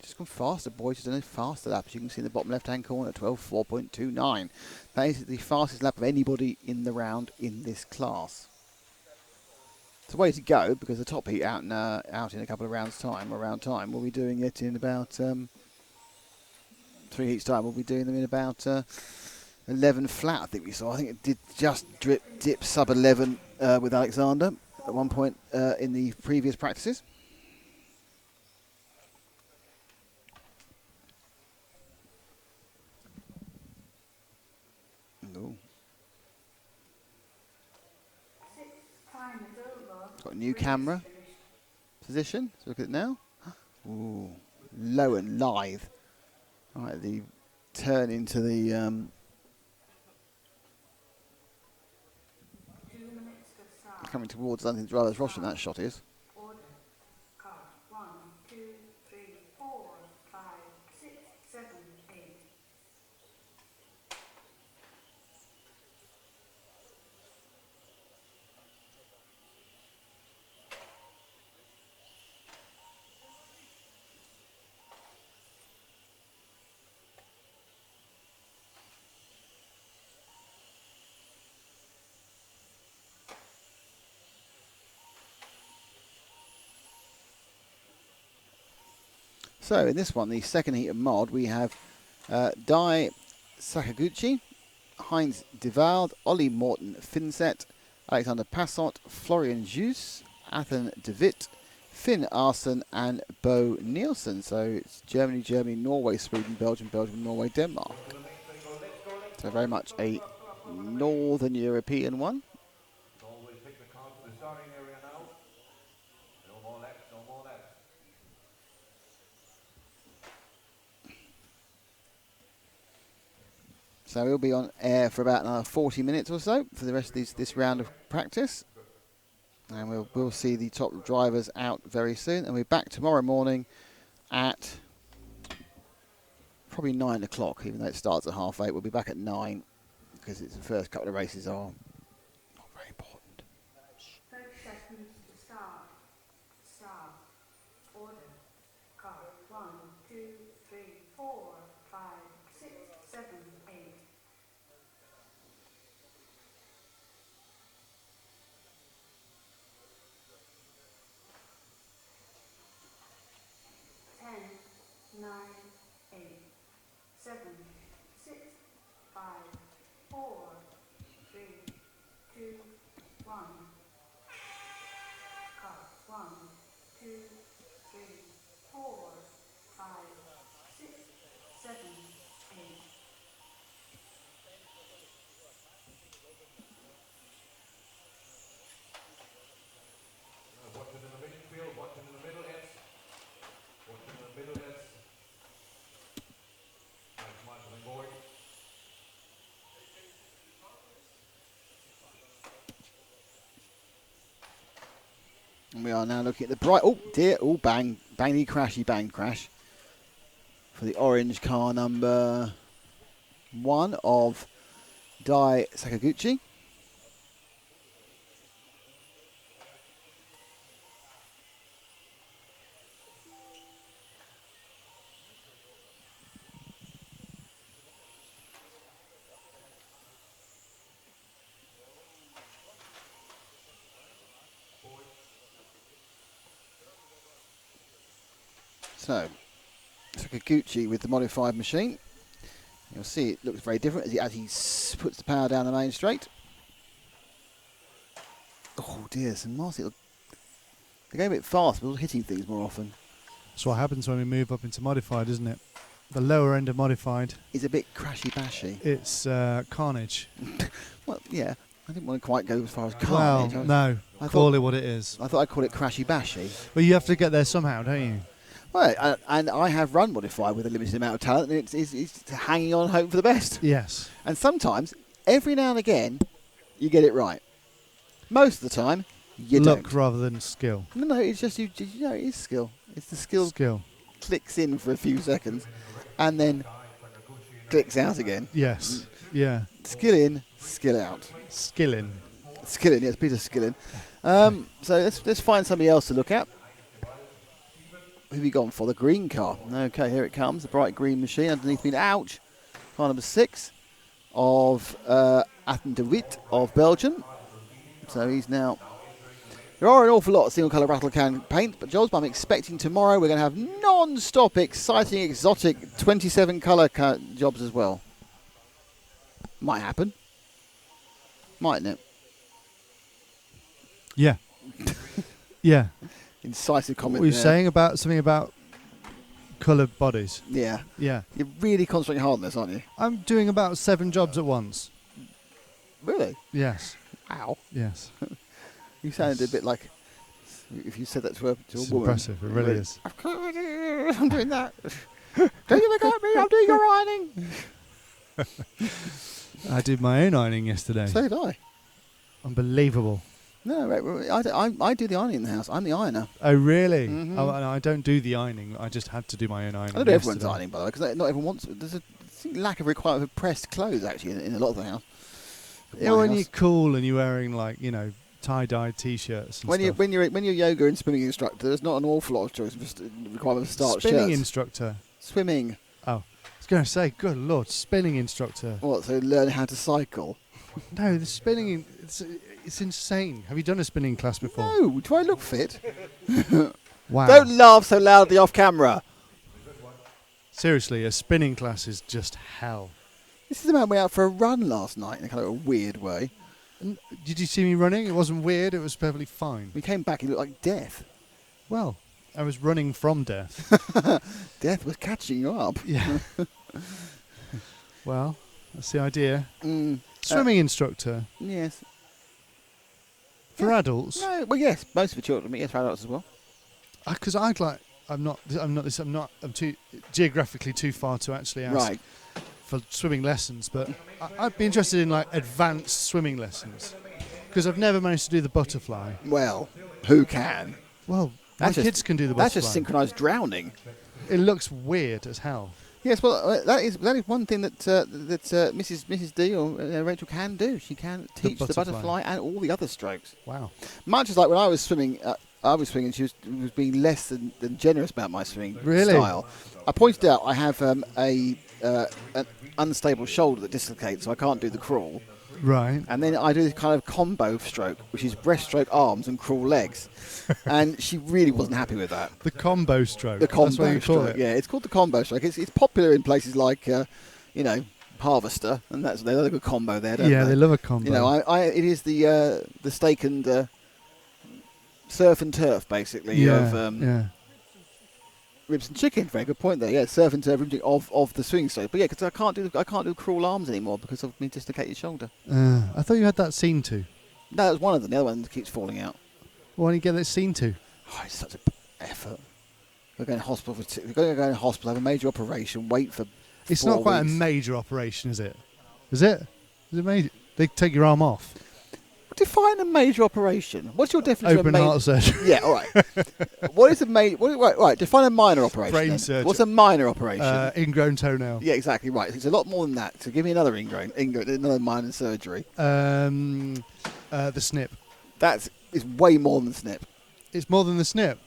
Just gone faster. Boyd just done a faster lap, as you can see in the bottom left-hand corner, 12.4.29. That is the fastest lap of anybody in the round in this class. It's a way to go, because the top heat out in a couple of rounds' time, or round time, we'll be doing it in about 3 heats' time. We'll be doing them in about 11 flat, I think we saw. I think it did just dip sub 11 with Alexander at one point in the previous practices. Ooh. Got a new camera position. Let's look at it now. Ooh, low and lithe. Right, the turn into the coming towards London driver's rostrum, that shot is. Order. Car. 1, 2, 3, 4, 5, 6, 7, 8. So in this one, the second heat of mod, we have Dai Sakaguchi, Heinz Devald, Ollie Morton Finset, Alexander Passot, Florian Jus, Athen De Witt, Finn Arsen, and Bo Nielsen. So it's Germany, Germany, Norway, Sweden, Belgium, Belgium, Norway, Denmark. So very much a Northern European one. Always take the car to the starting area now. No more laps, no more laps. So we'll be on air for about another 40 minutes or so for the rest of this round of practice. And we'll see the top drivers out very soon. And we're back tomorrow morning at probably 9 o'clock, even though it starts at 8:30. We'll be back at 9 because the first couple of races are not very important. 30 seconds to start. Start. Order. Car. 1, 2, 3, 4, 5, 6, 7, 8. 10, 9, 8, 7, 6, 5, 4, 3, 2, 1. Car. 1, 2, 3, 4, 5, 6, 7, 8. Watch it in the midfield, watch it in the middle edge. Watch it in the middle edge. Nice marshalling boy. And we are now looking at the bright. Oh dear! Oh bang! Bangy crashy bang crash for the orange car number 1 of Dai Sakaguchi. So, Sakaguchi with the modified machine. You'll see it looks very different as he puts the power down the main straight. Oh dear, some Marcy. They're going a bit fast, but hitting things more often. That's what happens when we move up into modified, isn't it? The lower end of modified is a bit crashy bashy. It's carnage. Well, yeah. I didn't want to quite go as far as carnage. Well, no. Call it what it is. I thought I'd call it crashy bashy. Well, you have to get there somehow, don't you? Well, and I have run modified with a limited amount of talent, and it's hanging on hope for the best. Yes. And sometimes, every now and again, you get it right. Most of the time, you Luck don't. rather than skill. No, it's just it is skill. It's the skill clicks in for a few seconds, and then clicks out again. Yes. Yeah. Skill in, skill out. Skilling. Skilling, yes, Peter Skilling. So let's find somebody else to look at. Who have we gone for? The green car. Okay, here it comes. The bright green machine underneath me. Ouch. Car number 6 of Athen de Witt of Belgium. So he's now... There are an awful lot of single colour rattle can paint, but Joel's, I'm expecting tomorrow we're going to have non-stop, exciting, exotic 27 colour jobs as well. Might happen. Mightn't it? Yeah. Yeah. Incisive comment. What were you saying about something about coloured bodies? Yeah. Yeah. You're really concentrating hard on this, aren't you? I'm doing about 7 jobs at once. Really? Yes. Ow. Yes. You sounded a bit like if you said that to a It's woman. impressive. It really is. I'm doing that. Don't you look at me, I'm doing your ironing. I did my own ironing yesterday. So did I. Unbelievable. No, I do the ironing in the house. I'm the ironer. Oh, really? Mhm. Oh, and I don't do the ironing. I just had to do my own ironing. I don't do everyone's yesterday. ironing, by the way, because not everyone wants. There's a lack of requirement for pressed clothes actually in a lot of the house. Yeah, My when house. you're cool and you're wearing like tie-dye t-shirts and When stuff. you're yoga and swimming instructor, there's not an awful lot of choice. Just requirement to start Spinning shirts. instructor. Swimming. Oh, I was going to say, good lord, spinning instructor. What? So learn how to cycle. No, the spinning, it's insane. Have you done a spinning class before? No. Do I look fit? Wow. Don't laugh so loudly off camera. Seriously, a spinning class is just hell. This is the man went out for a run last night in a kind of a weird way. And did you see me running? It wasn't weird. It was perfectly fine. We came back. He looked like death. Well, I was running from death. Death was catching you up. Yeah. Well, that's the idea. Mm. Swimming instructor Yes. for adults. No. Well, yes. Most of the children, but yes, for adults as well. Because I'm too geographically too far to actually ask Right. for swimming lessons, but I'd be interested in like advanced swimming lessons because I've never managed to do the butterfly. Well, who can? Well, my That's just- kids can do the That's butterfly. just synchronised drowning. It looks weird as hell. Yes, well, that is one thing that Mrs. D or Rachel can do. She can teach the butterfly and all the other strokes. Wow. Much as like when I was swimming, she was being less than generous about my swimming Really? style. I pointed out I have an unstable shoulder that dislocates, so I can't do the crawl. Right. And then I do this kind of combo stroke, which is breaststroke arms and crawl legs. And she really wasn't happy with that. The combo stroke. The combo That's what you call stroke. it. Yeah, it's called the combo stroke. It's popular in places like, Harvester, and they love a good combo there, don't Yeah, they? they love a combo. You know, it is the steak and surf and turf, basically, yeah, of yeah. ribs and chicken. Very good point there. Yeah, surf and turf of the swing stroke. But yeah, because I can't do crawl arms anymore because of me dislocated shoulder. I thought you had that scene too. No, that was one of them. The other one keeps falling out. Why don't you get that scene too? Oh, it's such an effort. We're going to hospital. We're going to go to hospital, have a major operation, wait for. It's 4 not quite weeks. a major operation, is it? Is it? Is it major? They take your arm off. Define a major operation. What's your definition Open of heart surgery. Yeah, all right. What is a major? Right. Define a minor operation. Brain then. surgery. What's a minor operation? Ingrown toenail. Yeah, exactly right. It's a lot more than that. So give me another another minor surgery. The snip. That is way more than snip. It's more than the snip.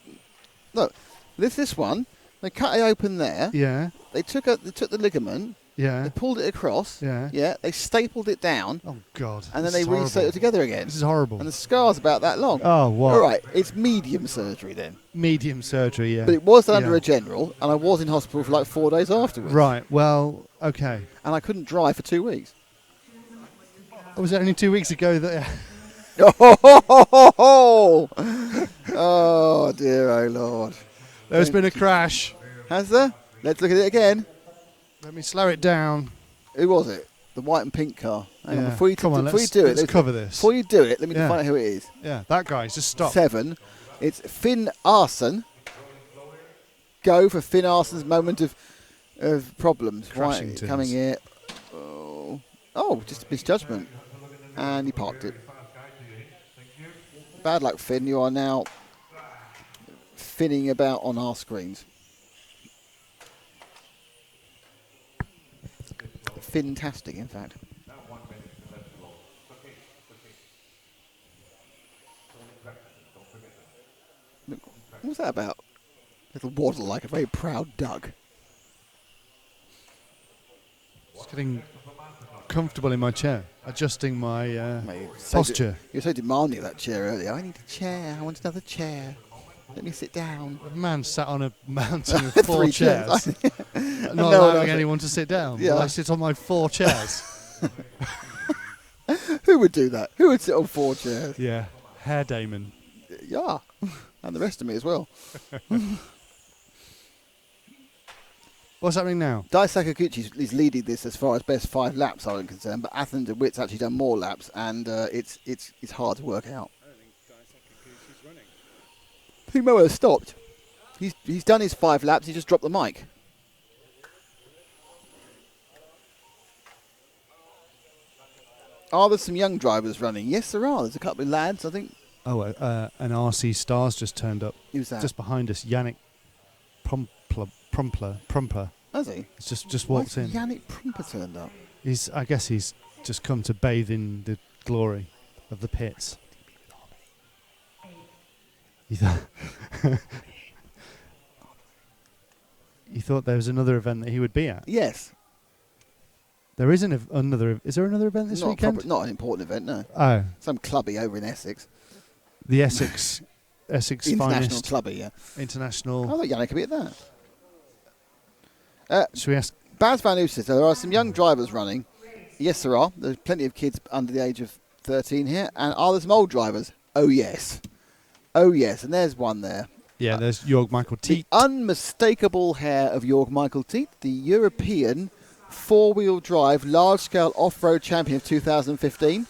Look, this one. They cut it open there. Yeah. They took the ligament. Yeah. They pulled it across. Yeah. Yeah. They stapled it down. Oh God. And then This they is horrible. resewed it together again. This is horrible. And the scar's about that long. Oh, what? All right. It's medium surgery then. Medium surgery, yeah. But it was done under Yeah. a general, and I was in hospital for like 4 days afterwards. Right. Well, okay. And I couldn't drive for 2 weeks. Was it only 2 weeks ago that? Oh dear, oh Lord. There's been a crash. Has there? Let's look at it again. Let me slow it down. Who was it? The white and pink car. Hang on, Yeah. before you Come on, before you let's- do it, let's cover this. Before you do it, let me Yeah. find out who it is. Yeah, that guy's just stop. 7. It's Finn Arson. Go for Finn Arson's moment of problems. Crashing Right, tins. coming here. Oh, just a misjudgment. And he parked it. Bad luck, Finn. You are now finning about on our screens. Fantastic, in fact. Look, what's that about? Little waddle like a very proud duck. Just getting comfortable in my chair, adjusting my Mate, posture. You were so demanding of that chair earlier. I need a chair. I want another chair. Let me sit down. A man sat on a mountain of 4 3 chairs, chairs. not No, allowing no. anyone to sit down. Yeah. Well, I sit on my 4 chairs. Who would do that? Who would sit on 4 chairs? Yeah, Hair Damon. Yeah, and the rest of me as well. What's happening now? Dai Sakaguchi is leading this as far as best 5 laps are concerned, but Athens and Witt's actually done more laps, and it's hard to work out. He may well have stopped. He's done his 5 laps. He just dropped the mic. Are there some young drivers running? Yes, there are. There's a couple of lads. I think Oh, an RC Stars just turned up. Who's that? Just behind us, Yannick Prumper. Has he? He's just walked in. Yannick Prumper turned up. I guess he's just come to bathe in the glory of the pits. You thought there was another event that he would be at? Yes. There is another. Is there another event this weekend? Not an important event, no. Oh, Some clubby over in Essex. the Essex International finest clubby, yeah. international. I thought Yannick could be at that. Should we ask? Baz Van Oos says there are some young drivers running. Yes, there are. There's plenty of kids under the age of 13 here. And are there some old drivers? Oh, yes. Oh, yes. And there's one there. Yeah, there's Jorg Michael The Teat. unmistakable hair of Jorg Michael Teat, the European four-wheel drive large-scale off-road champion of 2015.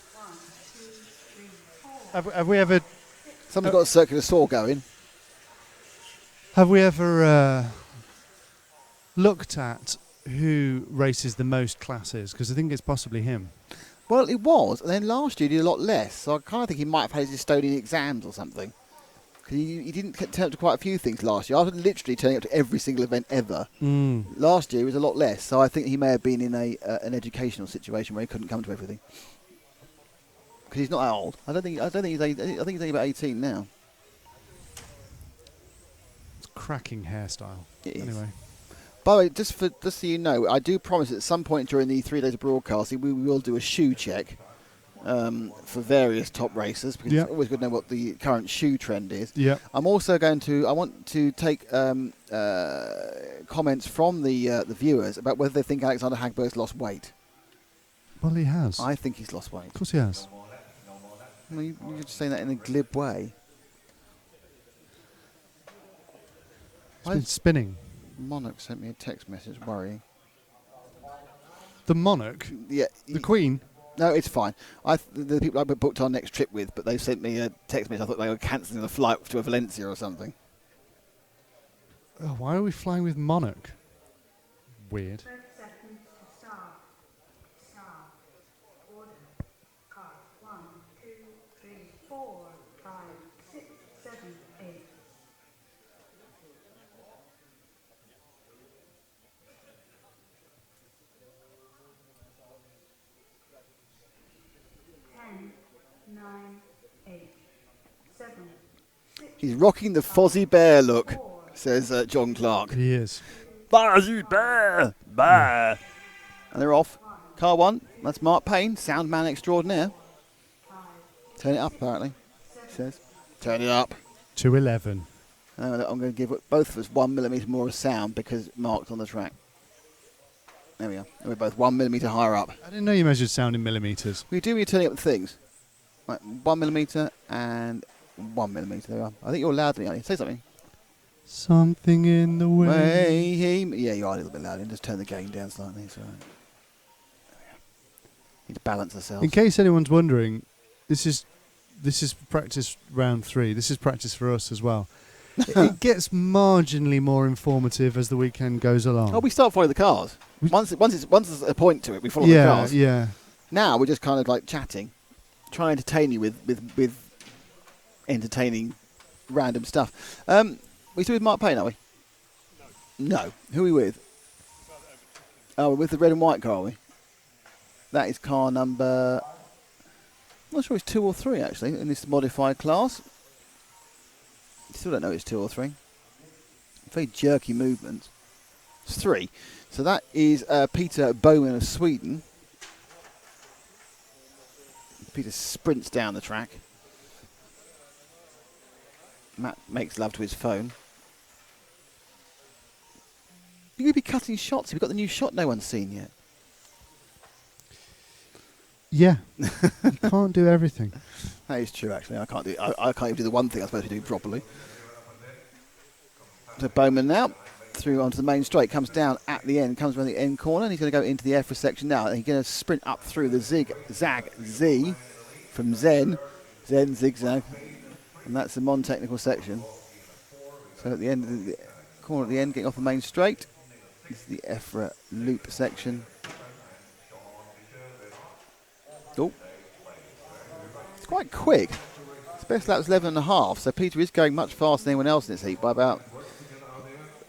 Have we ever? Someone's got a circular saw going. Have we ever looked at who races the most classes? Because I think it's possibly him. Well, it was, and then last year he did a lot less. So I kind of think he might have had his Estonian exams or something. Because he didn't turn up to quite a few things last year. I was literally turning up to every single event ever. Last year he was a lot less. So I think he may have been in an educational situation where he couldn't come to everything. Because he's not that old. I think he's only about 18 now. It's cracking hairstyle. It is. Anyway. By the way, just so you know, I do promise at some point during the 3 days of broadcasting we will do a shoe check for various top racers, because it's always good to know what the current shoe trend is. Yeah. I'm also I want to take comments from the viewers about whether they think Alexander Hagberg's lost weight. Well, he has. I think he's lost weight. Of course he has. Well, you're just saying that in a glib way. It's been spinning. Monarch sent me a text message worrying. The Monarch? Yeah. The Queen? No, it's fine. The people I booked our next trip with, but they sent me a text message. I thought they were cancelling the flight to Valencia or something. Oh, why are we flying with Monarch? Weird. 30 seconds to start. Start. Order. Car. 1, 2, 3, 4, 5, 6, 7, 8. He's rocking the Fozzie Bear look, says John Clark. He is. Fozzie Bear! Bear! And they're off. Car 1, that's Mark Payne, sound man extraordinaire. Turn it up, apparently, he says. Turn it up. 211. I'm going to give both of us 1 millimetre more of sound because Mark's on the track. There we are. And we're both 1 millimetre higher up. I didn't know you measured sound in millimetres. We do when you're turning up the things. Like 1 millimetre and 1 millimetre. There we are. I think you're louder than me, aren't you? Say something. Something in the way. Yeah, you are a little bit louder. Just turn the gain down slightly. So need to balance ourselves. In case anyone's wondering, this is practice round 3. This is practice for us as well. It gets marginally more informative as the weekend goes along. Oh, we start following the cars. Once there's a point to it, we follow the cars. Yeah. Now we're just kind of like chatting, trying to entertain you with entertaining random stuff. We still with Mark Payne, are we? No. Who are we with? Oh, we're with the red and white car, are we? That is car number... I'm not sure it's 2 or 3, actually, in this modified class. Still don't know it's 2 or 3. Very jerky movements. It's 3. So that is Peter Bowman of Sweden. Peter sprints down the track. Matt makes love to his phone. You're going to be cutting shots. We've got the new shot no one's seen yet. Yeah. You can't do everything. That is true, actually. I can't even do the one thing I'm supposed to do properly. So Bowman now through onto the main straight, comes down at the end, comes around the end corner, and he's going to go into the EFRA section now. And he's going to sprint up through the zigzag Z from Zen zigzag, and that's the non-technical section. So at the end of the corner at the end, getting off the main straight, this is the EFRA loop section. Oh, it's quite quick. His best lap was 11.5, so Peter is going much faster than anyone else in this heat by about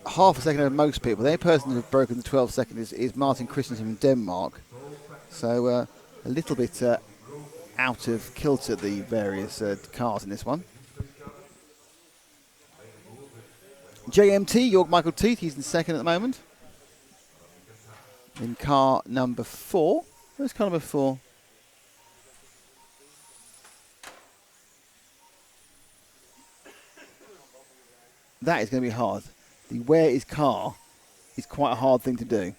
half a second over most people. The only person who's broken the 12 second is Martin Christensen from Denmark. So a little bit out of kilter, the various cars in this one. JMT, Jörg Michael Teeth, he's in second at the moment. In car number 4. Where's car number 4? That is going to be hard. The where is car is quite a hard thing to do.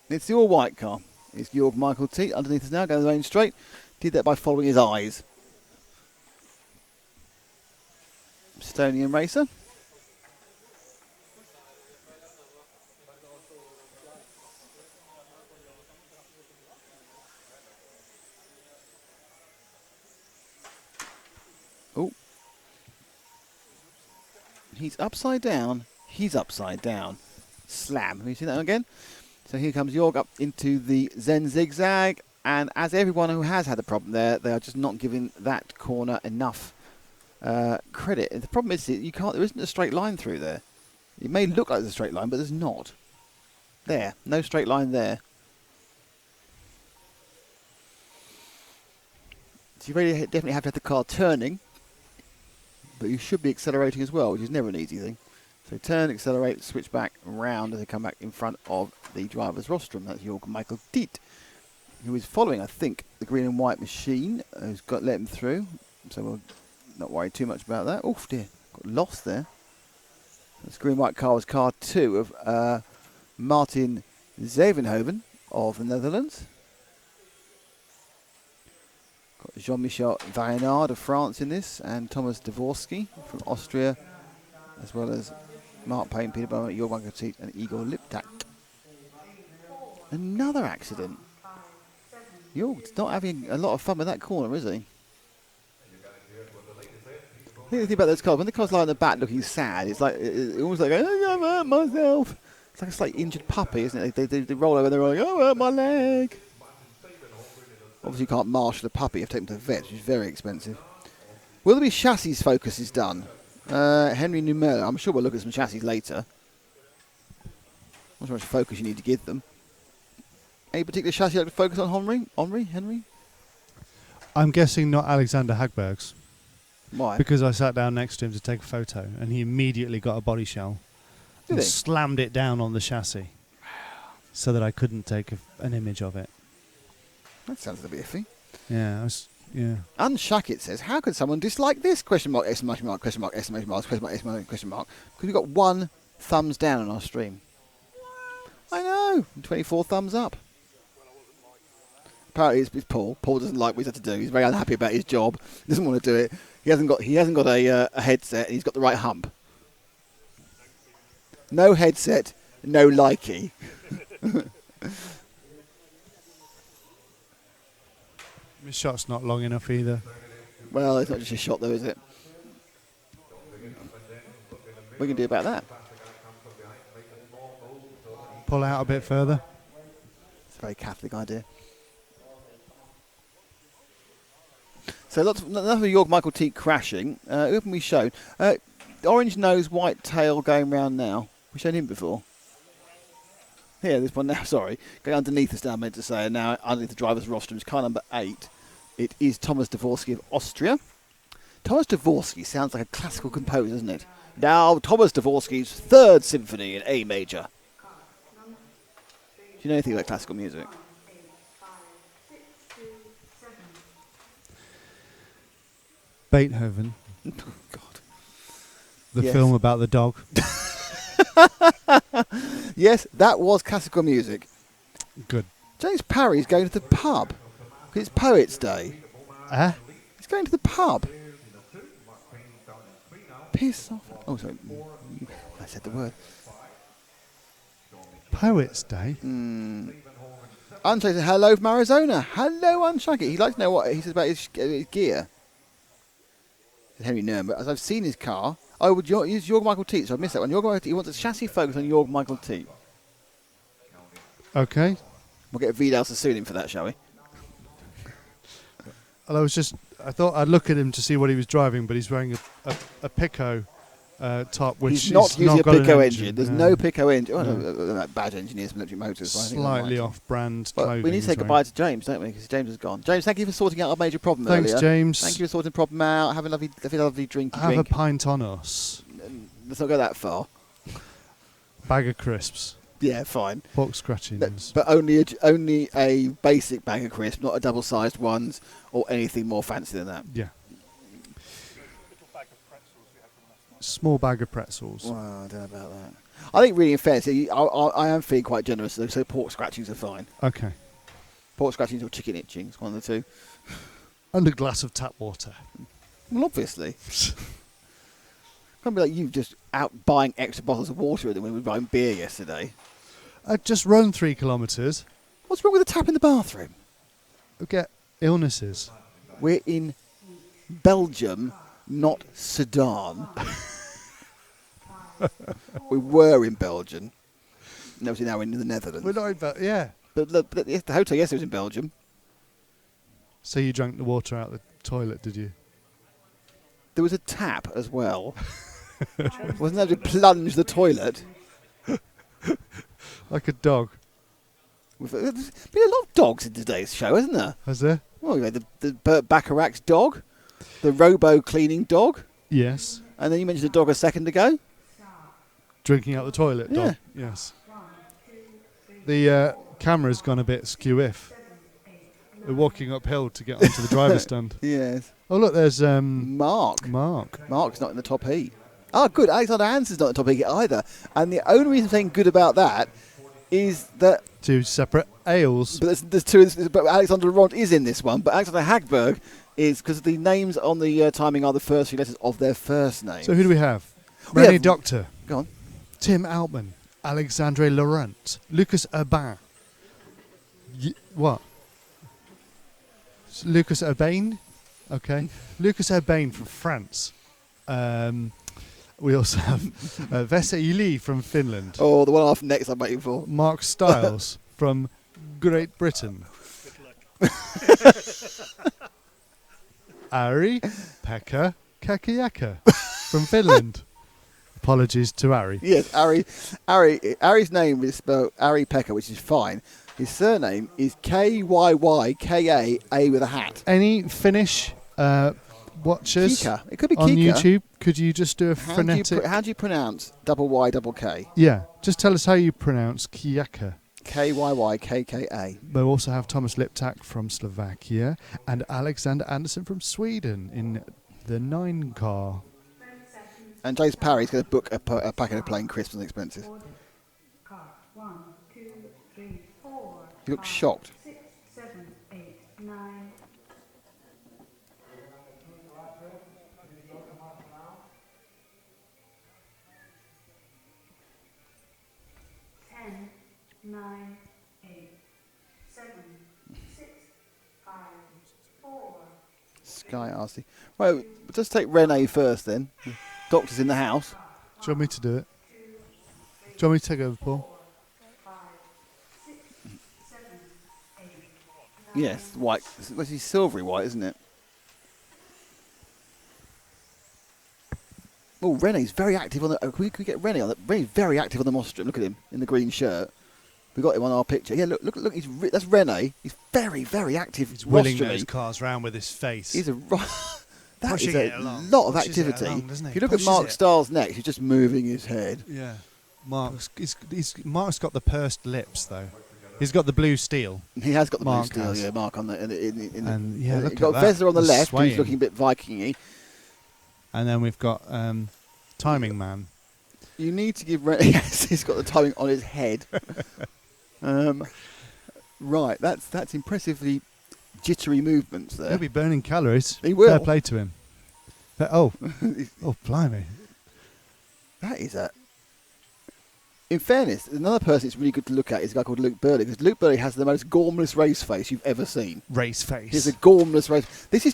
It's the all-white car. It's Jörg Michael Teeth underneath us now, going the lane straight. Did that by following his eyes. Estonian racer. Oh. He's upside down. He's upside down. Slam. Have you seen that one again? So here comes Jörg up into the Zen zigzag. And as everyone who has had a problem there, they are just not giving that corner enough credit. The problem is you can't. There isn't a straight line through there. It may look like there's a straight line, but there's not. There. No straight line there. So you really definitely have to have the car turning. But you should be accelerating as well, which is never an easy thing. So turn, accelerate, switch back, round as they come back in front of the driver's rostrum. That's Jörg Michael Teeth, who is following, I think, the green and white machine, who's let him through. So we'll not worry too much about that. Oh dear, got lost there. This green and white car was car 2 of Martin Zevenhoven of the Netherlands. Got Jean-Michel Vaillanard of France in this, and Thomas Dvorsky from Austria, as well as Mark Payne, Peter Bowman, Jörg Michael Teeth, and Igor Liptak. Another accident. Jörg's not having a lot of fun with that corner, is he? I think the thing about those cars, when the cars lie in the back looking sad, it's like, it's almost like, oh, I've hurt myself. It's like a slightly injured puppy, isn't it? They roll over and they're like, oh, I hurt my leg. Obviously you can't marshal a puppy, you have to take him to the vet, which is very expensive. Will there be chassis focuses done? Henry Numero, I'm sure we'll look at some chassis later. Not sure how much focus you need to give them. Any particular chassis you'd like to focus on, Henry? I'm guessing not Alexander Hagberg's. Why? Because I sat down next to him to take a photo, and he immediately got a body shell and slammed it down on the chassis so that I couldn't take an image of it. That sounds a bit iffy. Yeah, Unshackit says, how could someone dislike this? Question mark, exclamation mark, question mark, exclamation mark, question mark, exclamation mark, question mark. Because we've got 1 thumbs down on our stream. I know. 24 thumbs up. Apparently it's Paul. Paul doesn't like what he's had to do. He's very unhappy about his job. He doesn't want to do it. He hasn't got a headset. And he's got the right hump. No headset, no likey. This shot's not long enough either. Well, it's not just a shot though, is it? What can you do about that? Pull out a bit further. It's a very Catholic idea. So enough of Jörg Michael Teeth crashing. Who haven't we shown? Orange nose, white tail going round now. We've shown him before. Here, this one now, sorry. Going underneath us now, I meant to say, and now underneath the driver's rostrum is car number 8. It is Thomas Dvorsky of Austria. Thomas Dvorsky sounds like a classical composer, doesn't it? Now, Thomas Dvorsky's 3rd Symphony in A major. Do you know anything about classical music? Beethoven. Oh, God. The film about the dog. Yes, that was classical music. Good. James Parry's going to the pub. It's Poets' Day. He's going to the pub. Piss off. Oh, sorry. I said the word. Poets' Day? Unshackit said, hello from Arizona. Hello, Unshackit. He'd like to know what he says about his gear. Henry Nuremberg. As I've seen his car. Oh, would use Jörg Michael Teeth, so I missed that one. He wants a chassis focus on Jörg Michael Teeth. Okay. We'll get a Vidal Sassoon in for that, shall we? Well, I was just I thought I'd look at him to see what he was driving, but he's wearing a Pico top, which he's not is using not a got an Pico engine. There's no Pico engine. Oh, No. no, bad engineers from Electric Motors. I think I Slightly like it. off-brand But clothing. we need to say he's goodbye wearing. to James, don't we? Because James is gone. James, thank you for sorting out our major problem Thanks, earlier. James. Thank you for sorting the problem out. Have a lovely drink. Have a pint on us. Let's not go that far. Bag of crisps. Yeah, fine. Pork scratchings. But only a basic bag of crisps, not a double-sized ones or anything more fancy than that. Yeah. Small bag of pretzels. Well, I don't know about that. I think really in fairness, I am feeling quite generous, though, so pork scratchings are fine. Okay. Pork scratchings or chicken itching, it's one of the two. And a glass of tap water. Well, obviously. Can't be like you just out buying extra bottles of water when we were buying beer yesterday. I just run 3 kilometres. What's wrong with the tap in the bathroom? I'll get illnesses. We're in Belgium, not Sudan. We were in Belgium. And obviously now we're in the Netherlands. We're not about, yeah. But the hotel yesterday was in Belgium. So you drank the water out the toilet, did you? There was a tap as well. Wasn't there to plunge the toilet? Like a dog. There's been a lot of dogs in today's show, hasn't there? Has there? Well, we had the Burt Bacharach's dog, the robo-cleaning dog, Yes. and then you mentioned a dog a second ago. Drinking out the toilet, dog. Yeah. Yes. The camera's gone a bit skew-if. We're walking uphill to get onto the driver's stand. Yes. Oh, look, there's Mark. Mark's not in the top heat. Oh, good. Alexander Hansen's not in the top heat either. And the only reason I'm saying good about that is that... 2 separate ales. But there's two. But Alexander Ront is in this one. But Alexander Hagberg is, because the names on the timing are the first 3 letters of their first name. So who do we have? We René have- Doctor. Go on. Tim Altman. Alexandre Laurent. Lucas Urbain. What? Lucas Urbain? Okay. Lucas Urbain from France. We also have Vesa Ili from Finland. Oh, the one after next I'm waiting for. Mark Stiles from Great Britain. Ari Pekka Kakayaka from Finland. Apologies to Ari. Yes, Ari's name is spelled Ari Pekka, which is fine. His surname is Kyykka, with a hat. Any Finnish watchers Kika. It could be on Kika. YouTube? Could you just do a phonetic? How do you pronounce double Y double K? Yeah, just tell us how you pronounce Kyaka. Kyykka. We also have Thomas Liptak from Slovakia and Alexander Anderson from Sweden in the 9 car. And James Parry's going to book a packet of plain crisps and expenses. Car. 1, 2, 3, 4. He looks shocked. 6, 7, 8, 9. 10, 9, 8, 7, 6, 5, 4. Sky Arsey. Well, let's take Renee first then. The doctor's in the house. Do you want me to do it? Do you want me to take over, Paul? Yes, white. Well, it's silvery white, isn't it? Oh, Rene's very active on the... Can we get Rene on that? Rene's very active on the Mostrum. Look at him in the green shirt. We got him on our picture. Yeah, look. That's Rene. He's very, very active. He's wheeling rostrally. those cars round with his face. He's a... That is Pushing a it along. lot of Pushes it activity. along, doesn't he? If you look at Pushes Mark it. Stiles next, he's just moving his head. Yeah. Mark's got the pursed lips, though. He's got the blue steel. He has got the Mark blue steel, has. yeah, Mark on the... And, yeah, look you've got at that. Vesler on the He's left, swaying. who's looking a bit Viking-y. And then we've got Timing Man. You need to give Rene... Yes, he's got the timing on his head. Right, that's impressively jittery movements there. He'll be burning calories. He will. Fair play to him. Oh, blimey. That is a... In fairness, another person it's really good to look at is a guy called Luke Burley, because Luke Burley has the most gormless race face you've ever seen. Race face. He's a gormless race... This is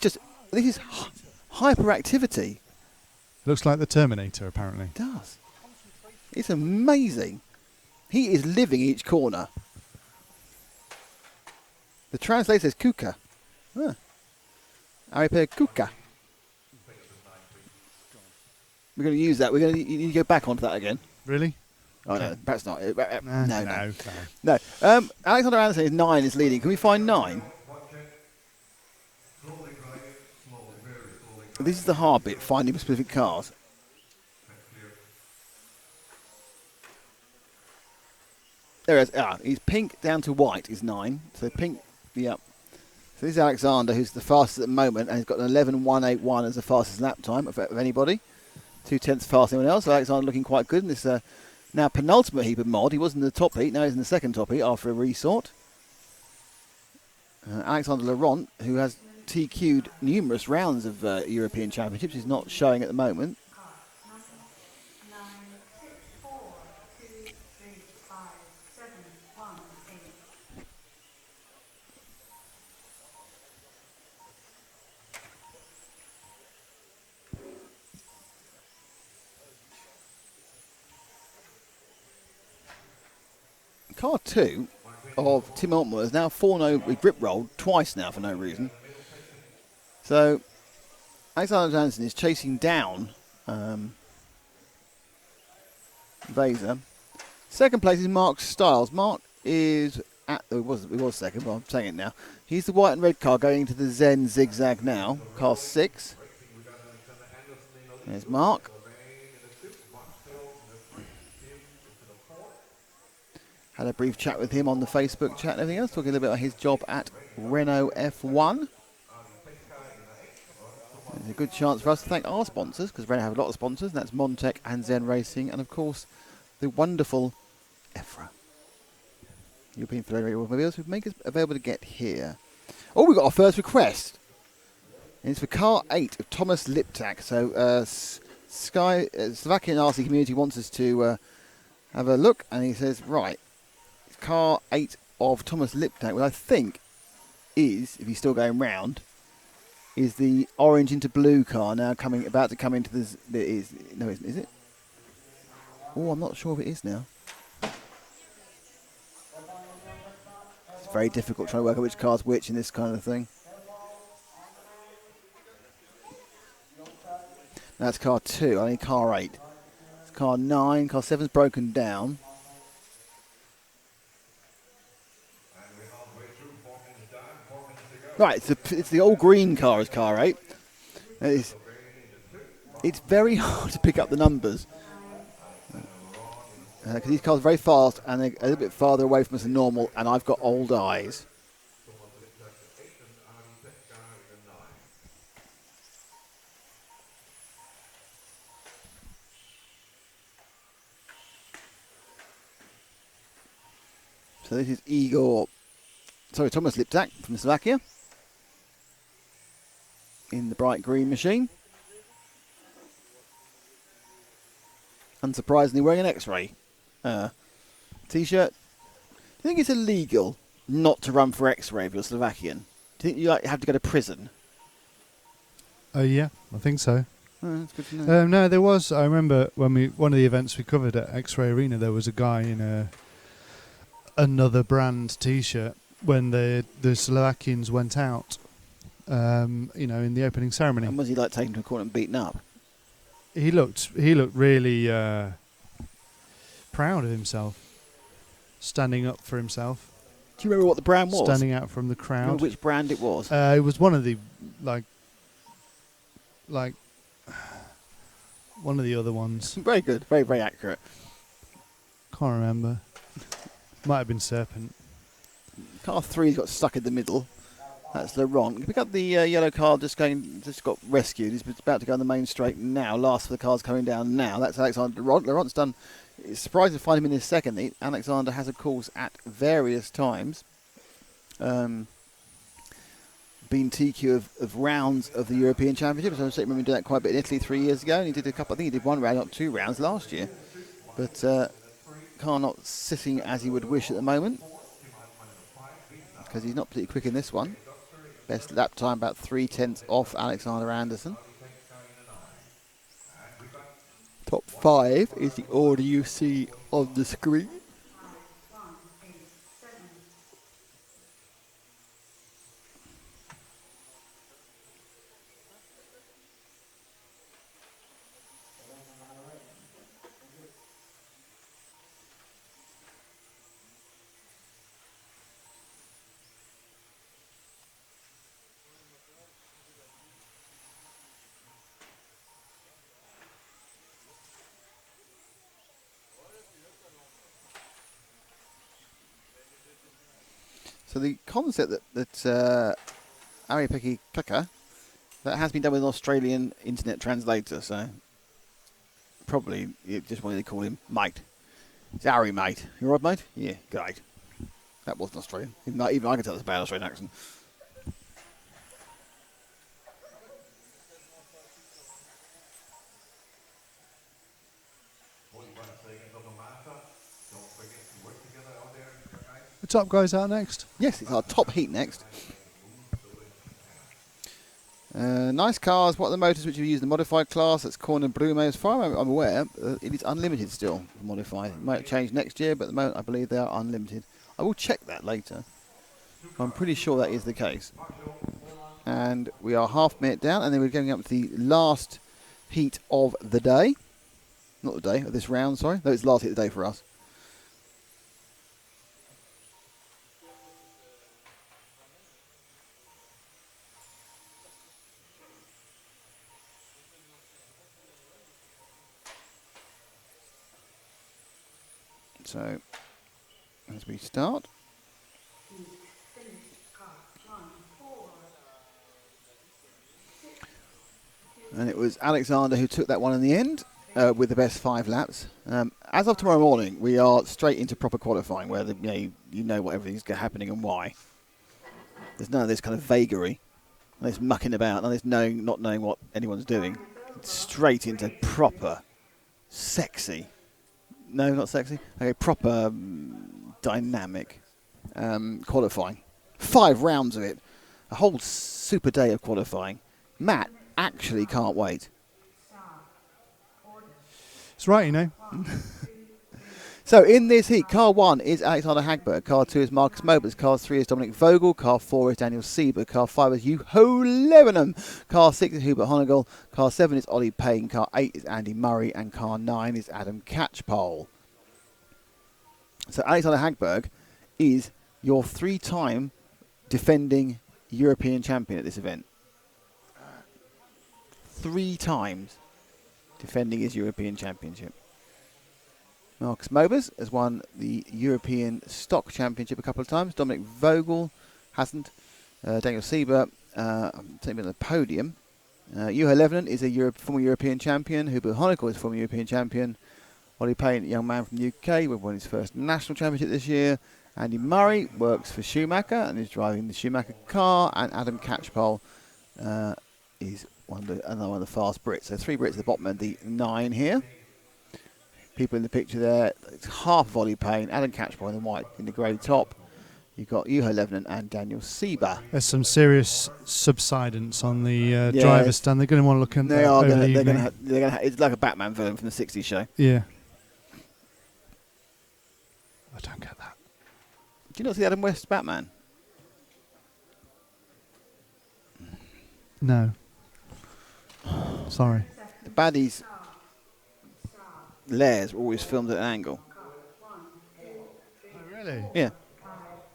hyperactivity. Looks like the Terminator, apparently. It does. It's amazing. He is living each corner. The translator says Kuka. Huh. Aripe Kuka. We're going to use that. You need to go back onto that again. Really? Oh, no, perhaps not. No. No. Alexander Anderson is 9 is leading. Can we find 9? This is the hard bit, finding specific cars. There it is. He's pink down to white is 9. So pink, yep. So this is Alexander, who's the fastest at the moment, and he's got an 11.181 as the fastest lap time of anybody. 2/10 faster than anyone else. So Alexander looking quite good in this now penultimate heap of mod. He was in the top heat, now he's in the second top heat after a resort. Alexander Laurent, who has TQ'd numerous rounds of European Championships, is not showing at the moment. Car 2 of Tim Altman has now with grip rolled twice now for no reason. So Alexander Jansen is chasing down Vaser. Second place is Mark Stiles. Mark is it was second, but I'm saying it now. He's the white and red car going into the Zen Zigzag now. Car 6. There's Mark. Had a brief chat with him on the Facebook chat and everything else, talking a little bit about his job at Renault F1. There's a good chance for us to thank our sponsors, because Renault have a lot of sponsors, and that's Montec and Zen Racing, and of course, the wonderful EFRA. European Federation of Automobiles, who make us available to get here. Oh, we've got our first request. And it's for car 8 of Thomas Liptak. So, Slovakian RC community wants us to have a look, and he says, right, car 8 of Thomas Liptak, which I think is, if he's still going round, is the orange into blue car now about to come into the... Is it? Oh, I'm not sure if it is now. It's very difficult trying to work out which car's which in this kind of thing. That's car 2, I need car 8. It's car 9, car 7's broken down. Right, it's the old green car is car 8. It's very hard to pick up the numbers. Because these cars are very fast and they're a little bit farther away from us than normal, and I've got old eyes. So this is Thomas Liptak from Slovakia in the bright green machine. Unsurprisingly wearing an X-ray t-shirt. Do you think it's illegal not to run for X-ray if you're Slovakian? Do you think you have to go to prison? Yeah, I think so. Oh, that's good to know. No, there was. I remember when one of the events we covered at X-Ray Arena, there was a guy in another brand T-shirt when the Slovakians went out. In the opening ceremony. And was he like taken to a corner and beaten up? He looked really proud of himself, standing up for himself. Do you remember what the brand was? Standing out from the crowd. Remember which brand it was? It was one of the one of the other ones. Very good, very very accurate. Can't remember. Might have been Serpent. Car 3's got stuck in the middle. That's Laurent. You pick up the yellow car just got rescued. He's about to go on the main straight now. Last for the cars coming down now. That's Alexander Laurent. Laurent's done. It's surprising to find him in his second heat. Alexander has, of course, at various times been TQ of rounds of the European Championships. I remember doing that quite a bit in Italy 3 years ago. And he did a couple. I think he did one round, not 2 rounds last year. But car not sitting as he would wish at the moment, because he's not particularly quick in this one. Best lap time about 3/10 off Alexander Anderson. Top 5 is the order you see on the screen. So the concept that Ari Peki Klika, that has been done with an Australian internet translator, so probably you just wanted to call him mate. It's Ari, mate. You all right, mate? Yeah, great. That wasn't Australian. Even I can tell it's a bad Australian accent. The top guys out next. Yes, it's our top heat next. Nice cars. What are the motors which you use in the modified class? That's Corner Brume. As far as I'm aware, it is unlimited still, modified. It might change next year, but at the moment I believe they are unlimited. I will check that later. I'm pretty sure that is the case. And we are half minute down, and then we're going up to the last heat of the day. Not the day, of this round, sorry. No, it's the last heat of the day for us. So, as we start. And it was Alexander who took that one in the end with the best 5 laps. As of tomorrow morning, we are straight into proper qualifying where you know what everything's happening and why. There's none of this kind of vagary, none of this mucking about, none of this not knowing what anyone's doing. It's straight into proper, sexy. No, not sexy. Okay, proper dynamic qualifying. 5 rounds of it. A whole super day of qualifying. Matt actually can't wait. It's right, you know. So in this heat, car 1 is Alexander Hagberg, car 2 is Marcus Mobers, car 3 is Dominic Vogel, car 4 is Daniel Sieber, car 5 is Juho Lebanon, car 6 is Hubert Honegel, car 7 is Ollie Payne, car 8 is Andy Murray, and car 9 is Adam Catchpole. So Alexander Hagberg is your 3-time defending European champion at this event. 3 times defending his European championship. Marcus Mobers has won the European Stock Championship a couple of times. Dominic Vogel hasn't. Daniel Sieber taking on the podium. Juho Lebanon is a former European champion. Hubert Honegel is a former European champion. Ollie Payne, a young man from the UK, won his first national championship this year. Andy Murray works for Schumacher and is driving the Schumacher car. And Adam Catchpole is another one of the fast Brits. So 3 Brits at the bottom of the 9 here. People in the picture there, it's half of Ollie Payne, Adam Catchpole in the white, in the grey top. You've got Juho Lebanon and Daniel Sieber. There's some serious subsidence on the driver's stand. They're going to want to look at that. They're gonna it's like a Batman villain from the 60s show. Yeah. I don't get that. Do you not see Adam West's Batman? No. Sorry. The baddies' lairs were always filmed at an angle. Oh, really? Yeah.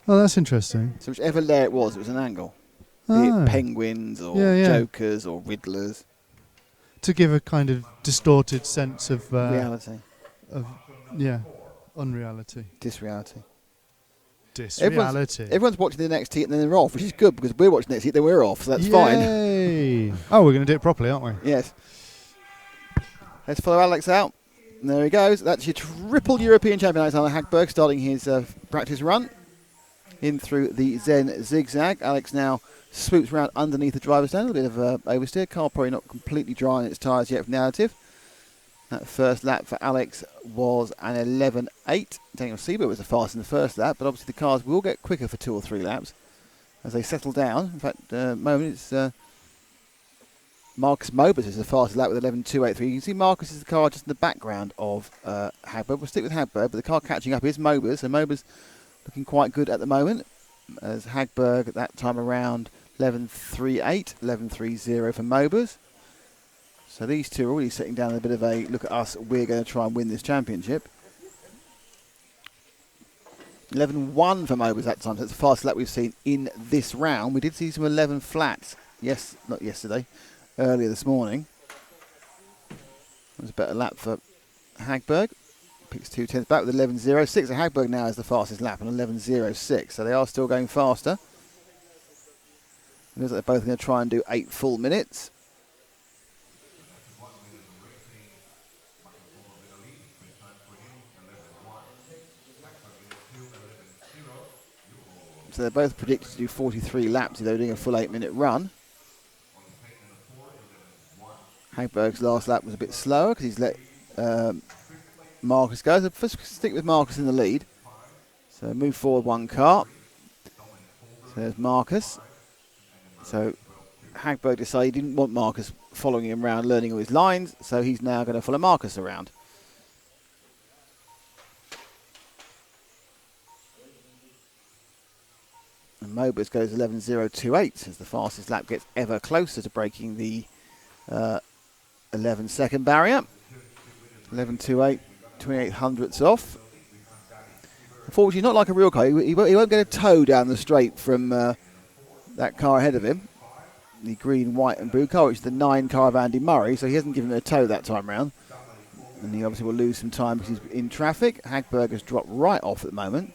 Oh, that's interesting. So whichever lair it was an angle. Be it penguins or jokers or riddlers. To give a kind of distorted sense of reality. Unreality. Disreality. Disreality. Everyone's watching the next heat and then they're off, which is good because we're watching the next heat, then we're off, so that's fine. Oh, we're going to do it properly, aren't we? Yes. Let's follow Alex out. And there he goes. That's your triple European champion, Alexander Hagberg, starting his practice run in through the Zen zigzag. Alex now swoops around underneath the driver's stand, a bit of oversteer. Car probably not completely dry on its tyres yet from the additive. That first lap for Alex was an 11.8. Daniel Sieber was the fastest in the first lap, but obviously the cars will get quicker for 2 or 3 laps as they settle down. In fact, at the moment it's Marcus Mobers is the fastest lap with 11.283. You can see Marcus is the car just in the background of Hagberg. We'll stick with Hagberg, but the car catching up is Mobers. So Mobers looking quite good at the moment. As Hagberg at that time around 11.38, 11.30 for Mobers. So these two are already sitting down a bit of a look at us. We're going to try and win this championship. 11.1 for Mobers that time. So that's the fastest lap we've seen in this round. We did see some 11 flats. Yes, not yesterday. Earlier this morning. It was a better lap for Hagberg. Picks 2/10 back with 11.06. So Hagberg now is the fastest lap on 11.06. So they are still going faster. It looks like they're both going to try and do 8 full minutes. So they're both predicted to do 43 laps if they're doing a full 8-minute run. Hagberg's last lap was a bit slower because he's let Marcus go. So first stick with Marcus in the lead. So move forward one car. So there's Marcus. So Hagberg decided he didn't want Marcus following him around, learning all his lines, so he's now going to follow Marcus around. And Mobus goes 11.028 as the fastest lap gets ever closer to breaking the 11-second barrier. 11.28, 28 hundredths off. Unfortunately, not like a real car. He won't get a tow down the straight from that car ahead of him. The green, white and blue car, which is the 9 car of Andy Murray, so he hasn't given it a tow that time round. And he obviously will lose some time because he's in traffic. Hagberg has dropped right off at the moment.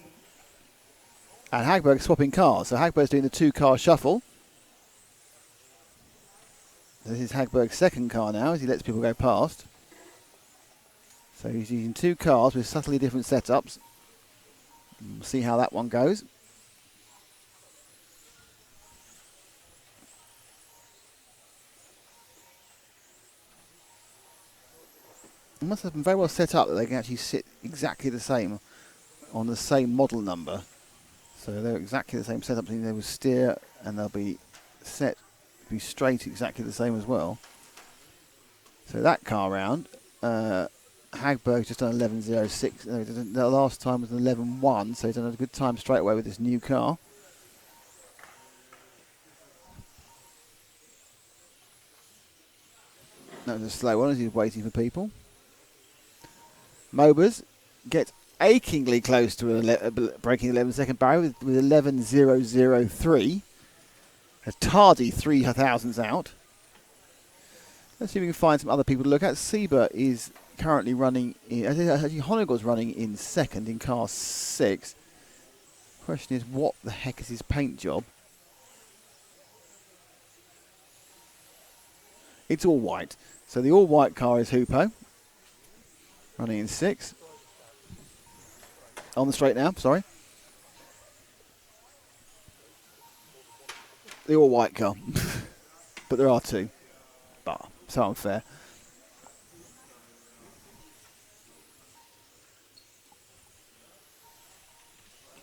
And Hagberg's swapping cars, so Hagberg's doing the 2-car shuffle. This is Hagberg's second car now as he lets people go past. So he's using 2 cars with subtly different setups. We'll see how that one goes. It must have been very well set up that they can actually sit exactly the same on the same model number. So they're exactly the same setup. They will steer and they'll be set, be straight exactly the same as well. So that car round, Hagberg just done 11.06. No, the last time was 11.1, so he's done a good time straight away with this new car. That was a slow one as he's waiting for people. Mobers gets achingly close to breaking 11-second barrier with 11.003. A tardy 3 thousandths out. Let's see if we can find some other people to look at. Sieber is currently running in, actually Honigor's running in second in car 6. Question is, what the heck is his paint job? It's all white. So the all white car is Hupo, running in 6. On the straight now, sorry. The all white car. But there are 2. Bah, so unfair.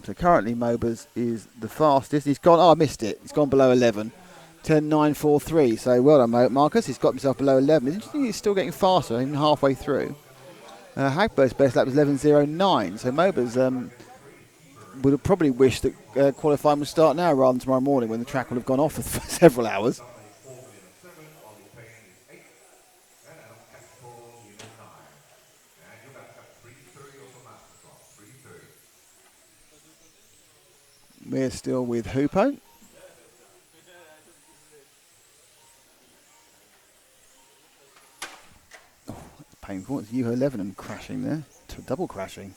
So currently Mobers is the fastest. He's gone, I missed it. He's gone below 11. 10.943. So well done, Marcus. He's got himself below 11. It's interesting he's still getting faster, even halfway through. Hagberg's best lap was 11.09. So Mobers would have probably wished that qualifying would start now rather than tomorrow morning when the track will have gone off for several hours. We're still with Hupo. Oh, that's painful. It's Yuho Levenham crashing there. Double crashing.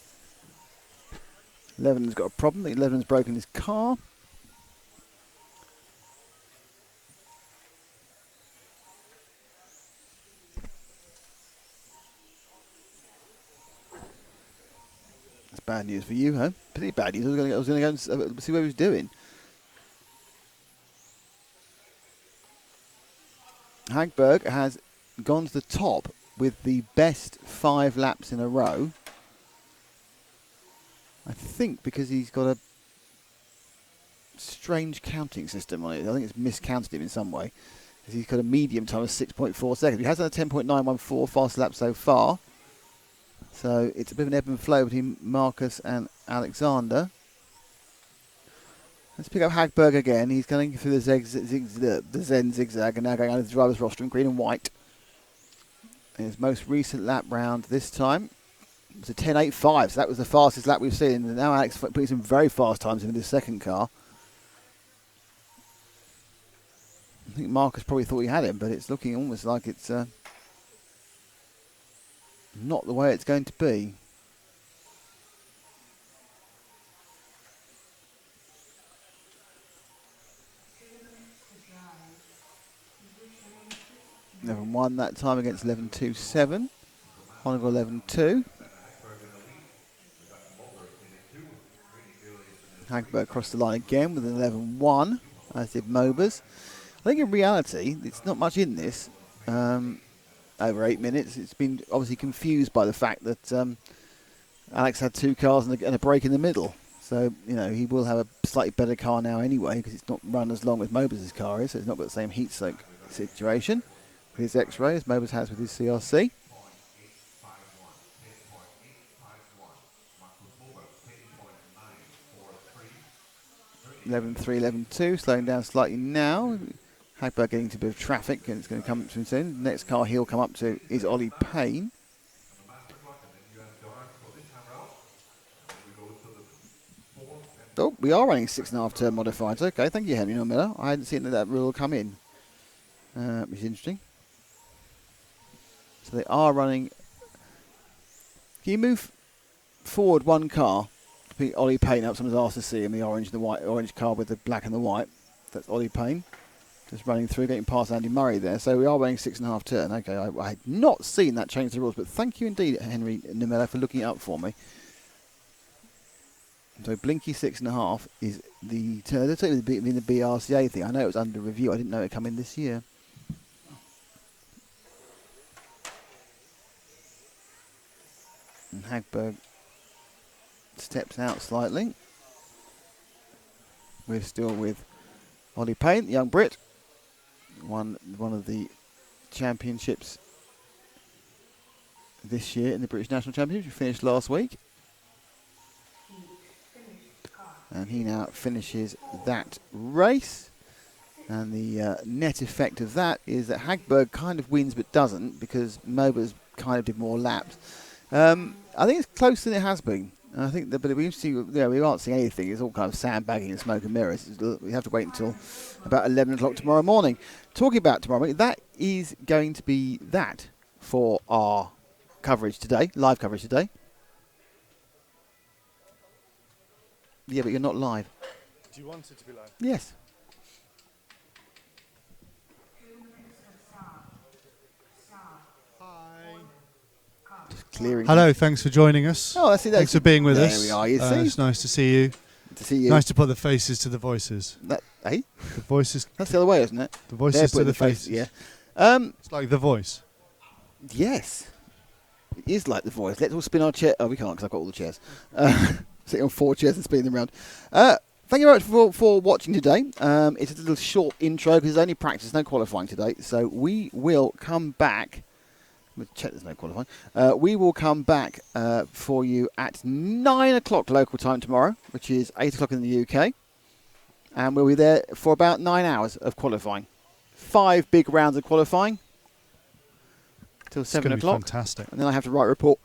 Levenham's got a problem. I think Levenham's broken his car. That's bad news for you, huh? Pretty bad news. I was going to go and see what he was doing. Hagberg has gone to the top with the best 5 laps in a row. I think because he's got a strange counting system on it. I think it's miscounted him in some way. He's got a medium time of 6.4 seconds. He has done a 10.914 fast lap so far. So it's a bit of an ebb and flow between Marcus and Alexander. Let's pick up Hagberg again. He's going through the Zen zigzag and now going under the driver's roster in green and white. His most recent lap round this time was a 10.85, so that was the fastest lap we've seen. And now Alex putting some very fast times into this second car. I think Marcus probably thought he had him, but it's looking almost like it's not the way it's going to be. 11-1 that time against 11-2-7. Honegal 11-2. Hagberg crossed the line again with an 11-1, as did Mobers. I think in reality, it's not much in this. Over 8 minutes, it's been obviously confused by the fact that Alex had 2 cars and a break in the middle. So, you know, he will have a slightly better car now anyway, because it's not run as long as Mobers' car is, so it's not got the same heat soak situation with his X-Ray as Mobers has with his CRC. 11-3, 11-2, slowing down slightly now. Hagberg getting into a bit of traffic, and it's going to come to him soon. The next car he'll come up to is Ollie Payne. Oh, we are running 6.5 turn modifieds. Okay, thank you, Henry Miller. I hadn't seen that rule come in, which is interesting. So they are running. Can you move forward 1 car? Ollie Payne up. Someone's asked to see him. The orange, the white, orange car with the black and the white. That's Ollie Payne. Just running through, getting past Andy Murray there. So we are running 6.5 turn. Okay, I had not seen that change the rules, but thank you indeed, Henry Nimella, for looking it up for me. So Blinky 6.5 is the turn. They're taking the BRCA thing. I know it was under review. I didn't know it come in this year. And Hagberg steps out slightly. We're still with Ollie Payne, the young Brit. Won one of the championships this year in the British National Championship. We finished last week. And he now finishes that race. And the net effect of that is that Hagberg kind of wins but doesn't, because Mobers kind of did more laps. I think it's closer than it has been. I think that, but we aren't seeing anything. It's all kind of sandbagging and smoke and mirrors. We have to wait until about 11 o'clock tomorrow morning. Talking about tomorrow morning, that is going to be that for our coverage today, live coverage today. Yeah, but you're not live. Do you want it to be live? Yes. Just clearing. Hello, thanks for joining us. Oh, I see that. Thanks for being with us. There we are. You see, it's nice to see you. Good to see you. Nice to put the faces to the voices. The voices. That's the other way, isn't it? The voices to the faces. Yeah. It's like The Voice. Yes. It is like The Voice. Let's all spin our chair. Oh, we can't because I've got all the chairs. Sitting on 4 chairs and spinning them around. Thank you very much for watching today. It's a little short intro because there's only practice, no qualifying today. So we will come back. We'll check there's no qualifying. We will come back for you at 9 o'clock local time tomorrow, which is 8 o'clock in the UK. And we'll be there for about 9 hours of qualifying. 5 big rounds of qualifying till 7 o'clock. Fantastic. And then I have to write a report.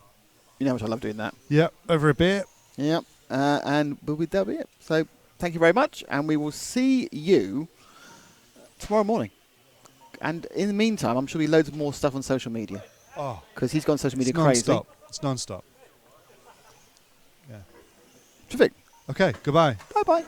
You know how much I love doing that. Yep, over a beer. Yep. And that'll be it. So thank you very much. And we will see you tomorrow morning. And in the meantime, I'm sure there'll be loads of more stuff on social media. Oh. Because he's gone social media It's crazy. non-stop. It's non-stop. Yeah. Terrific. Okay, goodbye. Bye-bye.